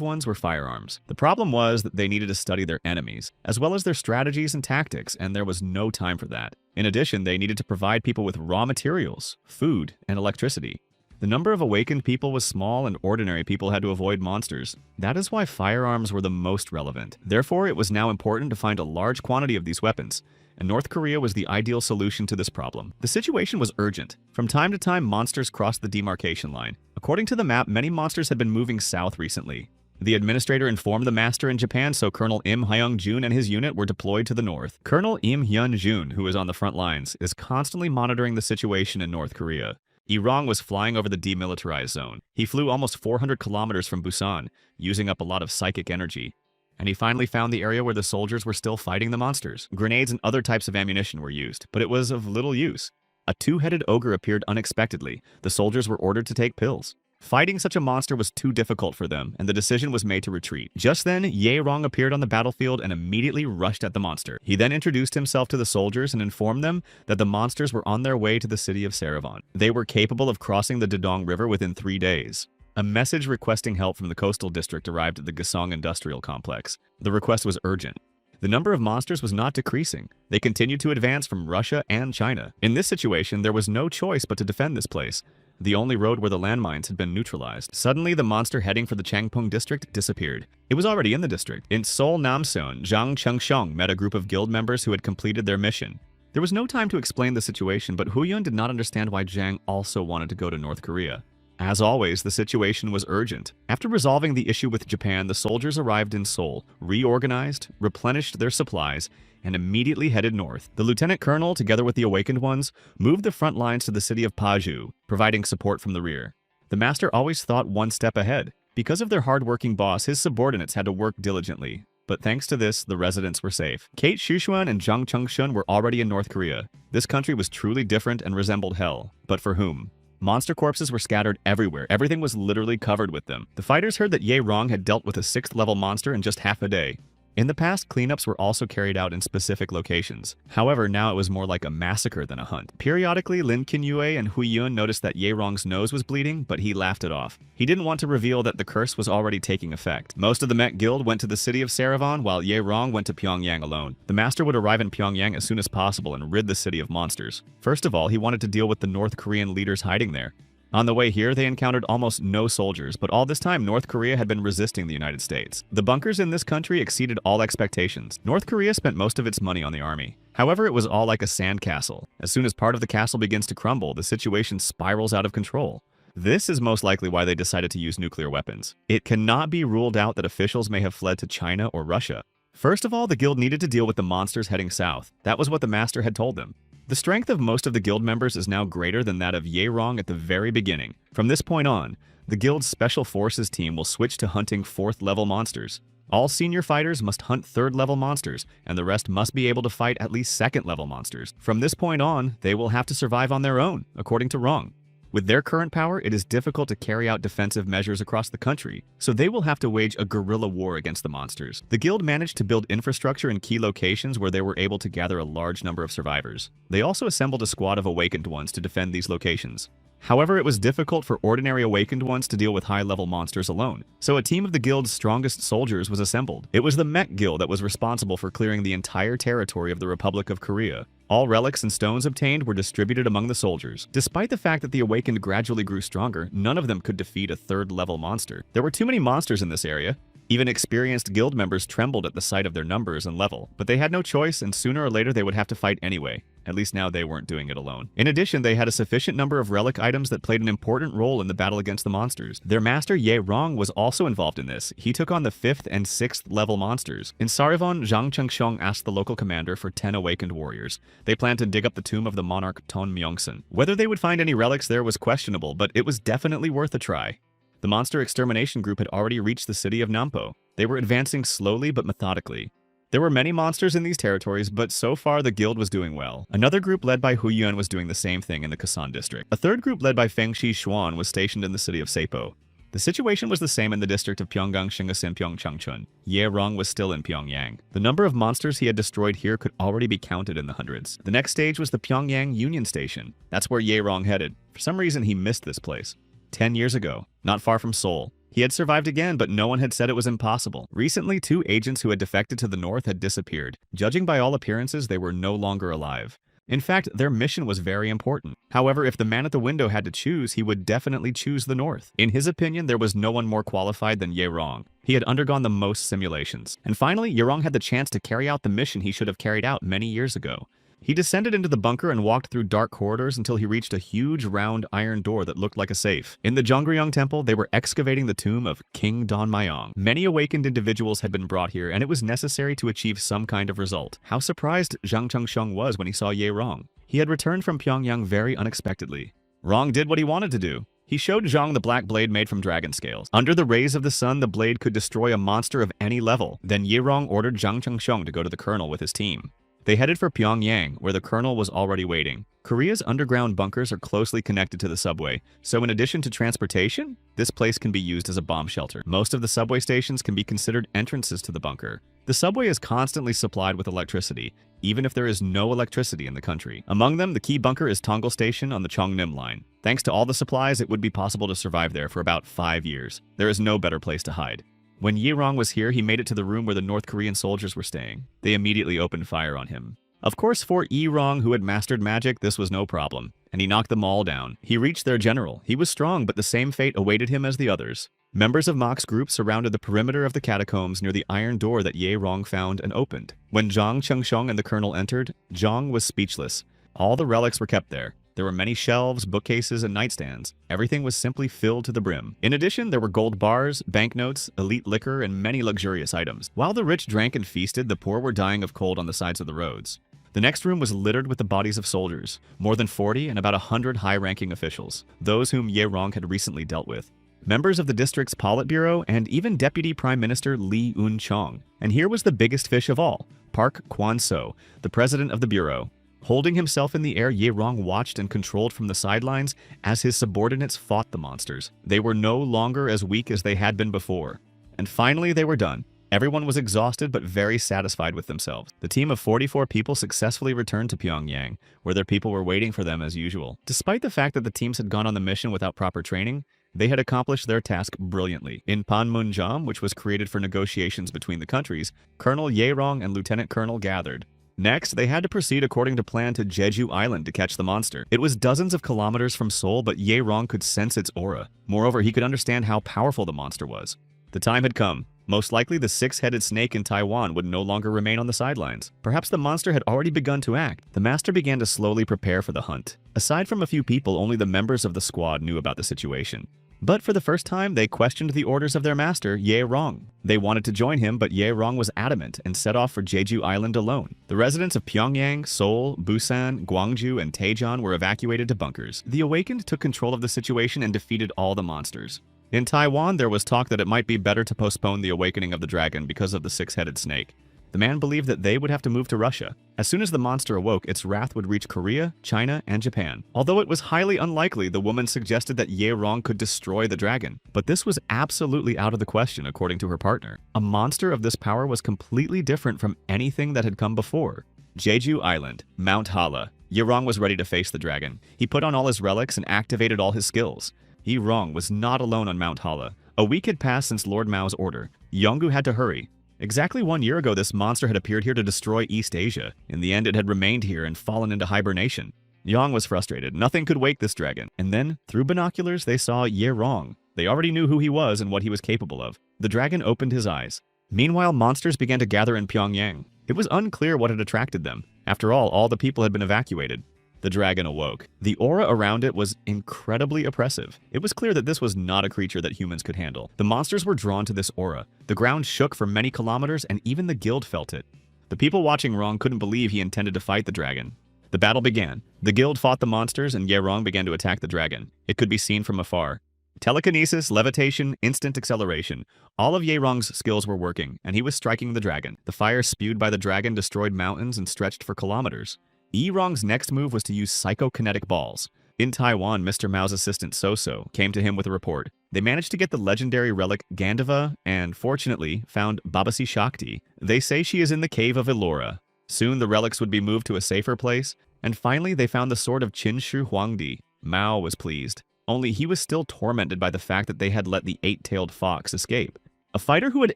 ones were firearms. The problem was that they needed to study their enemies, as well as their strategies and tactics, and there was no time for that. In addition, they needed to provide people with raw materials, food, and electricity. The number of awakened people was small and ordinary people had to avoid monsters. That is why firearms were the most relevant. Therefore, it was now important to find a large quantity of these weapons, and North Korea was the ideal solution to this problem. The situation was urgent. From time to time, monsters crossed the demarcation line. According to the map, many monsters had been moving south recently. The administrator informed the master in Japan, so Colonel Im Hyung-jun and his unit were deployed to the north. Colonel Im Hyun-jun, who is on the front lines, is constantly monitoring the situation in North Korea. Yi-Rong was flying over the demilitarized zone. He flew almost 400 kilometers from Busan, using up a lot of psychic energy. And he finally found the area where the soldiers were still fighting the monsters. Grenades and other types of ammunition were used, but it was of little use. A two-headed ogre appeared unexpectedly. The soldiers were ordered to take pills. Fighting such a monster was too difficult for them, and the decision was made to retreat. Just then, Yi-Rong appeared on the battlefield and immediately rushed at the monster. He then introduced himself to the soldiers and informed them that the monsters were on their way to the city of Saravan. They were capable of crossing the Dedong River within 3 days. A message requesting help from the coastal district arrived at the Gasong Industrial Complex. The request was urgent. The number of monsters was not decreasing. They continued to advance from Russia and China. In this situation, there was no choice but to defend this place. The only road where the landmines had been neutralized. Suddenly, the monster heading for the Changpung district disappeared. It was already in the district. In Seoul Namseon, Zhang Chengsheng met a group of guild members who had completed their mission. There was no time to explain the situation, but Huyun did not understand why Zhang also wanted to go to North Korea. As always, the situation was urgent. After resolving the issue with Japan, the soldiers arrived in Seoul, reorganized, replenished their supplies, and immediately headed north. The lieutenant colonel, together with the awakened ones, moved the front lines to the city of Paju, providing support from the rear. The master always thought one step ahead. Because of their hard-working boss, his subordinates had to work diligently. But thanks to this, the residents were safe. Kate Shushuan and Zhang Chengshun were already in North Korea. This country was truly different and resembled hell. But for whom? Monster corpses were scattered everywhere. Everything was literally covered with them. The fighters heard that Yi-Rong had dealt with a 6th-level monster in just half a day. In the past, cleanups were also carried out in specific locations. However, now it was more like a massacre than a hunt. Periodically, Lin Qinyue and Huyun noticed that Yi-Rong's nose was bleeding, but he laughed it off. He didn't want to reveal that the curse was already taking effect. Most of the Mech Guild went to the city of Saravan, while Yi-Rong went to Pyongyang alone. The master would arrive in Pyongyang as soon as possible and rid the city of monsters. First of all, he wanted to deal with the North Korean leaders hiding there. On the way here, they encountered almost no soldiers, but all this time, North Korea had been resisting the United States. The bunkers in this country exceeded all expectations. North Korea spent most of its money on the army. However, it was all like a sandcastle. As soon as part of the castle begins to crumble, the situation spirals out of control. This is most likely why they decided to use nuclear weapons. It cannot be ruled out that officials may have fled to China or Russia. First of all, the guild needed to deal with the monsters heading south. That was what the master had told them. The strength of most of the guild members is now greater than that of Yi-Rong at the very beginning. From this point on, the guild's Special Forces team will switch to hunting 4th-level monsters. All senior fighters must hunt 3rd-level monsters, and the rest must be able to fight at least 2nd-level monsters. From this point on, they will have to survive on their own, according to Rong. With their current power, it is difficult to carry out defensive measures across the country, so they will have to wage a guerrilla war against the monsters. The guild managed to build infrastructure in key locations where they were able to gather a large number of survivors. They also assembled a squad of awakened ones to defend these locations. However, it was difficult for ordinary awakened ones to deal with high-level monsters alone, so a team of the guild's strongest soldiers was assembled. It was the Mech Guild that was responsible for clearing the entire territory of the Republic of Korea. All relics and stones obtained were distributed among the soldiers. Despite the fact that the awakened gradually grew stronger, none of them could defeat a 3rd-level monster. There were too many monsters in this area. Even experienced guild members trembled at the sight of their numbers and level, but they had no choice, and sooner or later they would have to fight anyway. At least now they weren't doing it alone. In addition, they had a sufficient number of relic items that played an important role in the battle against the monsters. Their master Ye Rong was also involved in this. He took on the 5th and 6th level monsters. In Sarivon, Zhang Chengxiong asked the local commander for 10 awakened warriors. They planned to dig up the tomb of the monarch Ton Myeongsun. Whether they would find any relics there was questionable, but it was definitely worth a try. The monster extermination group had already reached the city of Nampo. They were advancing slowly but methodically. There were many monsters in these territories, but so far the guild was doing well. Another group led by Hu Yun was doing the same thing in the Kasan district. A third group led by Feng Shi Xuan was stationed in the city of Seipo. The situation was the same in the district of Pyonggang Shingasin Pyeongchangchun. Ye Rong was still in Pyongyang. The number of monsters he had destroyed here could already be counted in the hundreds. The next stage was the Pyongyang Union Station. That's where Ye Rong headed. For some reason he missed this place. 10 years ago, not far from Seoul. He had survived again, but no one had said it was impossible. Recently, 2 agents who had defected to the north had disappeared. Judging by all appearances, they were no longer alive. In fact, their mission was very important. However, if the man at the window had to choose, he would definitely choose the north. In his opinion, there was no one more qualified than Ye Rong. He had undergone the most simulations. And finally, Ye Rong had the chance to carry out the mission he should have carried out many years ago. He descended into the bunker and walked through dark corridors until he reached a huge round iron door that looked like a safe. In the Jonggryong Temple, they were excavating the tomb of King Don Mayong. Many awakened individuals had been brought here, and it was necessary to achieve some kind of result. How surprised Zhang Chengxiong was when he saw Ye Rong. He had returned from Pyongyang very unexpectedly. Rong did what he wanted to do. He showed Zhang the black blade made from dragon scales. Under the rays of the sun, the blade could destroy a monster of any level. Then Ye Rong ordered Zhang Chengxiong to go to the colonel with his team. They headed for Pyongyang, where the colonel was already waiting. Korea's underground bunkers are closely connected to the subway, so in addition to transportation, this place can be used as a bomb shelter. Most of the subway stations can be considered entrances to the bunker. The subway is constantly supplied with electricity, even if there is no electricity in the country. Among them, the key bunker is Tonggol Station on the Cheongnim line. Thanks to all the supplies, it would be possible to survive there for about 5 years. There is no better place to hide. When Ye Rong was here, he made it to the room where the North Korean soldiers were staying. They immediately opened fire on him. Of course, for Ye Rong, who had mastered magic, this was no problem, and he knocked them all down. He reached their general. He was strong, but the same fate awaited him as the others. Members of Mok's group surrounded the perimeter of the catacombs near the iron door that Ye Rong found and opened. When Zhang Chengxiong and the colonel entered, Zhang was speechless. All the relics were kept there. There were many shelves, bookcases, and nightstands. Everything was simply filled to the brim. In addition, there were gold bars, banknotes, elite liquor, and many luxurious items. While the rich drank and feasted, the poor were dying of cold on the sides of the roads. The next room was littered with the bodies of soldiers, more than 40 and about 100 high-ranking officials, those whom Ye Rong had recently dealt with. Members of the district's Politburo, and even Deputy Prime Minister Lee Un-chong. And here was the biggest fish of all, Park Kwan-so, the president of the bureau. Holding himself in the air, Ye Rong watched and controlled from the sidelines as his subordinates fought the monsters. They were no longer as weak as they had been before. And finally, they were done. Everyone was exhausted but very satisfied with themselves. The team of 44 people successfully returned to Pyongyang, where their people were waiting for them as usual. Despite the fact that the teams had gone on the mission without proper training, they had accomplished their task brilliantly. In Panmunjom, which was created for negotiations between the countries, Colonel Ye Rong and Lieutenant Colonel gathered. Next, they had to proceed according to plan to Jeju Island to catch the monster. It was dozens of kilometers from Seoul, but Ye Rong could sense its aura. Moreover, he could understand how powerful the monster was. The time had come. Most likely, the 6-headed snake in Taiwan would no longer remain on the sidelines. Perhaps the monster had already begun to act. The master began to slowly prepare for the hunt. Aside from a few people, only the members of the squad knew about the situation. But for the first time, they questioned the orders of their master, Ye Rong. They wanted to join him, but Ye Rong was adamant and set off for Jeju Island alone. The residents of Pyongyang, Seoul, Busan, Gwangju, and Daejeon were evacuated to bunkers. The Awakened took control of the situation and defeated all the monsters. In Taiwan, there was talk that it might be better to postpone the awakening of the dragon because of the six-headed snake. The man believed that they would have to move to Russia. As soon as the monster awoke, its wrath would reach Korea, China, and Japan. Although it was highly unlikely, the woman suggested that Ye Rong could destroy the dragon. But this was absolutely out of the question, according to her partner. A monster of this power was completely different from anything that had come before. Jeju Island, Mount Hala. Ye Rong was ready to face the dragon. He put on all his relics and activated all his skills. Ye Rong was not alone on Mount Hala. A week had passed since Lord Mao's order. Yongu had to hurry. Exactly 1 year ago, this monster had appeared here to destroy East Asia. In the end, it had remained here and fallen into hibernation. Yang was frustrated. Nothing could wake this dragon. And then, through binoculars, they saw Ye Rong. They already knew who he was and what he was capable of. The dragon opened his eyes. Meanwhile, monsters began to gather in Pyongyang. It was unclear what had attracted them. After all the people had been evacuated. The dragon awoke. The aura around it was incredibly oppressive. It was clear that this was not a creature that humans could handle. The monsters were drawn to this aura. The ground shook for many kilometers, and even the guild felt it. The people watching Rong couldn't believe he intended to fight the dragon. The battle began. The guild fought the monsters, and Ye Rong began to attack the dragon. It could be seen from afar. Telekinesis, levitation, instant acceleration. All of Ye Rong's skills were working, and he was striking the dragon. The fire spewed by the dragon destroyed mountains and stretched for kilometers. Ye Rong's next move was to use psychokinetic balls. In Taiwan, Mr. Mao's assistant So-So came to him with a report. They managed to get the legendary relic Gandava and, fortunately, found Babasi Shakti. They say she is in the cave of Elora. Soon the relics would be moved to a safer place, and finally they found the sword of Qinshu Huangdi. Mao was pleased. Only he was still tormented by the fact that they had let the eight-tailed fox escape. A fighter who had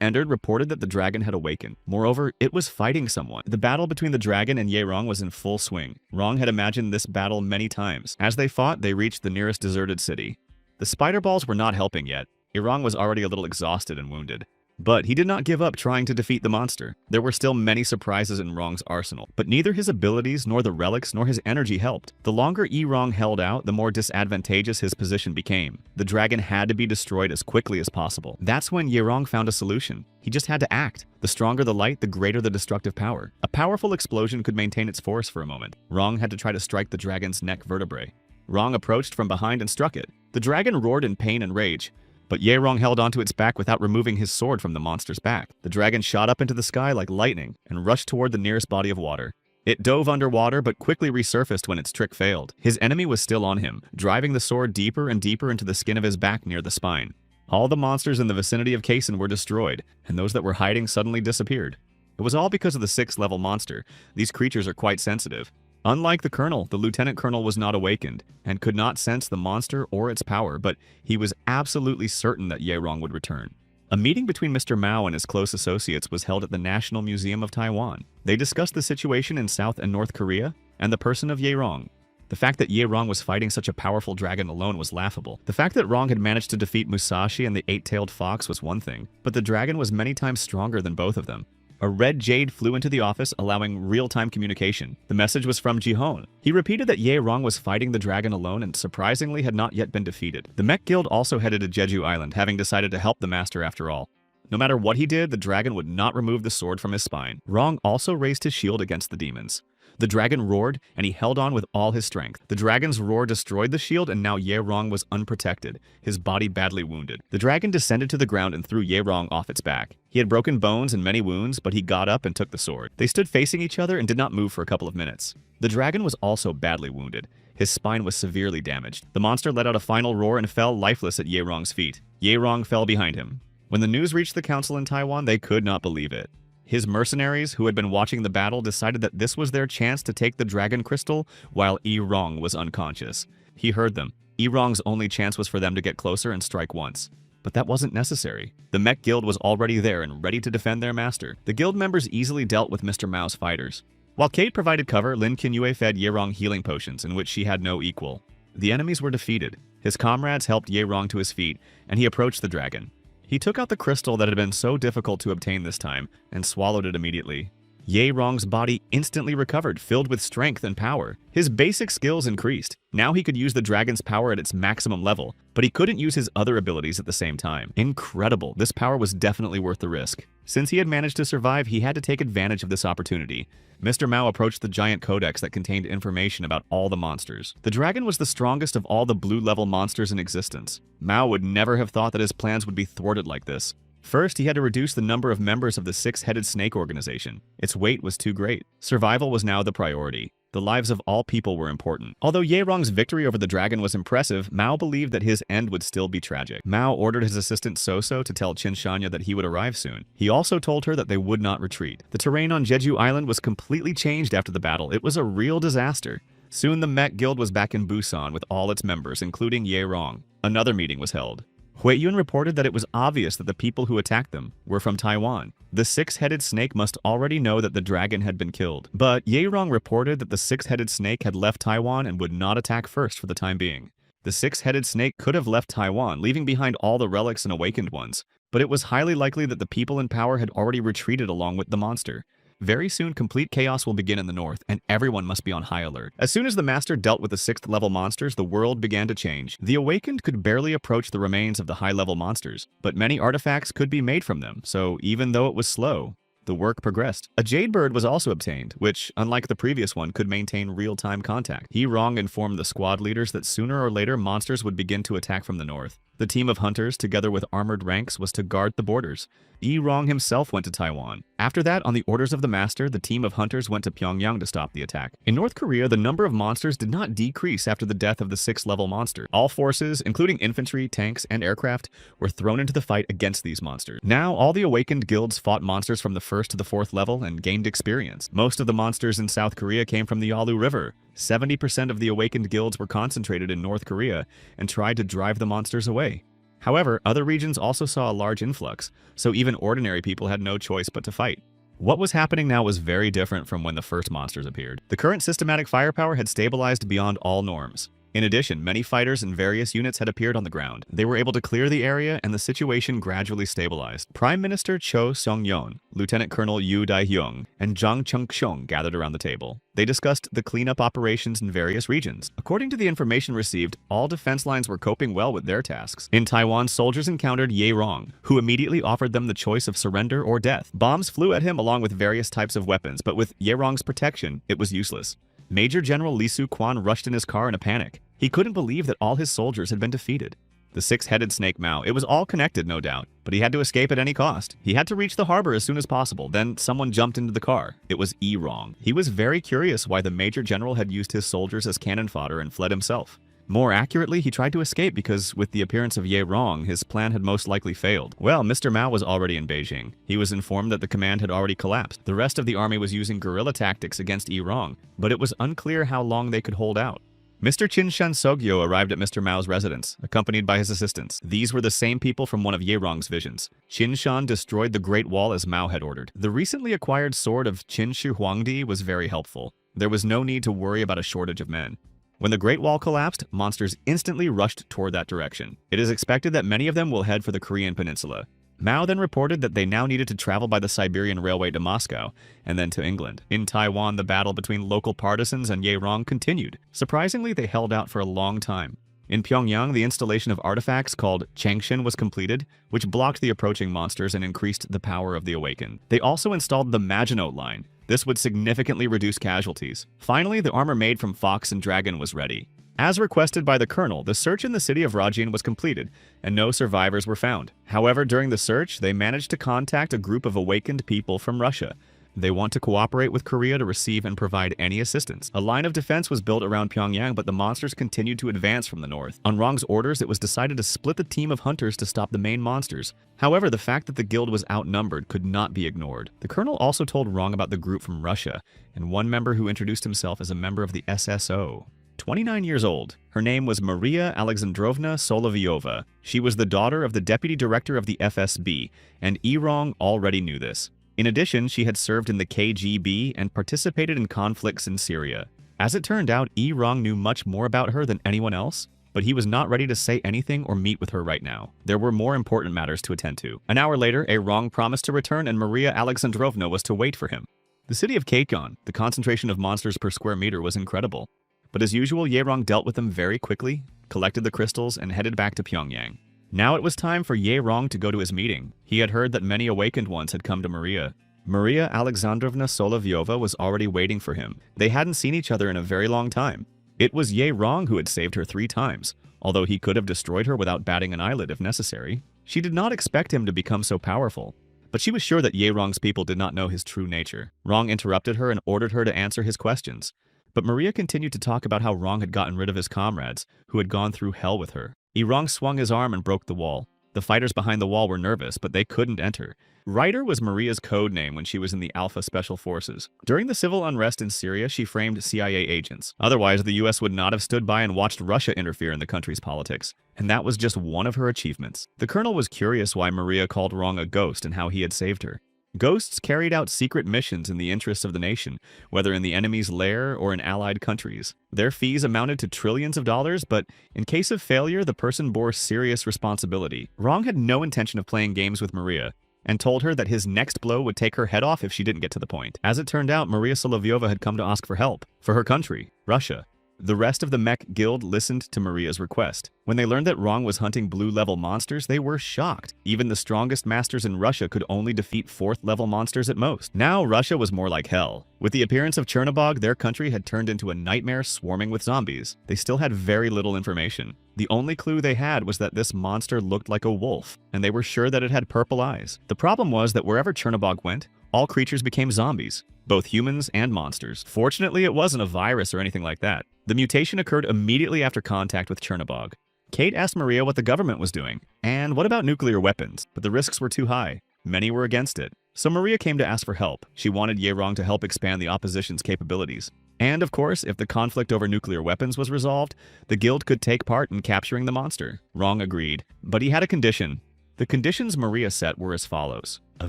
entered reported that the dragon had awakened. Moreover, it was fighting someone. The battle between the dragon and Ye Rong was in full swing. Rong had imagined this battle many times. As they fought, they reached the nearest deserted city. The spider balls were not helping yet. Ye Rong was already a little exhausted and wounded. But he did not give up trying to defeat the monster. There were still many surprises in Rong's arsenal, but neither his abilities, nor the relics, nor his energy helped. The longer Ye Rong held out, the more disadvantageous his position became. The dragon had to be destroyed as quickly as possible. That's when Ye Rong found a solution. He just had to act. The stronger the light, the greater the destructive power. A powerful explosion could maintain its force for a moment. Rong had to try to strike the dragon's neck vertebrae. Rong approached from behind and struck it. The dragon roared in pain and rage. But Ye Rong held onto its back without removing his sword from the monster's back. The dragon shot up into the sky like lightning and rushed toward the nearest body of water. It dove underwater but quickly resurfaced when its trick failed. His enemy was still on him, driving the sword deeper and deeper into the skin of his back near the spine. All the monsters in the vicinity of Kaisen were destroyed, and those that were hiding suddenly disappeared. It was all because of the 6th level monster. These creatures are quite sensitive. Unlike the colonel, the lieutenant colonel was not awakened and could not sense the monster or its power, but he was absolutely certain that Ye Rong would return. A meeting between Mr. Mao and his close associates was held at the National Museum of Taiwan. They discussed the situation in South and North Korea and the person of Ye Rong. The fact that Ye Rong was fighting such a powerful dragon alone was laughable. The fact that Rong had managed to defeat Musashi and the eight-tailed fox was one thing, but the dragon was many times stronger than both of them. A red jade flew into the office, allowing real-time communication. The message was from Jihon. He repeated that Ye Rong was fighting the dragon alone and surprisingly had not yet been defeated. The mech guild also headed to Jeju Island, having decided to help the master after all. No matter what he did, the dragon would not remove the sword from his spine. Rong also raised his shield against the demons. The dragon roared, and he held on with all his strength. The dragon's roar destroyed the shield, and now Ye Rong was unprotected, his body badly wounded. The dragon descended to the ground and threw Ye Rong off its back. He had broken bones and many wounds, but he got up and took the sword. They stood facing each other and did not move for a couple of minutes. The dragon was also badly wounded. His spine was severely damaged. The monster let out a final roar and fell lifeless at Ye Rong's feet. Ye Rong fell behind him. When the news reached the council in Taiwan, they could not believe it. His mercenaries, who had been watching the battle, decided that this was their chance to take the dragon crystal while Ye Rong was unconscious. He heard them. Ye Rong's only chance was for them to get closer and strike once. But that wasn't necessary. The mech guild was already there and ready to defend their master. The guild members easily dealt with Mr. Mao's fighters. While Kate provided cover, Lin Qinyue fed Ye Rong healing potions, in which she had no equal. The enemies were defeated. His comrades helped Ye Rong to his feet, and he approached the dragon. He took out the crystal that had been so difficult to obtain this time and swallowed it immediately. Ye Rong's body instantly recovered, filled with strength and power. His basic skills increased. Now he could use the dragon's power at its maximum level, but he couldn't use his other abilities at the same time. Incredible, this power was definitely worth the risk. Since he had managed to survive, he had to take advantage of this opportunity. Mr. Mao approached the giant codex that contained information about all the monsters. The dragon was the strongest of all the blue-level monsters in existence. Mao would never have thought that his plans would be thwarted like this. First, he had to reduce the number of members of the six-headed snake organization. Its weight was too great. Survival was now the priority. The lives of all people were important. Although Ye Rong's victory over the dragon was impressive, Mao believed that his end would still be tragic. Mao ordered his assistant Soso to tell Qinshanya that he would arrive soon. He also told her that they would not retreat. The terrain on Jeju Island was completely changed after the battle. It was a real disaster. Soon the Mech Guild was back in Busan with all its members, including Ye Rong. Another meeting was held. Huiyun reported that it was obvious that the people who attacked them were from Taiwan. The six-headed snake must already know that the dragon had been killed. But Ye Rong reported that the six-headed snake had left Taiwan and would not attack first for the time being. The six-headed snake could have left Taiwan, leaving behind all the relics and awakened ones. But it was highly likely that the people in power had already retreated along with the monster. Very soon, complete chaos will begin in the north, and everyone must be on high alert. As soon as the master dealt with the 6th-level monsters, the world began to change. The awakened could barely approach the remains of the high-level monsters, but many artifacts could be made from them, so even though it was slow, the work progressed. A jade bird was also obtained, which, unlike the previous one, could maintain real-time contact. Ye Rong informed the squad leaders that sooner or later monsters would begin to attack from the north. The team of hunters, together with armored ranks, was to guard the borders. Ye Rong himself went to Taiwan. After that, on the orders of the master, the team of hunters went to Pyongyang to stop the attack. In North Korea, the number of monsters did not decrease after the death of the 6th-level monster. All forces, including infantry, tanks, and aircraft, were thrown into the fight against these monsters. Now, all the awakened guilds fought monsters from the 1st to the 4th level and gained experience. Most of the monsters in South Korea came from the Yalu River. 70% of the awakened guilds were concentrated in North Korea and tried to drive the monsters away. However, other regions also saw a large influx, so even ordinary people had no choice but to fight. What was happening now was very different from when the first monsters appeared. The current systematic firepower had stabilized beyond all norms. In addition, many fighters and various units had appeared on the ground. They were able to clear the area, and the situation gradually stabilized. Prime Minister Cho Seong-yeon, Lieutenant Colonel Yu Dae-hyung, and Jang Chung-kyung gathered around the table. They discussed the cleanup operations in various regions. According to the information received, all defense lines were coping well with their tasks. In Taiwan, soldiers encountered Ye Rong, who immediately offered them the choice of surrender or death. Bombs flew at him along with various types of weapons, but with Ye Rong's protection, it was useless. Major General Lee Soo-kwan rushed in his car in a panic. He couldn't believe that all his soldiers had been defeated. The 6-headed snake Mao, it was all connected, no doubt, but he had to escape at any cost. He had to reach the harbor as soon as possible, then someone jumped into the car. It was Ye Rong. He was very curious why the Major General had used his soldiers as cannon fodder and fled himself. More accurately, he tried to escape because, with the appearance of Ye Rong, his plan had most likely failed. Well, Mr. Mao was already in Beijing. He was informed that the command had already collapsed. The rest of the army was using guerrilla tactics against Ye Rong, but it was unclear how long they could hold out. Mr. Qinshan Sogyo arrived at Mr. Mao's residence, accompanied by his assistants. These were the same people from one of Ye Rong's visions. Qinshan destroyed the Great Wall as Mao had ordered. The recently acquired sword of Qin Shi Huangdi was very helpful. There was no need to worry about a shortage of men. When the Great Wall collapsed, monsters instantly rushed toward that direction. It is expected that many of them will head for the Korean peninsula. Mao then reported that they now needed to travel by the Siberian Railway to Moscow, and then to England. In Taiwan, the battle between local partisans and Ye Rong continued. Surprisingly, they held out for a long time. In Pyongyang, the installation of artifacts called Changshin was completed, which blocked the approaching monsters and increased the power of the awakened. They also installed the Maginot Line. This would significantly reduce casualties. Finally, the armor made from Fox and Dragon was ready. As requested by the colonel, the search in the city of Rajin was completed, and no survivors were found. However, during the search, they managed to contact a group of awakened people from Russia. They want to cooperate with Korea to receive and provide any assistance. A line of defense was built around Pyongyang, but the monsters continued to advance from the north. On Rong's orders, it was decided to split the team of hunters to stop the main monsters. However, the fact that the guild was outnumbered could not be ignored. The colonel also told Rong about the group from Russia, and one member who introduced himself as a member of the SSO. 29 years old. Her name was Maria Alexandrovna Solovyova. She was the daughter of the deputy director of the FSB, and Ye Rong already knew this. In addition, she had served in the KGB and participated in conflicts in Syria. As it turned out, Ye Rong knew much more about her than anyone else, but he was not ready to say anything or meet with her right now. There were more important matters to attend to. An hour later, Ye Rong promised to return and Maria Alexandrovna was to wait for him. The city of Kaikon, the concentration of monsters per square meter was incredible. But as usual, Ye-Rong dealt with them very quickly, collected the crystals, and headed back to Pyongyang. Now it was time for Ye-Rong to go to his meeting. He had heard that many awakened ones had come to Maria. Maria Alexandrovna Solovyova was already waiting for him. They hadn't seen each other in a very long time. It was Ye-Rong who had saved her 3 times, although he could have destroyed her without batting an eyelid if necessary. She did not expect him to become so powerful, but she was sure that Ye-Rong's people did not know his true nature. Rong interrupted her and ordered her to answer his questions. But Maria continued to talk about how Rong had gotten rid of his comrades, who had gone through hell with her. Rong swung his arm and broke the wall. The fighters behind the wall were nervous, but they couldn't enter. Ryder was Maria's code name when she was in the Alpha Special Forces. During the civil unrest in Syria, she framed CIA agents. Otherwise, the US would not have stood by and watched Russia interfere in the country's politics. And that was just one of her achievements. The colonel was curious why Maria called Rong a ghost and how he had saved her. Ghosts carried out secret missions in the interests of the nation, whether in the enemy's lair or in allied countries. Their fees amounted to trillions of dollars, but in case of failure, the person bore serious responsibility. Rong had no intention of playing games with Maria, and told her that his next blow would take her head off if she didn't get to the point. As it turned out, Maria Solovyova had come to ask for help, for her country, Russia. The rest of the mech guild listened to Maria's request. When they learned that Rong was hunting blue-level monsters, they were shocked. Even the strongest masters in Russia could only defeat 4th-level monsters at most. Now Russia was more like hell. With the appearance of Chernobog, their country had turned into a nightmare swarming with zombies. They still had very little information. The only clue they had was that this monster looked like a wolf, and they were sure that it had purple eyes. The problem was that wherever Chernobog went, all creatures became zombies, both humans and monsters. Fortunately, it wasn't a virus or anything like that. The mutation occurred immediately after contact with Chernobog. Kate asked Maria what the government was doing, and what about nuclear weapons, but the risks were too high. Many were against it. So Maria came to ask for help. She wanted Ye-Rong to help expand the opposition's capabilities. And of course, if the conflict over nuclear weapons was resolved, the guild could take part in capturing the monster. Rong agreed, but he had a condition. The conditions Maria set were as follows. A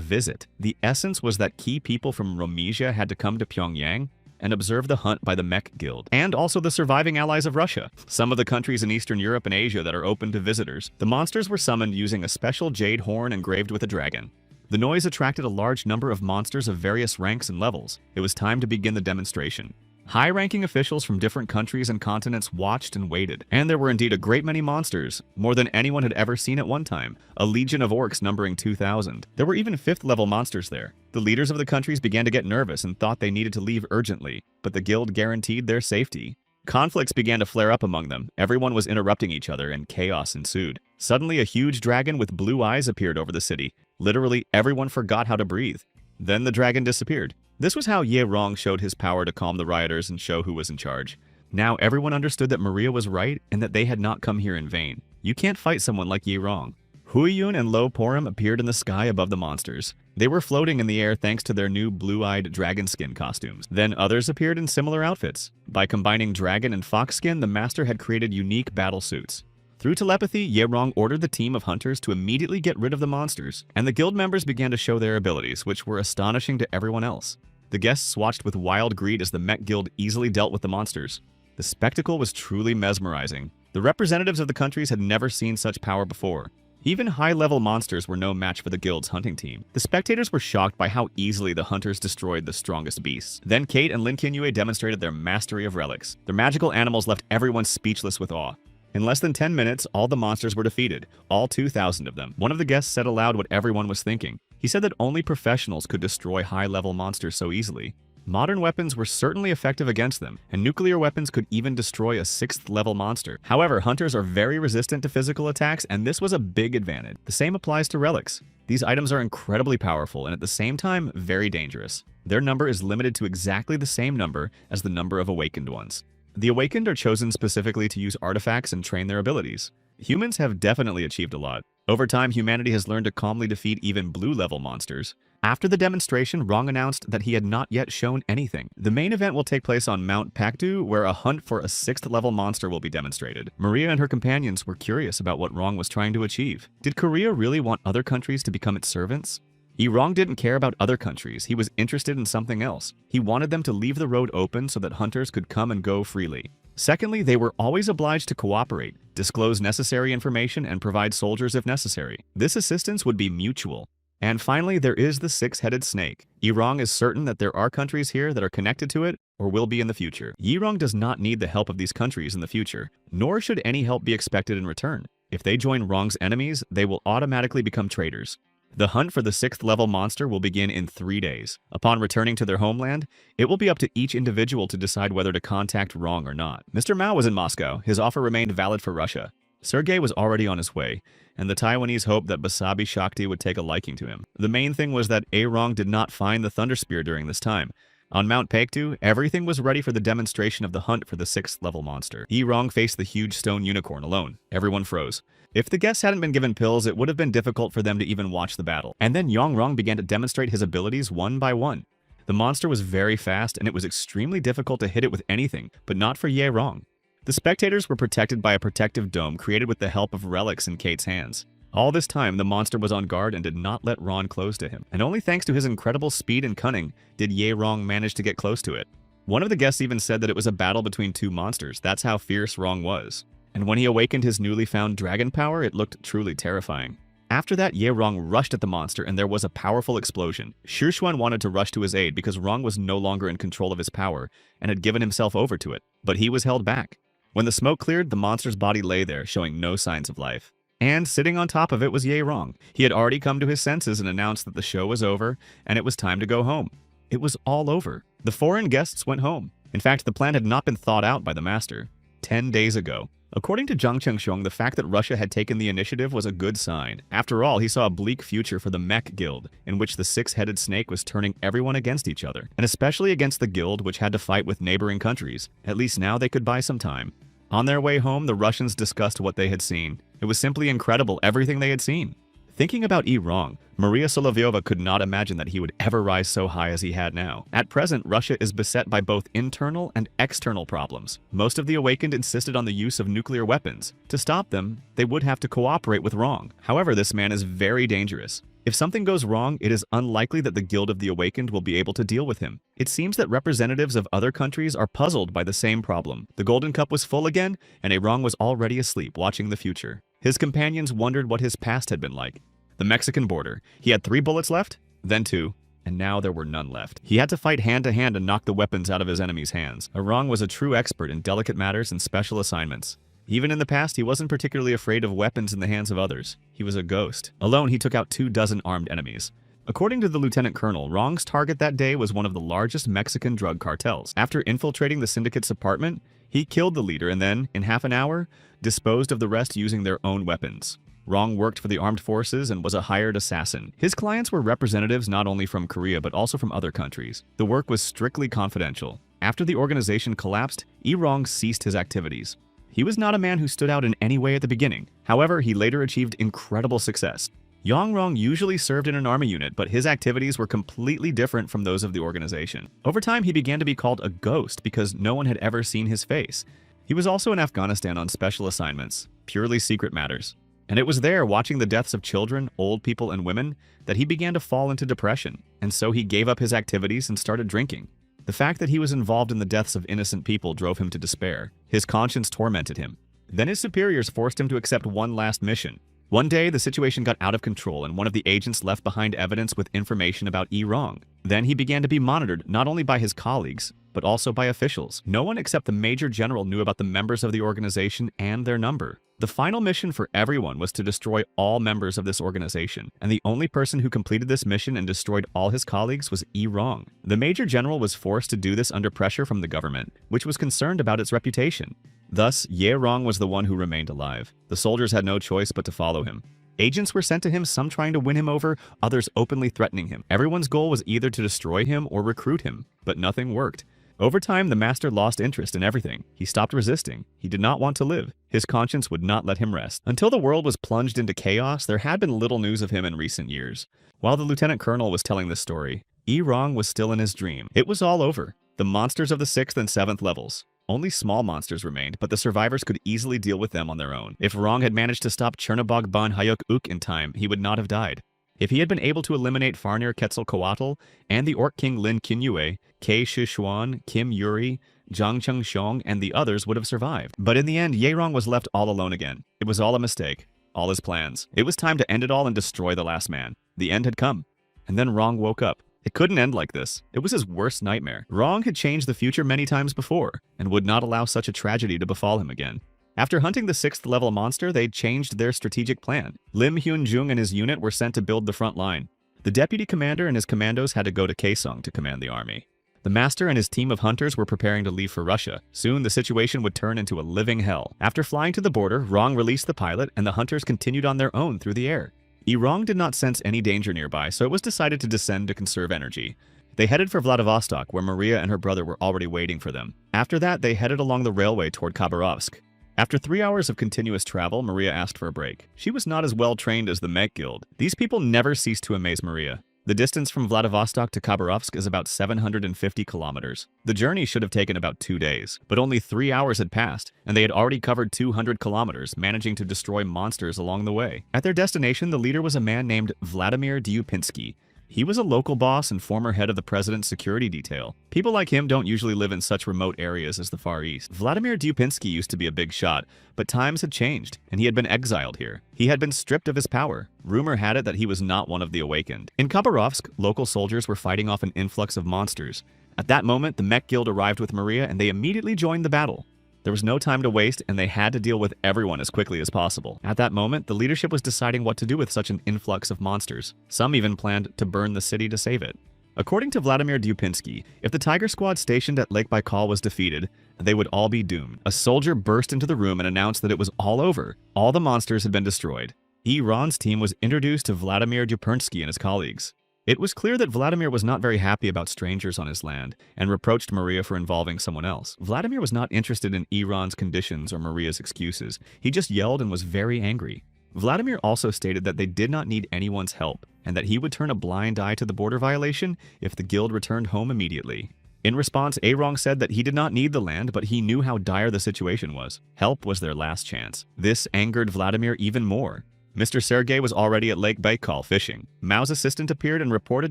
visit. The essence was that key people from Romisia had to come to Pyongyang and observe the hunt by the Mech Guild, and also the surviving allies of Russia, some of the countries in Eastern Europe and Asia that are open to visitors. The monsters were summoned using a special jade horn engraved with a dragon. The noise attracted a large number of monsters of various ranks and levels. It was time to begin the demonstration. High-ranking officials from different countries and continents watched and waited, and there were indeed a great many monsters, more than anyone had ever seen at one time, a legion of orcs numbering 2,000. There were even 5th-level monsters there. The leaders of the countries began to get nervous and thought they needed to leave urgently, but the guild guaranteed their safety. Conflicts began to flare up among them. Everyone was interrupting each other, and chaos ensued. Suddenly, a huge dragon with blue eyes appeared over the city. Literally, everyone forgot how to breathe. Then the dragon disappeared. This was how Ye-Rong showed his power to calm the rioters and show who was in charge. Now everyone understood that Maria was right and that they had not come here in vain. You can't fight someone like Ye-Rong. Huiyun and Lo Porum appeared in the sky above the monsters. They were floating in the air thanks to their new blue-eyed dragon skin costumes. Then others appeared in similar outfits. By combining dragon and fox skin, the master had created unique battle suits. Through telepathy, Ye-Rong ordered the team of hunters to immediately get rid of the monsters, and the guild members began to show their abilities, which were astonishing to everyone else. The guests watched with wild greed as the Mech Guild easily dealt with the monsters. The spectacle was truly mesmerizing. The representatives of the countries had never seen such power before. Even high-level monsters were no match for the guild's hunting team. The spectators were shocked by how easily the hunters destroyed the strongest beasts. Then Kate and Lin Qinyue demonstrated their mastery of relics. Their magical animals left everyone speechless with awe. In less than 10 minutes, all the monsters were defeated, all 2,000 of them. One of the guests said aloud what everyone was thinking. He said that only professionals could destroy high-level monsters so easily. Modern weapons were certainly effective against them, and nuclear weapons could even destroy a 6th-level monster. However, hunters are very resistant to physical attacks, and this was a big advantage. The same applies to relics. These items are incredibly powerful and at the same time very dangerous. Their number is limited to exactly the same number as the number of awakened ones. The awakened are chosen specifically to use artifacts and train their abilities. Humans have definitely achieved a lot. Over time, humanity has learned to calmly defeat even blue-level monsters. After the demonstration, Rong announced that he had not yet shown anything. The main event will take place on Mount Pakdu, where a hunt for a 6th-level monster will be demonstrated. Maria and her companions were curious about what Rong was trying to achieve. Did Korea really want other countries to become its servants? Rong didn't care about other countries. He was interested in something else. He wanted them to leave the road open so that hunters could come and go freely. Secondly, they were always obliged to cooperate, disclose necessary information, and provide soldiers if necessary. This assistance would be mutual. And finally, there is the six-headed snake. Yirong is certain that there are countries here that are connected to it or will be in the future. Yirong does not need the help of these countries in the future, nor should any help be expected in return. If they join Rong's enemies, they will automatically become traitors. The hunt for the 6th level monster will begin in 3 days. Upon returning to their homeland, it will be up to each individual to decide whether to contact Rong or not. Mr. Mao was in Moscow. His offer remained valid for Russia. Sergei was already on his way, and the Taiwanese hoped that Basabi Shakti would take a liking to him. The main thing was that Rong did not find the Thunder Spear during this time. On Mount Paektu, everything was ready for the demonstration of the hunt for the 6th level monster. Rong faced the huge stone unicorn alone. Everyone froze. If the guests hadn't been given pills, it would have been difficult for them to even watch the battle. And then Rong began to demonstrate his abilities one by one. The monster was very fast, and it was extremely difficult to hit it with anything, but not for Rong. The spectators were protected by a protective dome created with the help of relics in Kate's hands. All this time, the monster was on guard and did not let Ron close to him. And only thanks to his incredible speed and cunning did Rong manage to get close to it. One of the guests even said that it was a battle between two monsters. That's how fierce Rong was. And when he awakened his newly found dragon power, it looked truly terrifying. After that, Rong rushed at the monster and there was a powerful explosion. Shishuan wanted to rush to his aid because Rong was no longer in control of his power and had given himself over to it. But he was held back. When the smoke cleared, the monster's body lay there, showing no signs of life. And sitting on top of it was Rong. He had already come to his senses and announced that the show was over and it was time to go home. It was all over. The foreign guests went home. In fact, the plan had not been thought out by the master. 10 days ago. According to Zhang Chengxiong, the fact that Russia had taken the initiative was a good sign. After all, he saw a bleak future for the mech guild, in which the six-headed snake was turning everyone against each other, and especially against the guild which had to fight with neighboring countries. At least now they could buy some time. On their way home, the Russians discussed what they had seen. It was simply incredible, everything they had seen. Thinking about Rong, Maria Solovyova could not imagine that he would ever rise so high as he had now. At present, Russia is beset by both internal and external problems. Most of the awakened insisted on the use of nuclear weapons. To stop them, they would have to cooperate with Rong. However, this man is very dangerous. If something goes wrong, it is unlikely that the Guild of the Awakened will be able to deal with him. It seems that representatives of other countries are puzzled by the same problem. The Golden Cup was full again, and Rong was already asleep, watching the future. His companions wondered what his past had been like. The Mexican border. He had 3 bullets left, then 2, and now there were none left. He had to fight hand to hand and knock the weapons out of his enemies' hands. Rong was a true expert in delicate matters and special assignments. Even in the past, he wasn't particularly afraid of weapons in the hands of others. He was a ghost. Alone, he took out 24 armed enemies. According to the lieutenant colonel, Rong's target that day was one of the largest Mexican drug cartels. After infiltrating the syndicate's apartment, he killed the leader and then, in half an hour, disposed of the rest using their own weapons. Rong worked for the armed forces and was a hired assassin. His clients were representatives not only from Korea but also from other countries. The work was strictly confidential. After the organization collapsed, Rong ceased his activities. He was not a man who stood out in any way at the beginning. However, he later achieved incredible success. Rong usually served in an army unit, but his activities were completely different from those of the organization. Over time, he began to be called a ghost because no one had ever seen his face. He was also in Afghanistan on special assignments, purely secret matters. And it was there, watching the deaths of children, old people, and women, that he began to fall into depression, and so he gave up his activities and started drinking. The fact that he was involved in the deaths of innocent people drove him to despair. His conscience tormented him. Then his superiors forced him to accept one last mission. One day, the situation got out of control, and one of the agents left behind evidence with information about Rong. Then he began to be monitored not only by his colleagues, but also by officials. No one except the Major General knew about the members of the organization and their number. The final mission for everyone was to destroy all members of this organization, and the only person who completed this mission and destroyed all his colleagues was Rong. The Major General was forced to do this under pressure from the government, which was concerned about its reputation. Thus, Rong was the one who remained alive. The soldiers had no choice but to follow him. Agents were sent to him, some trying to win him over, others openly threatening him. Everyone's goal was either to destroy him or recruit him, but nothing worked. Over time, the master lost interest in everything. He stopped resisting. He did not want to live. His conscience would not let him rest. Until the world was plunged into chaos, there had been little news of him in recent years. While the lieutenant colonel was telling this story, Rong was still in his dream. It was all over. The monsters of the 6th and 7th levels. Only small monsters remained, but the survivors could easily deal with them on their own. If Rong had managed to stop Chernobog Ban Hayok Uk in time, he would not have died. If he had been able to eliminate Farnir Quetzalcoatl and the Orc King Lin Qinyue, Kei Shishuan, Kim Yuri, Zhang Chengxiong, and the others would have survived. But in the end, Rong was left all alone again. It was all a mistake. all his plans. It was time to end it all and destroy the last man. The end had come. And then Rong woke up. It couldn't end like this. It was his worst nightmare. Rong had changed the future many times before, and would not allow such a tragedy to befall him again. After hunting the 6th level monster, they changed their strategic plan. Lim Hyun-jung and his unit were sent to build the front line. The deputy commander and his commandos had to go to Kaesong to command the army. The master and his team of hunters were preparing to leave for Russia. Soon, the situation would turn into a living hell. After flying to the border, Rong released the pilot, and the hunters continued on their own through the air. Rong did not sense any danger nearby, so it was decided to descend to conserve energy. They headed for Vladivostok, where Maria and her brother were already waiting for them. After that, they headed along the railway toward Khabarovsk. After 3 hours of continuous travel, Maria asked for a break. She was not as well trained as the Meg Guild. These people never ceased to amaze Maria. The distance from Vladivostok to Khabarovsk is about 750 kilometers. The journey should have taken about 2 days, but only 3 hours had passed, and they had already covered 200 kilometers, managing to destroy monsters along the way. At their destination, the leader was a man named Vladimir Dyupinsky. He was a local boss and former head of the president's security detail. People like him don't usually live in such remote areas as the Far East. Vladimir Dyupinsky used to be a big shot, but times had changed, and he had been exiled here. He had been stripped of his power. Rumor had it that he was not one of the awakened. In Khabarovsk, local soldiers were fighting off an influx of monsters. At that moment, the Mech Guild arrived with Maria, and they immediately joined the battle. There was no time to waste, and they had to deal with everyone as quickly as possible. At that moment, the leadership was deciding what to do with such an influx of monsters. Some even planned to burn the city to save it. According to Vladimir Dyupinsky, if the Tiger Squad stationed at Lake Baikal was defeated, they would all be doomed. A soldier burst into the room and announced that it was all over. All the monsters had been destroyed. Ron's team was introduced to Vladimir Dyupinsky and his colleagues. It was clear that Vladimir was not very happy about strangers on his land, and reproached Maria for involving someone else. Vladimir was not interested in Ron's conditions or Maria's excuses. He just yelled and was very angry. Vladimir also stated that they did not need anyone's help, and that he would turn a blind eye to the border violation if the guild returned home immediately. In response, Rong said that he did not need the land, but he knew how dire the situation was. Help was their last chance. This angered Vladimir even more. Mr. Sergei was already at Lake Baikal fishing. Mao's assistant appeared and reported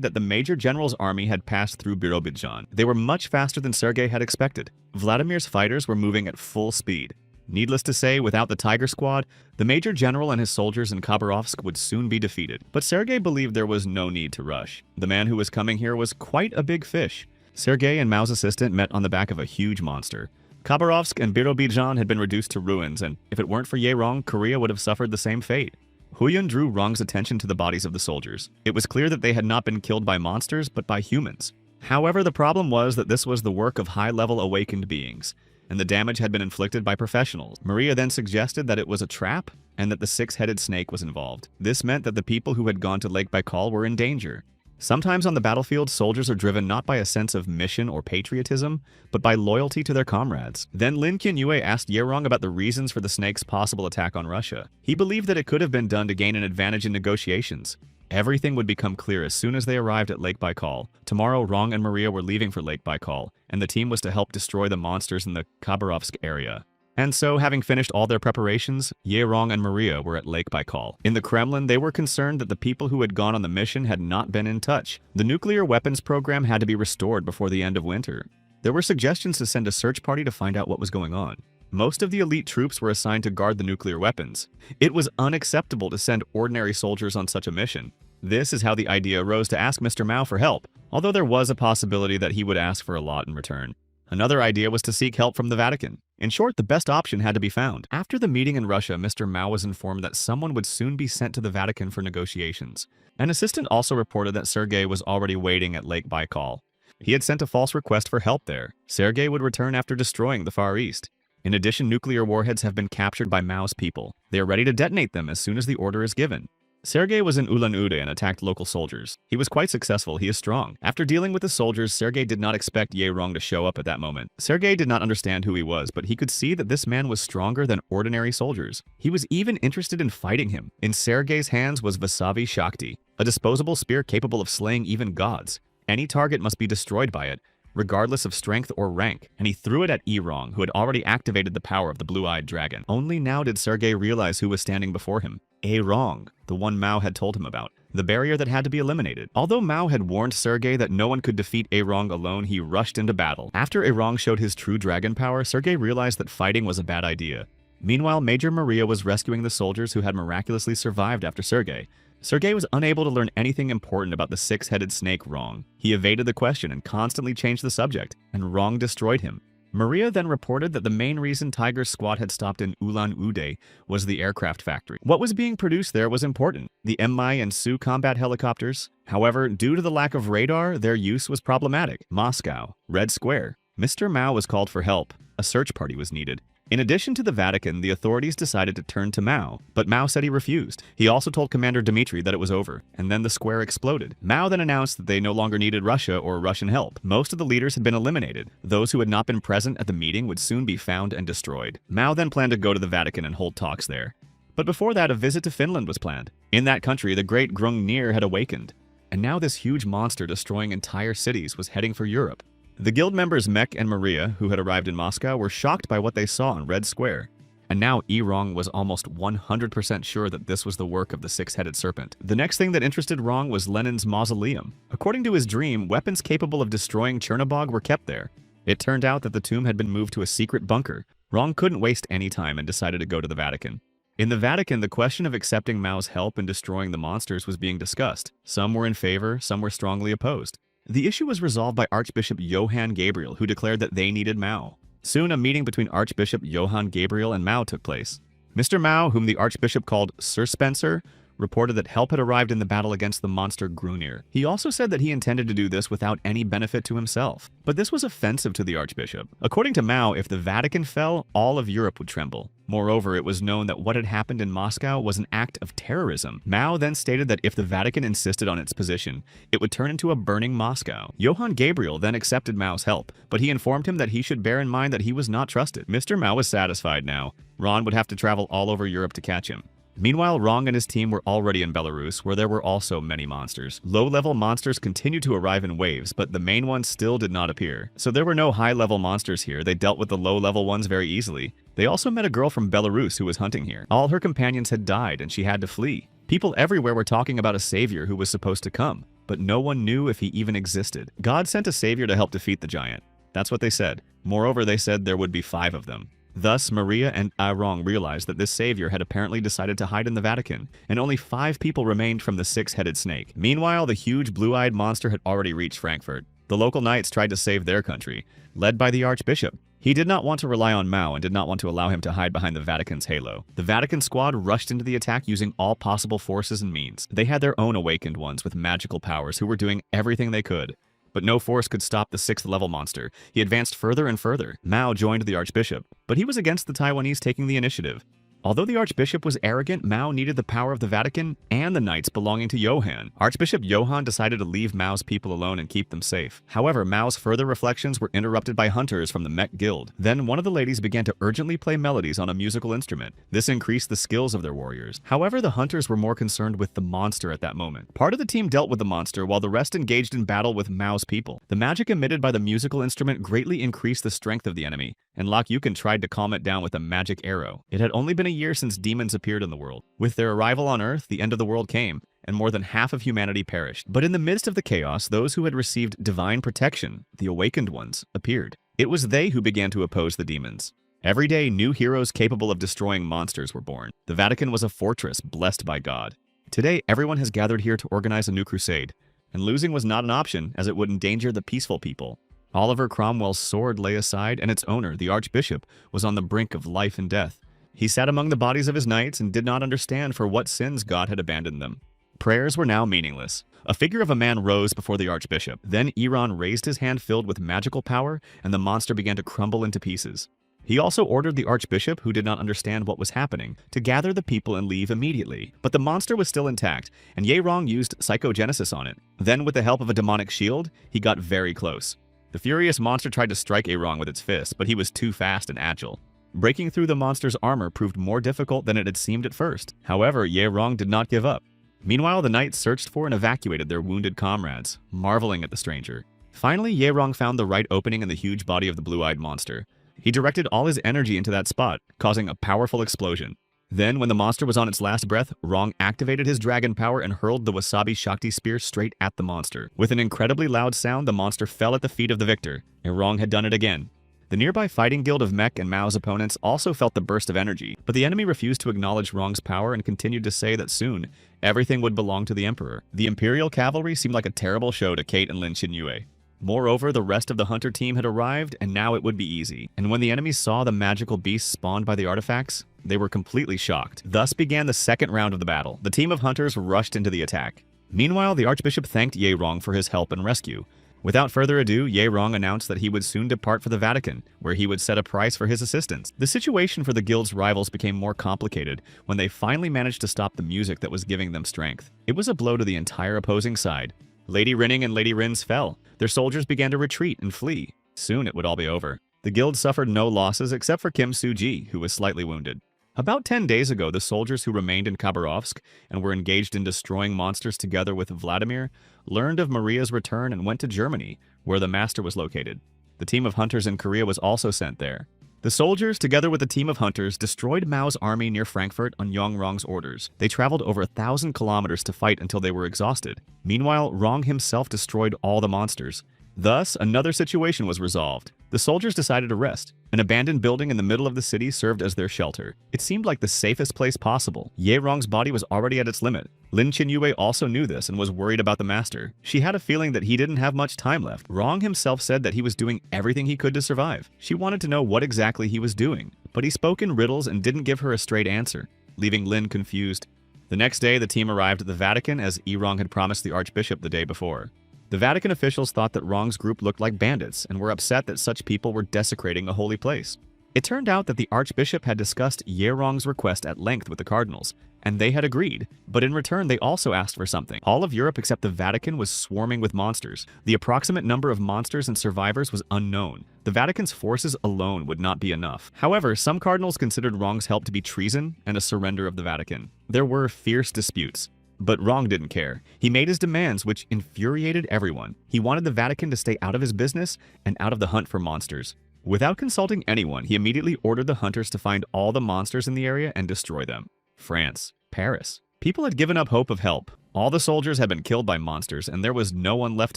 that the Major General's army had passed through Birobidzhan. They were much faster than Sergei had expected. Vladimir's fighters were moving at full speed. Needless to say, without the Tiger Squad, the Major General and his soldiers in Khabarovsk would soon be defeated. But Sergei believed there was no need to rush. The man who was coming here was quite a big fish. Sergei and Mao's assistant met on the back of a huge monster. Khabarovsk and Birobidzhan had been reduced to ruins, and if it weren't for Rong, Korea would have suffered the same fate. Huyun drew Rong's attention to the bodies of the soldiers. It was clear that they had not been killed by monsters, but by humans. However, the problem was that this was the work of high-level awakened beings, and the damage had been inflicted by professionals. Maria then suggested that it was a trap, and that the six-headed snake was involved. This meant that the people who had gone to Lake Baikal were in danger. Sometimes on the battlefield, soldiers are driven not by a sense of mission or patriotism, but by loyalty to their comrades. Then Lin Qianyue asked Rong about the reasons for the snake's possible attack on Russia. He believed that it could have been done to gain an advantage in negotiations. Everything would become clear as soon as they arrived at Lake Baikal. Tomorrow, Rong and Maria were leaving for Lake Baikal, and the team was to help destroy the monsters in the Khabarovsk area. And so, having finished all their preparations, Rong and Maria were at Lake Baikal. In the Kremlin, they were concerned that the people who had gone on the mission had not been in touch. The nuclear weapons program had to be restored before the end of winter. There were suggestions to send a search party to find out what was going on. Most of the elite troops were assigned to guard the nuclear weapons. It was unacceptable to send ordinary soldiers on such a mission. This is how the idea arose to ask Mr. Mao for help, although there was a possibility that he would ask for a lot in return. Another idea was to seek help from the Vatican. In short, the best option had to be found. After the meeting in Russia, Mr. Mao was informed that someone would soon be sent to the Vatican for negotiations. An assistant also reported that Sergei was already waiting at Lake Baikal. He had sent a false request for help there. Sergei would return after destroying the Far East. In addition, nuclear warheads have been captured by Mao's people. They are ready to detonate them as soon as the order is given. Sergei was in Ulan-Ude and attacked local soldiers. He was quite successful. He is strong. After dealing with the soldiers, Sergei did not expect Rong to show up at that moment. Sergei did not understand who he was, but he could see that this man was stronger than ordinary soldiers. He was even interested in fighting him. In Sergei's hands was Vasavi Shakti, a disposable spear capable of slaying even gods. Any target must be destroyed by it, regardless of strength or rank, and he threw it at Rong, who had already activated the power of the blue-eyed dragon. Only now did Sergei realize who was standing before him. Rong, the one Mao had told him about, the barrier that had to be eliminated. Although Mao had warned Sergei that no one could defeat Rong alone, he rushed into battle. After Rong showed his true dragon power, Sergei realized that fighting was a bad idea. Meanwhile, Major Maria was rescuing the soldiers who had miraculously survived after Sergei. Sergei was unable to learn anything important about the six-headed snake Rong. He evaded the question and constantly changed the subject, and Rong destroyed him. Maria then reported that the main reason Tiger's squad had stopped in Ulan-Ude was the aircraft factory. What was being produced there was important, the Mi and Su combat helicopters. However, due to the lack of radar, their use was problematic. Moscow, Red Square. Mr. Mao was called for help. A search party was needed. In addition to the Vatican, the authorities decided to turn to Mao, but Mao said he refused. He also told Commander Dmitri that it was over, and then the square exploded. Mao then announced that they no longer needed Russia or Russian help. Most of the leaders had been eliminated. Those who had not been present at the meeting would soon be found and destroyed. Mao then planned to go to the Vatican and hold talks there. But before that, a visit to Finland was planned. In that country, the great Grungnir had awakened, and now this huge monster destroying entire cities was heading for Europe. The guild members Mech and Maria, who had arrived in Moscow, were shocked by what they saw in Red Square. And now Rong was almost 100% sure that this was the work of the six-headed serpent. The next thing that interested Rong was Lenin's mausoleum. According to his dream, weapons capable of destroying Chernobog were kept there. It turned out that the tomb had been moved to a secret bunker. Rong couldn't waste any time and decided to go to the Vatican. In the Vatican, the question of accepting Mao's help in destroying the monsters was being discussed. Some were in favor, some were strongly opposed. The issue was resolved by Archbishop Johann Gabriel, who declared that they needed Mao. Soon, a meeting between Archbishop Johann Gabriel and Mao took place. Mr. Mao, whom the Archbishop called Sir Spencer, reported that help had arrived in the battle against the monster Grunir. He also said that he intended to do this without any benefit to himself. But this was offensive to the Archbishop. According to Mao, if the Vatican fell, all of Europe would tremble. Moreover, it was known that what had happened in Moscow was an act of terrorism. Mao then stated that if the Vatican insisted on its position, it would turn into a burning Moscow. Johann Gabriel then accepted Mao's help, but he informed him that he should bear in mind that he was not trusted. Mr. Mao was satisfied now. Ron would have to travel all over Europe to catch him. Meanwhile, Rong and his team were already in Belarus, where there were also many monsters. Low-level monsters continued to arrive in waves, but the main ones still did not appear. So there were no high-level monsters here. They dealt with the low-level ones very easily. They also met a girl from Belarus who was hunting here. All her companions had died, and she had to flee. People everywhere were talking about a savior who was supposed to come, but no one knew if he even existed. God sent a savior to help defeat the giant. That's what they said. Moreover, they said there would be 5 of them. Thus, Maria and Rong realized that this savior had apparently decided to hide in the Vatican, and only 5 people remained from the six-headed snake. Meanwhile, the huge blue-eyed monster had already reached Frankfurt. The local knights tried to save their country, led by the Archbishop. He did not want to rely on Mao and did not want to allow him to hide behind the Vatican's halo. The Vatican squad rushed into the attack using all possible forces and means. They had their own awakened ones with magical powers who were doing everything they could. But no force could stop the 6th-level monster. He advanced further and further. Mao joined the Archbishop, but he was against the Taiwanese taking the initiative. Although the Archbishop was arrogant, Mao needed the power of the Vatican and the knights belonging to Johann. Archbishop Johann decided to leave Mao's people alone and keep them safe. However, Mao's further reflections were interrupted by hunters from the Mech Guild. Then one of the ladies began to urgently play melodies on a musical instrument. This increased the skills of their warriors. However, the hunters were more concerned with the monster at that moment. Part of the team dealt with the monster while the rest engaged in battle with Mao's people. The magic emitted by the musical instrument greatly increased the strength of the enemy, and Lok Yukin tried to calm it down with a magic arrow. It had only been a year since demons appeared in the world. With their arrival on Earth, the end of the world came, and more than half of humanity perished. But in the midst of the chaos, those who had received divine protection, the awakened ones, appeared. It was they who began to oppose the demons. Every day, new heroes capable of destroying monsters were born. The Vatican was a fortress blessed by God. Today, everyone has gathered here to organize a new crusade, and losing was not an option, as it would endanger the peaceful people. Oliver Cromwell's sword lay aside, and its owner, the Archbishop, was on the brink of life and death. He sat among the bodies of his knights and did not understand for what sins God had abandoned them. Prayers were now meaningless. A figure of a man rose before the Archbishop. Then Iran raised his hand filled with magical power, and the monster began to crumble into pieces. He also ordered the Archbishop, who did not understand what was happening, to gather the people and leave immediately. But the monster was still intact, and Ye Rong used psychogenesis on it. Then, with the help of a demonic shield, he got very close. The furious monster tried to strike Rong with its fist, but he was too fast and agile. Breaking through the monster's armor proved more difficult than it had seemed at first. However, Ye Rong did not give up. Meanwhile, the knights searched for and evacuated their wounded comrades, marveling at the stranger. Finally, Ye Rong found the right opening in the huge body of the blue-eyed monster. He directed all his energy into that spot, causing a powerful explosion. Then, when the monster was on its last breath, Rong activated his dragon power and hurled the Wasabi Shakti spear straight at the monster. With an incredibly loud sound, the monster fell at the feet of the victor, and Rong had done it again. The nearby fighting guild of Mech and Mao's opponents also felt the burst of energy, but the enemy refused to acknowledge Rong's power and continued to say that soon, everything would belong to the Emperor. The Imperial Cavalry seemed like a terrible show to Kate and Lin Qinyue. Moreover, the rest of the hunter team had arrived, and now it would be easy. And when the enemies saw the magical beasts spawned by the artifacts, they were completely shocked. Thus began the second round of the battle. The team of hunters rushed into the attack. Meanwhile, the Archbishop thanked Ye Rong for his help and rescue. Without further ado, Ye Rong announced that he would soon depart for the Vatican, where he would set a price for his assistance. The situation for the guild's rivals became more complicated when they finally managed to stop the music that was giving them strength. It was a blow to the entire opposing side. Lady Rinning and Lady Rins fell. Their soldiers began to retreat and flee. Soon it would all be over. The guild suffered no losses except for Kim Soo-ji, who was slightly wounded. About 10 days ago, the soldiers who remained in Khabarovsk and were engaged in destroying monsters together with Vladimir learned of Maria's return and went to Germany, where the master was located. The team of hunters in Korea was also sent there. The soldiers, together with a team of hunters, destroyed Mao's army near Frankfurt on Yong Rong's orders. They traveled over 1,000 kilometers to fight until they were exhausted. Meanwhile, Rong himself destroyed all the monsters. Thus, another situation was resolved. The soldiers decided to rest. An abandoned building in the middle of the city served as their shelter. It seemed like the safest place possible. Ye Rong's body was already at its limit. Lin Qinyue also knew this and was worried about the master. She had a feeling that he didn't have much time left. Rong himself said that he was doing everything he could to survive. She wanted to know what exactly he was doing, but he spoke in riddles and didn't give her a straight answer, leaving Lin confused. The next day, the team arrived at the Vatican as Ye Rong had promised the Archbishop the day before. The Vatican officials thought that Rong's group looked like bandits and were upset that such people were desecrating a holy place. It turned out that the Archbishop had discussed Ye Rong's request at length with the cardinals, and they had agreed, but in return they also asked for something. All of Europe except the Vatican was swarming with monsters. The approximate number of monsters and survivors was unknown. The Vatican's forces alone would not be enough. However, some cardinals considered Rong's help to be treason and a surrender of the Vatican. There were fierce disputes. But Rong didn't care. He made his demands, which infuriated everyone. He wanted the Vatican to stay out of his business and out of the hunt for monsters. Without consulting anyone, he immediately ordered the hunters to find all the monsters in the area and destroy them. France, Paris. People had given up hope of help. All the soldiers had been killed by monsters, and there was no one left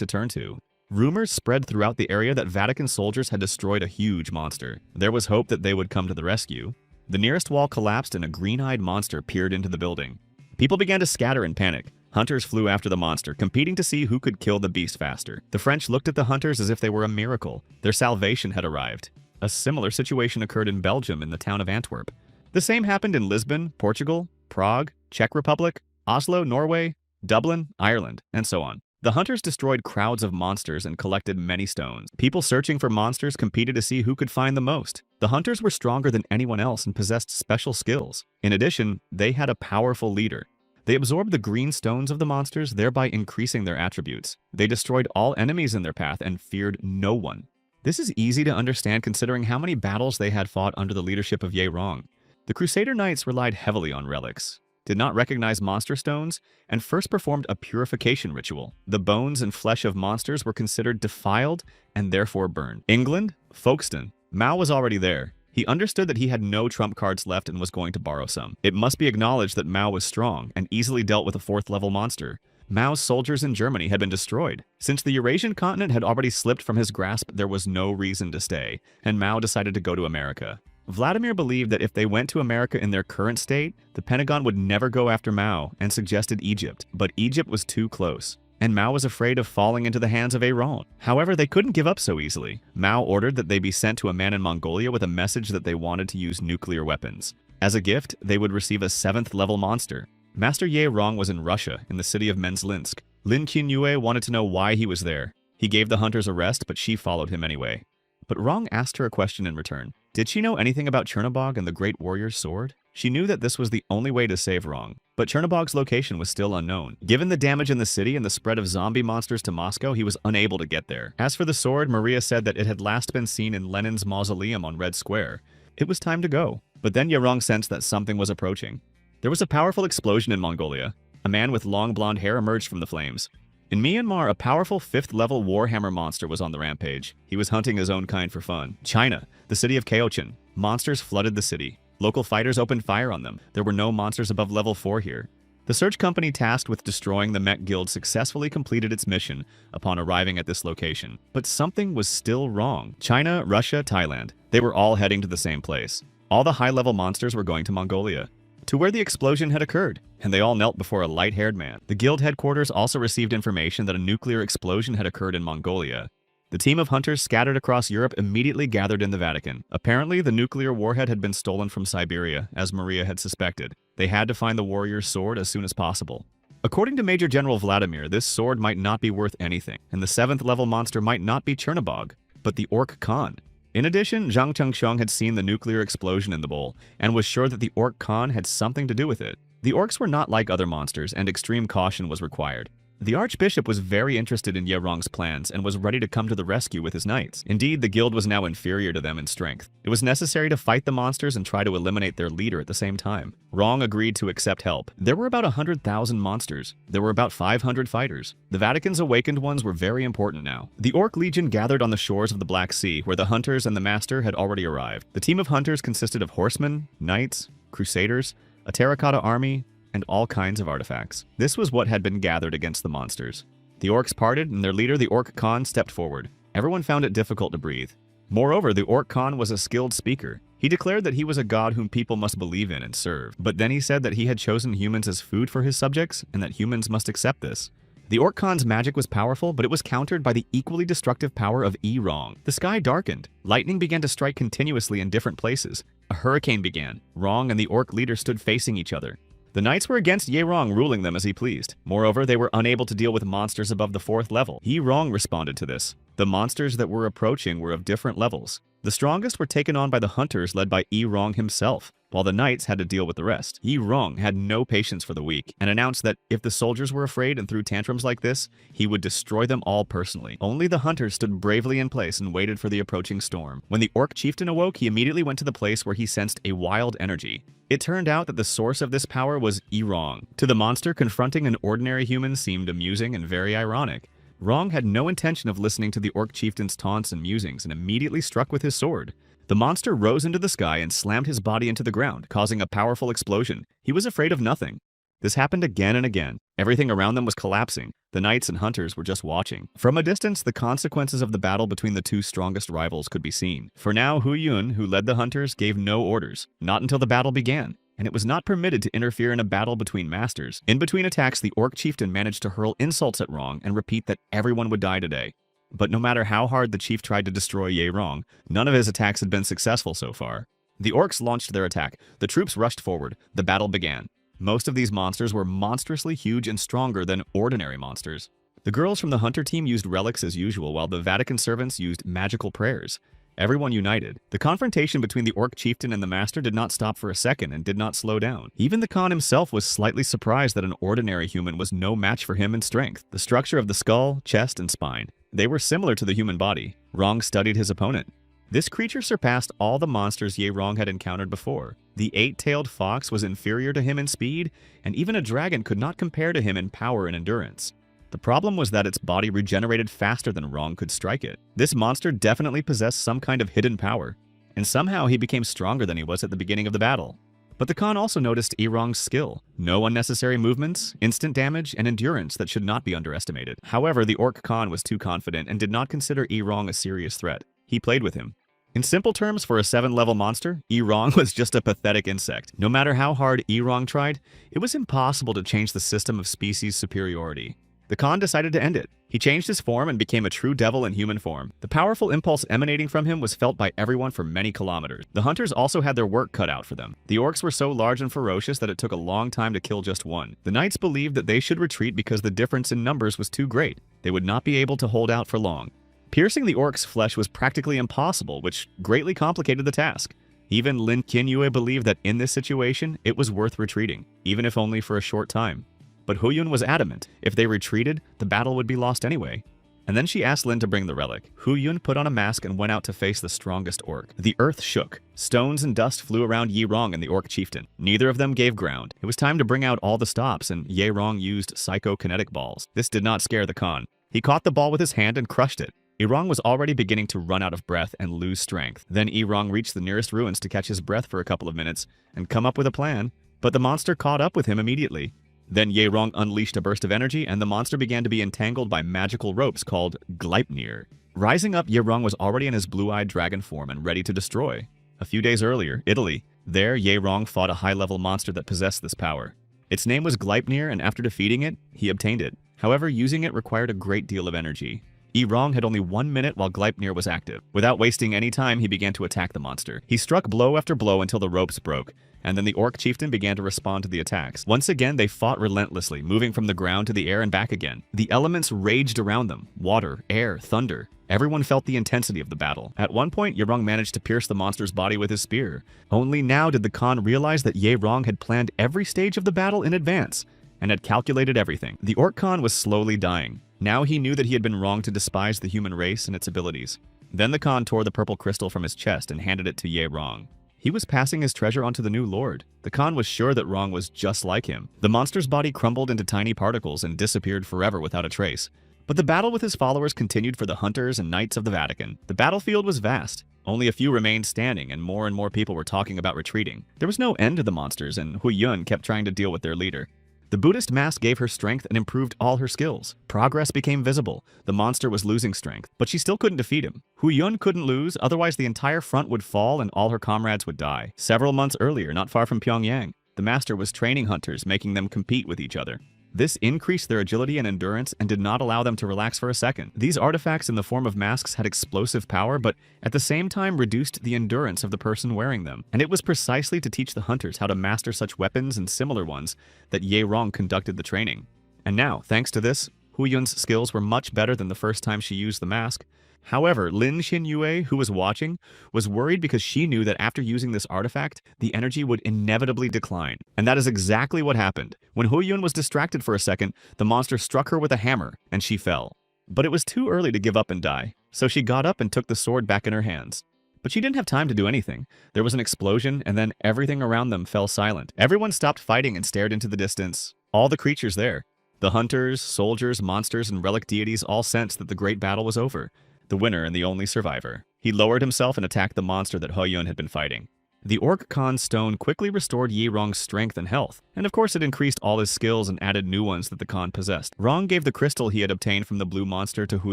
to turn to. Rumors spread throughout the area that Vatican soldiers had destroyed a huge monster. There was hope that they would come to the rescue. The nearest wall collapsed and a green-eyed monster peered into the building. People began to scatter in panic. Hunters flew after the monster, competing to see who could kill the beast faster. The French looked at the hunters as if they were a miracle. Their salvation had arrived. A similar situation occurred in Belgium in the town of Antwerp. The same happened in Lisbon, Portugal, Prague, Czech Republic, Oslo, Norway, Dublin, Ireland, and so on. The hunters destroyed crowds of monsters and collected many stones. People searching for monsters competed to see who could find the most. The hunters were stronger than anyone else and possessed special skills. In addition, they had a powerful leader. They absorbed the green stones of the monsters, thereby increasing their attributes. They destroyed all enemies in their path and feared no one. This is easy to understand considering how many battles they had fought under the leadership of Ye Rong. The Crusader Knights relied heavily on relics, did not recognize monster stones, and first performed a purification ritual. The bones and flesh of monsters were considered defiled and therefore burned. England, Folkestone. Mao was already there. He understood that he had no trump cards left and was going to borrow some. It must be acknowledged that Mao was strong and easily dealt with a 4th-level monster. Mao's soldiers in Germany had been destroyed. Since the Eurasian continent had already slipped from his grasp, there was no reason to stay, and Mao decided to go to America. Vladimir believed that if they went to America in their current state, the Pentagon would never go after Mao and suggested Egypt, but Egypt was too close, and Mao was afraid of falling into the hands of Iran. However, they couldn't give up so easily. Mao ordered that they be sent to a man in Mongolia with a message that they wanted to use nuclear weapons. As a gift, they would receive a 7th-level monster. Master Ye Rong was in Russia, in the city of Menzlinsk. Lin Qinyue wanted to know why he was there. He gave the hunters a rest, but she followed him anyway. But Rong asked her a question in return. Did she know anything about Chernobog and the Great Warrior's sword? She knew that this was the only way to save Rong, but Chernobog's location was still unknown. Given the damage in the city and the spread of zombie monsters to Moscow, he was unable to get there. As for the sword, Maria said that it had last been seen in Lenin's mausoleum on Red Square. It was time to go. But then Ye Rong sensed that something was approaching. There was a powerful explosion in Mongolia. A man with long blonde hair emerged from the flames. In Myanmar, a powerful 5th-level Warhammer monster was on the rampage. He was hunting his own kind for fun. China, the city of Kaochin. Monsters flooded the city. Local fighters opened fire on them. There were no monsters above level 4 here. The search company tasked with destroying the Mech Guild successfully completed its mission upon arriving at this location. But something was still wrong. China, Russia, Thailand. They were all heading to the same place. All the high-level monsters were going to Mongolia, to where the explosion had occurred, and they all knelt before a light-haired man. The guild headquarters also received information that a nuclear explosion had occurred in Mongolia. The team of hunters scattered across Europe immediately gathered in the Vatican. Apparently, the nuclear warhead had been stolen from Siberia, as Maria had suspected. They had to find the warrior's sword as soon as possible. According to Major General Vladimir, this sword might not be worth anything, and the 7th level monster might not be Chernobog, but the Orc Khan. In addition, Zhang Chengsheng had seen the nuclear explosion in the bowl, and was sure that the Orc Khan had something to do with it. The orcs were not like other monsters, and extreme caution was required. The Archbishop was very interested in Ye Rong's plans and was ready to come to the rescue with his knights. Indeed, the guild was now inferior to them in strength. It was necessary to fight the monsters and try to eliminate their leader at the same time. Rong agreed to accept help. There were about 100,000 monsters. There were about 500 fighters. The Vatican's awakened ones were very important now. The Orc Legion gathered on the shores of the Black Sea, where the hunters and the master had already arrived. The team of hunters consisted of horsemen, knights, crusaders, a terracotta army, and all kinds of artifacts. This was what had been gathered against the monsters. The orcs parted, and their leader, the Orc Khan, stepped forward. Everyone found it difficult to breathe. Moreover, the Orc Khan was a skilled speaker. He declared that he was a god whom people must believe in and serve. But then he said that he had chosen humans as food for his subjects, and that humans must accept this. The Orc Khan's magic was powerful, but it was countered by the equally destructive power of Ye Rong. The sky darkened. Lightning began to strike continuously in different places. A hurricane began. Rong and the orc leader stood facing each other. The knights were against Ye Rong, ruling them as he pleased. Moreover, they were unable to deal with monsters above the 4th level. Ye Rong responded to this. The monsters that were approaching were of different levels. The strongest were taken on by the hunters led by Ye Rong himself, while the knights had to deal with the rest. Ye Rong had no patience for the weak, and announced that if the soldiers were afraid and threw tantrums like this, he would destroy them all personally. Only the hunters stood bravely in place and waited for the approaching storm. When the orc chieftain awoke, he immediately went to the place where he sensed a wild energy. It turned out that the source of this power was Ye Rong. To the monster, confronting an ordinary human seemed amusing and very ironic. Rong had no intention of listening to the orc chieftain's taunts and musings and immediately struck with his sword. The monster rose into the sky and slammed his body into the ground, causing a powerful explosion. He was afraid of nothing. This happened again and again. Everything around them was collapsing. The knights and hunters were just watching. From a distance, the consequences of the battle between the two strongest rivals could be seen. For now, Hu Yun, who led the hunters, gave no orders, not until the battle began, and it was not permitted to interfere in a battle between masters. In between attacks, the orc chieftain managed to hurl insults at Rong and repeat that everyone would die today. But no matter how hard the chief tried to destroy Ye Rong, none of his attacks had been successful so far. The orcs launched their attack. The troops rushed forward. The battle began. Most of these monsters were monstrously huge and stronger than ordinary monsters. The girls from the hunter team used relics as usual, while the Vatican servants used magical prayers. Everyone united. The confrontation between the orc chieftain and the master did not stop for a second and did not slow down. Even the Khan himself was slightly surprised that an ordinary human was no match for him in strength. The structure of the skull, chest, and spine, they were similar to the human body. Rong studied his opponent. This creature surpassed all the monsters Ye Rong had encountered before. The 8-tailed fox was inferior to him in speed, and even a dragon could not compare to him in power and endurance. The problem was that its body regenerated faster than Rong could strike it. This monster definitely possessed some kind of hidden power, and somehow he became stronger than he was at the beginning of the battle. But the Khan also noticed Ye Rong's skill. No unnecessary movements, instant damage, and endurance that should not be underestimated. However, the Orc Khan was too confident and did not consider Ye Rong a serious threat. He played with him. In simple terms, for a 7-level monster, Ye Rong was just a pathetic insect. No matter how hard Ye Rong tried, it was impossible to change the system of species superiority. The Khan decided to end it. He changed his form and became a true devil in human form. The powerful impulse emanating from him was felt by everyone for many kilometers. The hunters also had their work cut out for them. The orcs were so large and ferocious that it took a long time to kill just one. The knights believed that they should retreat because the difference in numbers was too great. They would not be able to hold out for long. Piercing the orc's flesh was practically impossible, which greatly complicated the task. Even Lin Qinyue believed that in this situation, it was worth retreating, even if only for a short time. But Hu Yun was adamant. If they retreated, the battle would be lost anyway. And then she asked Lin to bring the relic. Hu Yun put on a mask and went out to face the strongest orc. The earth shook. Stones and dust flew around Ye Rong and the orc chieftain. Neither of them gave ground. It was time to bring out all the stops, and Ye Rong used psychokinetic balls. This did not scare the Khan. He caught the ball with his hand and crushed it. Ye Rong was already beginning to run out of breath and lose strength. Then Ye Rong reached the nearest ruins to catch his breath for a couple of minutes and come up with a plan, but the monster caught up with him immediately. Then Ye-Rong unleashed a burst of energy, and the monster began to be entangled by magical ropes called Gleipnir. Rising up, Ye-Rong was already in his blue-eyed dragon form and ready to destroy. A few days earlier, Italy. There, Ye-Rong fought a high-level monster that possessed this power. Its name was Gleipnir, and after defeating it, he obtained it. However, using it required a great deal of energy. Ye-Rong had only 1 minute while Gleipnir was active. Without wasting any time, he began to attack the monster. He struck blow after blow until the ropes broke, and then the orc chieftain began to respond to the attacks. Once again, they fought relentlessly, moving from the ground to the air and back again. The elements raged around them: water, air, thunder. Everyone felt the intensity of the battle. At one point, Ye-Rong managed to pierce the monster's body with his spear. Only now did the Khan realize that Ye-Rong had planned every stage of the battle in advance and had calculated everything. The Orc Khan was slowly dying. Now he knew that he had been wrong to despise the human race and its abilities. Then the Khan tore the purple crystal from his chest and handed it to Ye-Rong. He was passing his treasure on to the new lord. The Khan was sure that Rong was just like him. The monster's body crumbled into tiny particles and disappeared forever without a trace. But the battle with his followers continued for the hunters and knights of the Vatican. The battlefield was vast. Only a few remained standing, and more people were talking about retreating. There was no end to the monsters, and Hu Yun kept trying to deal with their leader. The Buddhist mask gave her strength and improved all her skills. Progress became visible. The monster was losing strength, but she still couldn't defeat him. Hu Yun couldn't lose, otherwise the entire front would fall and all her comrades would die. Several months earlier, not far from Pyongyang, the master was training hunters, making them compete with each other. This increased their agility and endurance and did not allow them to relax for a second. These artifacts in the form of masks had explosive power, but at the same time reduced the endurance of the person wearing them. And it was precisely to teach the hunters how to master such weapons and similar ones that Ye-Rong conducted the training. And now, thanks to this, Hu Yun's skills were much better than the first time she used the mask. However, Lin Xinyue, who was watching, was worried because she knew that after using this artifact, the energy would inevitably decline. And that is exactly what happened. When Hu Yun was distracted for a second, the monster struck her with a hammer, and she fell. But it was too early to give up and die, so she got up and took the sword back in her hands. But she didn't have time to do anything. There was an explosion, and then everything around them fell silent. Everyone stopped fighting and stared into the distance. All the creatures there. The hunters, soldiers, monsters, and relic deities all sensed that the great battle was over. The winner and the only survivor. He lowered himself and attacked the monster that Hu Yun had been fighting. The Orc Khan's stone quickly restored Ye-Rong's strength and health, and of course it increased all his skills and added new ones that the Khan possessed. Rong gave the crystal he had obtained from the blue monster to Hu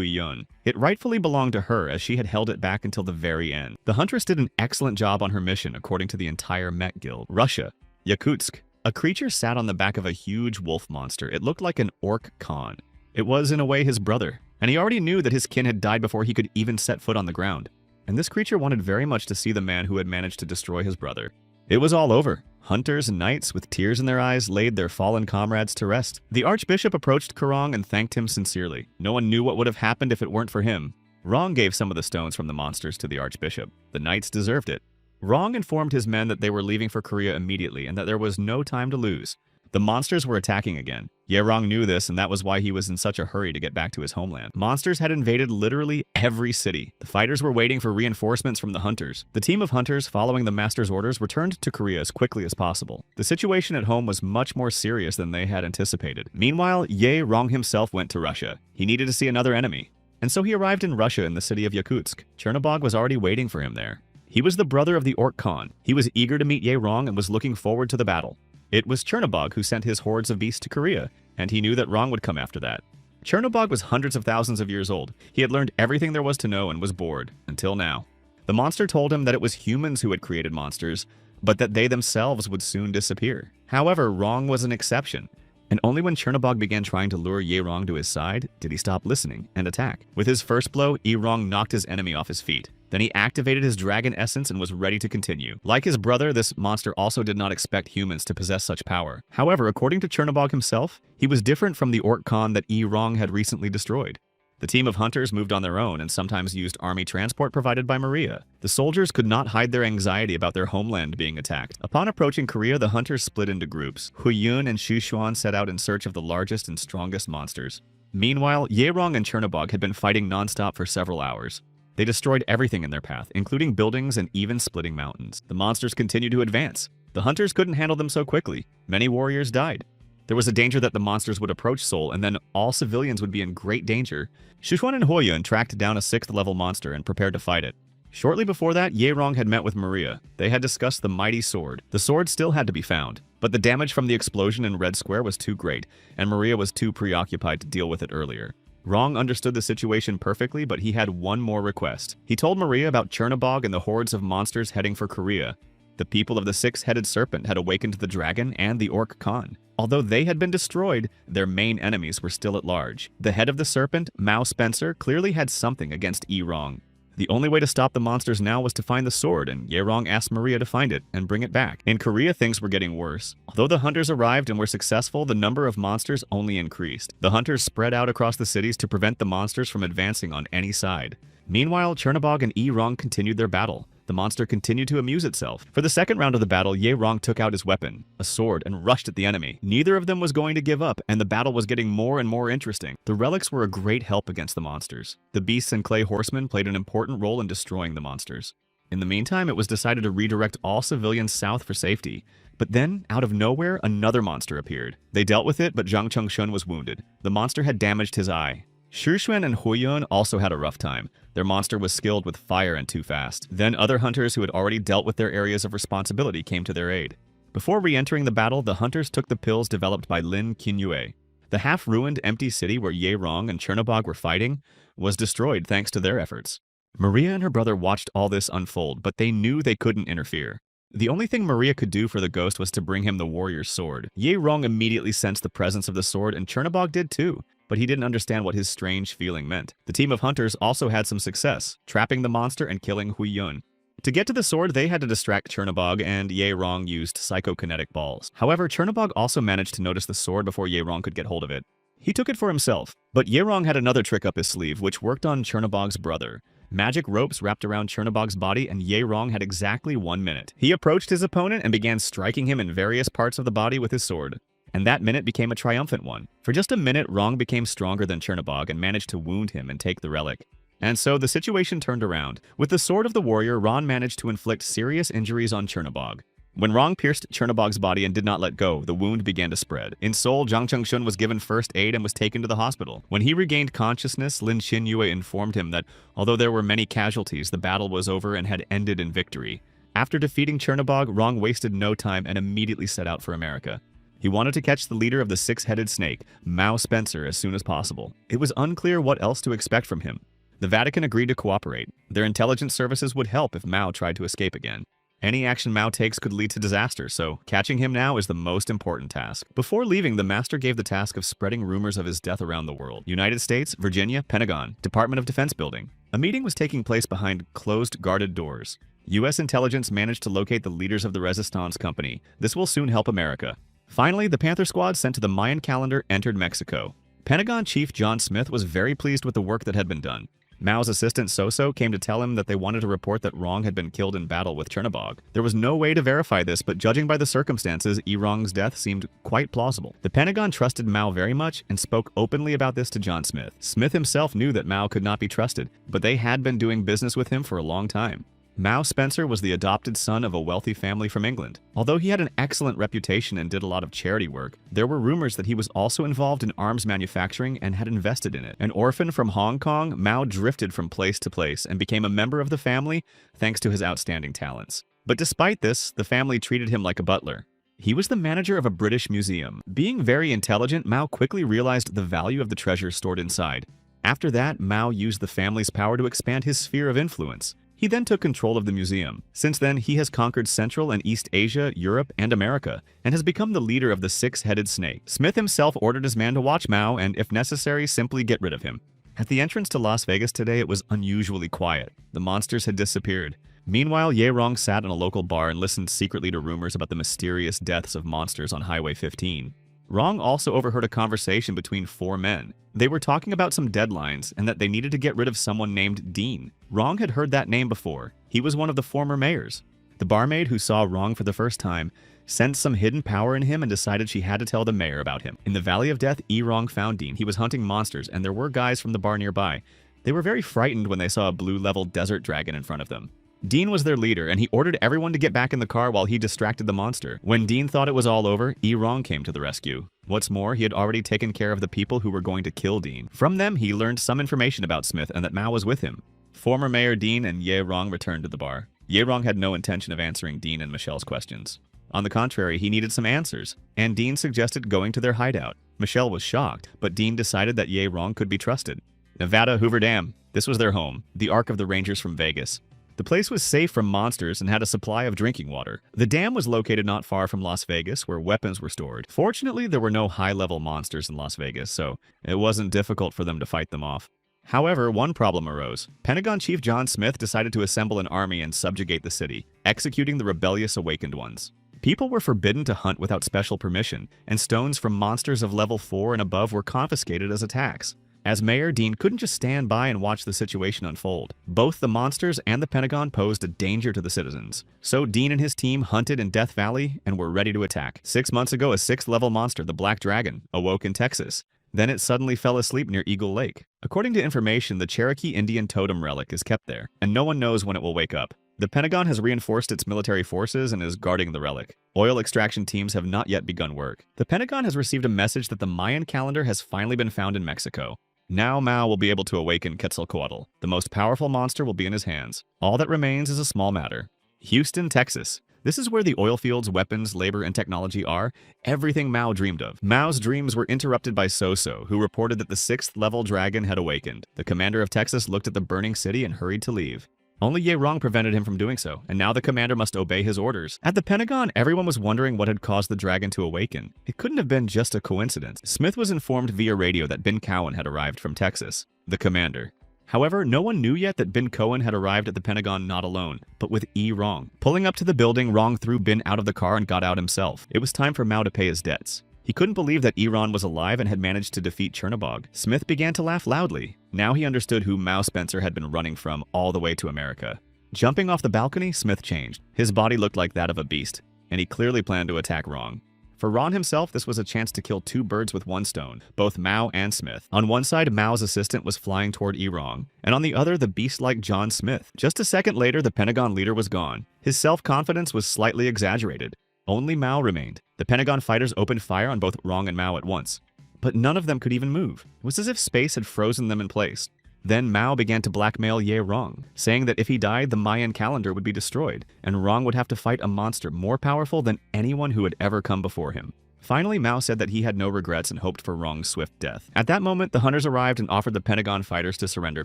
Yun. It rightfully belonged to her, as she had held it back until the very end. The huntress did an excellent job on her mission, according to the entire Met Guild. Russia. Yakutsk. A creature sat on the back of a huge wolf monster. It looked like an Orc Khan. It was, in a way, his brother, and he already knew that his kin had died before he could even set foot on the ground. And this creature wanted very much to see the man who had managed to destroy his brother. It was all over. Hunters and knights, with tears in their eyes, laid their fallen comrades to rest. The archbishop approached Kurong and thanked him sincerely. No one knew what would have happened if it weren't for him. Rong gave some of the stones from the monsters to the archbishop. The knights deserved it. Rong informed his men that they were leaving for Korea immediately and that there was no time to lose. The monsters were attacking again. Ye-Rong knew this, and that was why he was in such a hurry to get back to his homeland. Monsters had invaded literally every city. The fighters were waiting for reinforcements from the hunters. The team of hunters, following the master's orders, returned to Korea as quickly as possible. The situation at home was much more serious than they had anticipated. Meanwhile, Ye-Rong himself went to Russia. He needed to see another enemy. And so he arrived in Russia in the city of Yakutsk. Chernobog was already waiting for him there. He was the brother of the Orc Khan. He was eager to meet Ye-Rong and was looking forward to the battle. It was Chernobog who sent his hordes of beasts to Korea, and he knew that Rong would come after that. Chernobog was hundreds of thousands of years old. He had learned everything there was to know and was bored, until now. The monster told him that it was humans who had created monsters, but that they themselves would soon disappear. However, Rong was an exception, and only when Chernobog began trying to lure Ye-Rong to his side did he stop listening and attack. With his first blow, Ye-Rong knocked his enemy off his feet. Then he activated his dragon essence and was ready to continue. Like his brother, this monster also did not expect humans to possess such power. However, according to Chernobog himself, he was different from the Orc Khan that Ye-Rong had recently destroyed. The team of hunters moved on their own and sometimes used army transport provided by Maria. The soldiers could not hide their anxiety about their homeland being attacked. Upon approaching Korea, the hunters split into groups. Hu Yun and Xu Xuan set out in search of the largest and strongest monsters. Meanwhile, Ye-Rong and Chernobog had been fighting non-stop for several hours. They destroyed everything in their path, including buildings and even splitting mountains. The monsters continued to advance. The hunters couldn't handle them so quickly. Many warriors died. There was a danger that the monsters would approach Seoul, and then all civilians would be in great danger. Shuchuan and Hoyun tracked down a 6th-level monster and prepared to fight it. Shortly before that, Yaerong had met with Maria. They had discussed the mighty sword. The sword still had to be found, but the damage from the explosion in Red Square was too great, and Maria was too preoccupied to deal with it earlier. Rong understood the situation perfectly, but he had one more request. He told Maria about Chernobog and the hordes of monsters heading for Korea. The people of the six-headed serpent had awakened the dragon and the Orc Khan. Although they had been destroyed, their main enemies were still at large. The head of the serpent, Mao Spencer, clearly had something against Rong. The only way to stop the monsters now was to find the sword, and Yaerong asked Maria to find it and bring it back. In Korea, things were getting worse. Although the hunters arrived and were successful, the number of monsters only increased. The hunters spread out across the cities to prevent the monsters from advancing on any side. Meanwhile, Chernobog and Rong continued their battle. The monster continued to amuse itself. For the second round of the battle, Yaerong took out his weapon, a sword, and rushed at the enemy. Neither of them was going to give up, and the battle was getting more and more interesting. The relics were a great help against the monsters. The beasts and clay horsemen played an important role in destroying the monsters. In the meantime, it was decided to redirect all civilians south for safety. But then, out of nowhere, another monster appeared. They dealt with it, but Zhang Chengshun was wounded. The monster had damaged his eye. Shuxuan and Huiyun also had a rough time. Their monster was skilled with fire and too fast. Then other hunters who had already dealt with their areas of responsibility came to their aid. Before re-entering the battle, the hunters took the pills developed by Lin Qinyue. The half-ruined, empty city where Yaerong and Chernobog were fighting was destroyed thanks to their efforts. Maria and her brother watched all this unfold, but they knew they couldn't interfere. The only thing Maria could do for the ghost was to bring him the warrior's sword. Yaerong immediately sensed the presence of the sword, and Chernobog did too, but he didn't understand what his strange feeling meant. The team of hunters also had some success, trapping the monster and killing Huiyun. To get to the sword, they had to distract Chernobog, and Yaerong used psychokinetic balls. However, Chernobog also managed to notice the sword before Yaerong could get hold of it. He took it for himself, but Yaerong had another trick up his sleeve, which worked on Chernobog's brother. Magic ropes wrapped around Chernobog's body, and Yaerong had exactly 1 minute. He approached his opponent and began striking him in various parts of the body with his sword. And that minute became a triumphant one. For just a minute, Rong became stronger than Chernobog and managed to wound him and take the relic. And so the situation turned around. With the sword of the warrior, Ron managed to inflict serious injuries on Chernobog. When Rong pierced Chernobog's body and did not let go, the wound began to spread. In Seoul, Zhang Chengshun was given first aid and was taken to the hospital. When he regained consciousness, Lin Qinyue informed him that although there were many casualties, the battle was over and had ended in victory. After defeating Chernobog, Rong wasted no time and immediately set out for America. He wanted to catch the leader of the six-headed snake, Mao Spencer, as soon as possible. It was unclear what else to expect from him. The Vatican agreed to cooperate. Their intelligence services would help if Mao tried to escape again. Any action Mao takes could lead to disaster, so catching him now is the most important task. Before leaving, the master gave the task of spreading rumors of his death around the world. United States, Virginia, Pentagon, Department of Defense building. A meeting was taking place behind closed, guarded doors. U.S. intelligence managed to locate the leaders of the Resistance Company. This will soon help America. Finally, the Panther Squad sent to the Mayan calendar entered Mexico. Pentagon Chief John Smith was very pleased with the work that had been done. Mao's assistant Soso came to tell him that they wanted to report that Rong had been killed in battle with Chernobog. There was no way to verify this, but judging by the circumstances, Rong's death seemed quite plausible. The Pentagon trusted Mao very much and spoke openly about this to John Smith. Smith himself knew that Mao could not be trusted, but they had been doing business with him for a long time. Mao Spencer was the adopted son of a wealthy family from England. Although he had an excellent reputation and did a lot of charity work, there were rumors that he was also involved in arms manufacturing and had invested in it. An orphan from Hong Kong, Mao drifted from place to place and became a member of the family thanks to his outstanding talents. But despite this, the family treated him like a butler. He was the manager of a British museum. Being very intelligent, Mao quickly realized the value of the treasure stored inside. After that, Mao used the family's power to expand his sphere of influence. He then took control of the museum. Since then, he has conquered Central and East Asia, Europe, and America, and has become the leader of the six-headed snake. Smith himself ordered his man to watch Mao and, if necessary, simply get rid of him. At the entrance to Las Vegas today, it was unusually quiet. The monsters had disappeared. Meanwhile, Yaerong sat in a local bar and listened secretly to rumors about the mysterious deaths of monsters on Highway 15. Rong also overheard a conversation between four men. They were talking about some deadlines and that they needed to get rid of someone named Dean. Rong had heard that name before. He was one of the former mayors. The barmaid who saw Rong for the first time sensed some hidden power in him and decided she had to tell the mayor about him. In the Valley of Death, Rong found Dean. He was hunting monsters, and there were guys from the bar nearby. They were very frightened when they saw a blue-level desert dragon in front of them. Dean was their leader, and he ordered everyone to get back in the car while he distracted the monster. When Dean thought it was all over, Rong came to the rescue. What's more, he had already taken care of the people who were going to kill Dean. From them, he learned some information about Smith and that Mao was with him. Former Mayor Dean and Ye Rong returned to the bar. Ye Rong had no intention of answering Dean and Michelle's questions. On the contrary, he needed some answers, and Dean suggested going to their hideout. Michelle was shocked, but Dean decided that Ye Rong could be trusted. Nevada Hoover Dam. This was their home, the Ark of the Rangers from Vegas. The place was safe from monsters and had a supply of drinking water. The dam was located not far from Las Vegas, where weapons were stored. Fortunately, there were no high-level monsters in Las Vegas, so it wasn't difficult for them to fight them off. However, one problem arose. Pentagon Chief John Smith decided to assemble an army and subjugate the city, executing the rebellious awakened ones. People were forbidden to hunt without special permission, and stones from monsters of level 4 and above were confiscated as a tax. As mayor, Dean couldn't just stand by and watch the situation unfold. Both the monsters and the Pentagon posed a danger to the citizens. So Dean and his team hunted in Death Valley and were ready to attack. 6 months ago, a 6th-level monster, the Black Dragon, awoke in Texas. Then it suddenly fell asleep near Eagle Lake. According to information, the Cherokee Indian totem relic is kept there, and no one knows when it will wake up. The Pentagon has reinforced its military forces and is guarding the relic. Oil extraction teams have not yet begun work. The Pentagon has received a message that the Mayan calendar has finally been found in Mexico. Now Mao will be able to awaken Quetzalcoatl. The most powerful monster will be in his hands. All that remains is a small matter. Houston, Texas. This is where the oil fields, weapons, labor, and technology are. Everything Mao dreamed of. Mao's dreams were interrupted by So-So, who reported that the 6th-level dragon had awakened. The commander of Texas looked at the burning city and hurried to leave. Only Ye Rong prevented him from doing so, and now the commander must obey his orders. At the Pentagon, everyone was wondering what had caused the dragon to awaken. It couldn't have been just a coincidence. Smith was informed via radio that Ben Cowan had arrived from Texas, the commander. However, no one knew yet that Ben Cowan had arrived at the Pentagon not alone, but with E. Rong. Pulling up to the building, Rong threw Ben out of the car and got out himself. It was time for Mao to pay his debts. He couldn't believe that Iran was alive and had managed to defeat Chernobog. Smith began to laugh loudly. Now he understood who Mao Spencer had been running from all the way to America. Jumping off the balcony, Smith changed. His body looked like that of a beast, and he clearly planned to attack Rong. For Ron himself, this was a chance to kill 2 birds with 1 stone, both Mao and Smith. On one side, Mao's assistant was flying toward Rong, and on the other, the beast-like John Smith. Just a second later, the Pentagon leader was gone. His self-confidence was slightly exaggerated. Only Mao remained. The Pentagon fighters opened fire on both Rong and Mao at once. But none of them could even move. It was as if space had frozen them in place. Then Mao began to blackmail Ye Rong, saying that if he died, the Mayan calendar would be destroyed, and Rong would have to fight a monster more powerful than anyone who had ever come before him. Finally, Mao said that he had no regrets and hoped for Rong's swift death. At that moment, the hunters arrived and offered the Pentagon fighters to surrender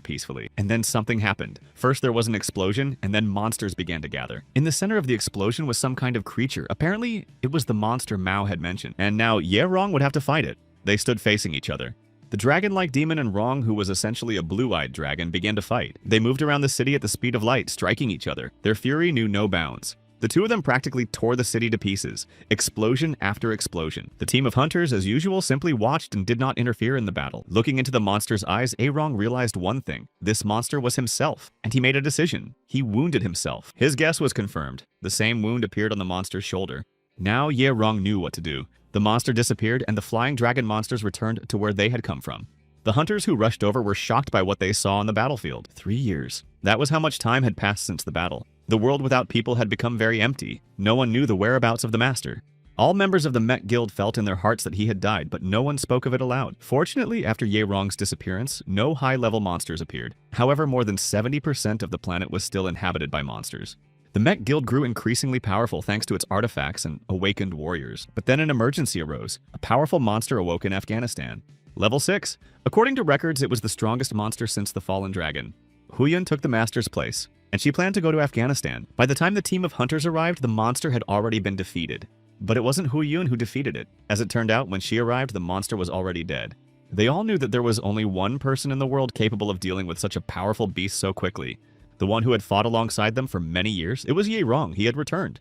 peacefully. And then something happened. First there was an explosion, and then monsters began to gather. In the center of the explosion was some kind of creature. Apparently, it was the monster Mao had mentioned. And now Ye Rong would have to fight it. They stood facing each other. The dragon-like demon and Rong, who was essentially a blue-eyed dragon, began to fight. They moved around the city at the speed of light, striking each other. Their fury knew no bounds. The two of them practically tore the city to pieces, explosion after explosion. The team of hunters, as usual, simply watched and did not interfere in the battle. Looking into the monster's eyes, Rong realized one thing. This monster was himself, and he made a decision. He wounded himself. His guess was confirmed. The same wound appeared on the monster's shoulder. Now Ye Rong knew what to do. The monster disappeared, and the flying dragon monsters returned to where they had come from. The hunters who rushed over were shocked by what they saw on the battlefield. 3 years. That was how much time had passed since the battle. The world without people had become very empty. No one knew the whereabouts of the master. All members of the Mech Guild felt in their hearts that he had died, but no one spoke of it aloud. Fortunately, after Ye Rong's disappearance, no high-level monsters appeared. However, more than 70% of the planet was still inhabited by monsters. The Mech Guild grew increasingly powerful thanks to its artifacts and awakened warriors. But then an emergency arose. A powerful monster awoke in Afghanistan. Level 6. According to records, it was the strongest monster since the Fallen Dragon. Huyan took the master's place, and she planned to go to Afghanistan. By the time the team of hunters arrived, the monster had already been defeated. But it wasn't Huyan who defeated it. As it turned out, when she arrived, the monster was already dead. They all knew that there was only one person in the world capable of dealing with such a powerful beast so quickly. The one who had fought alongside them for many years. It was Ye Rong. He had returned.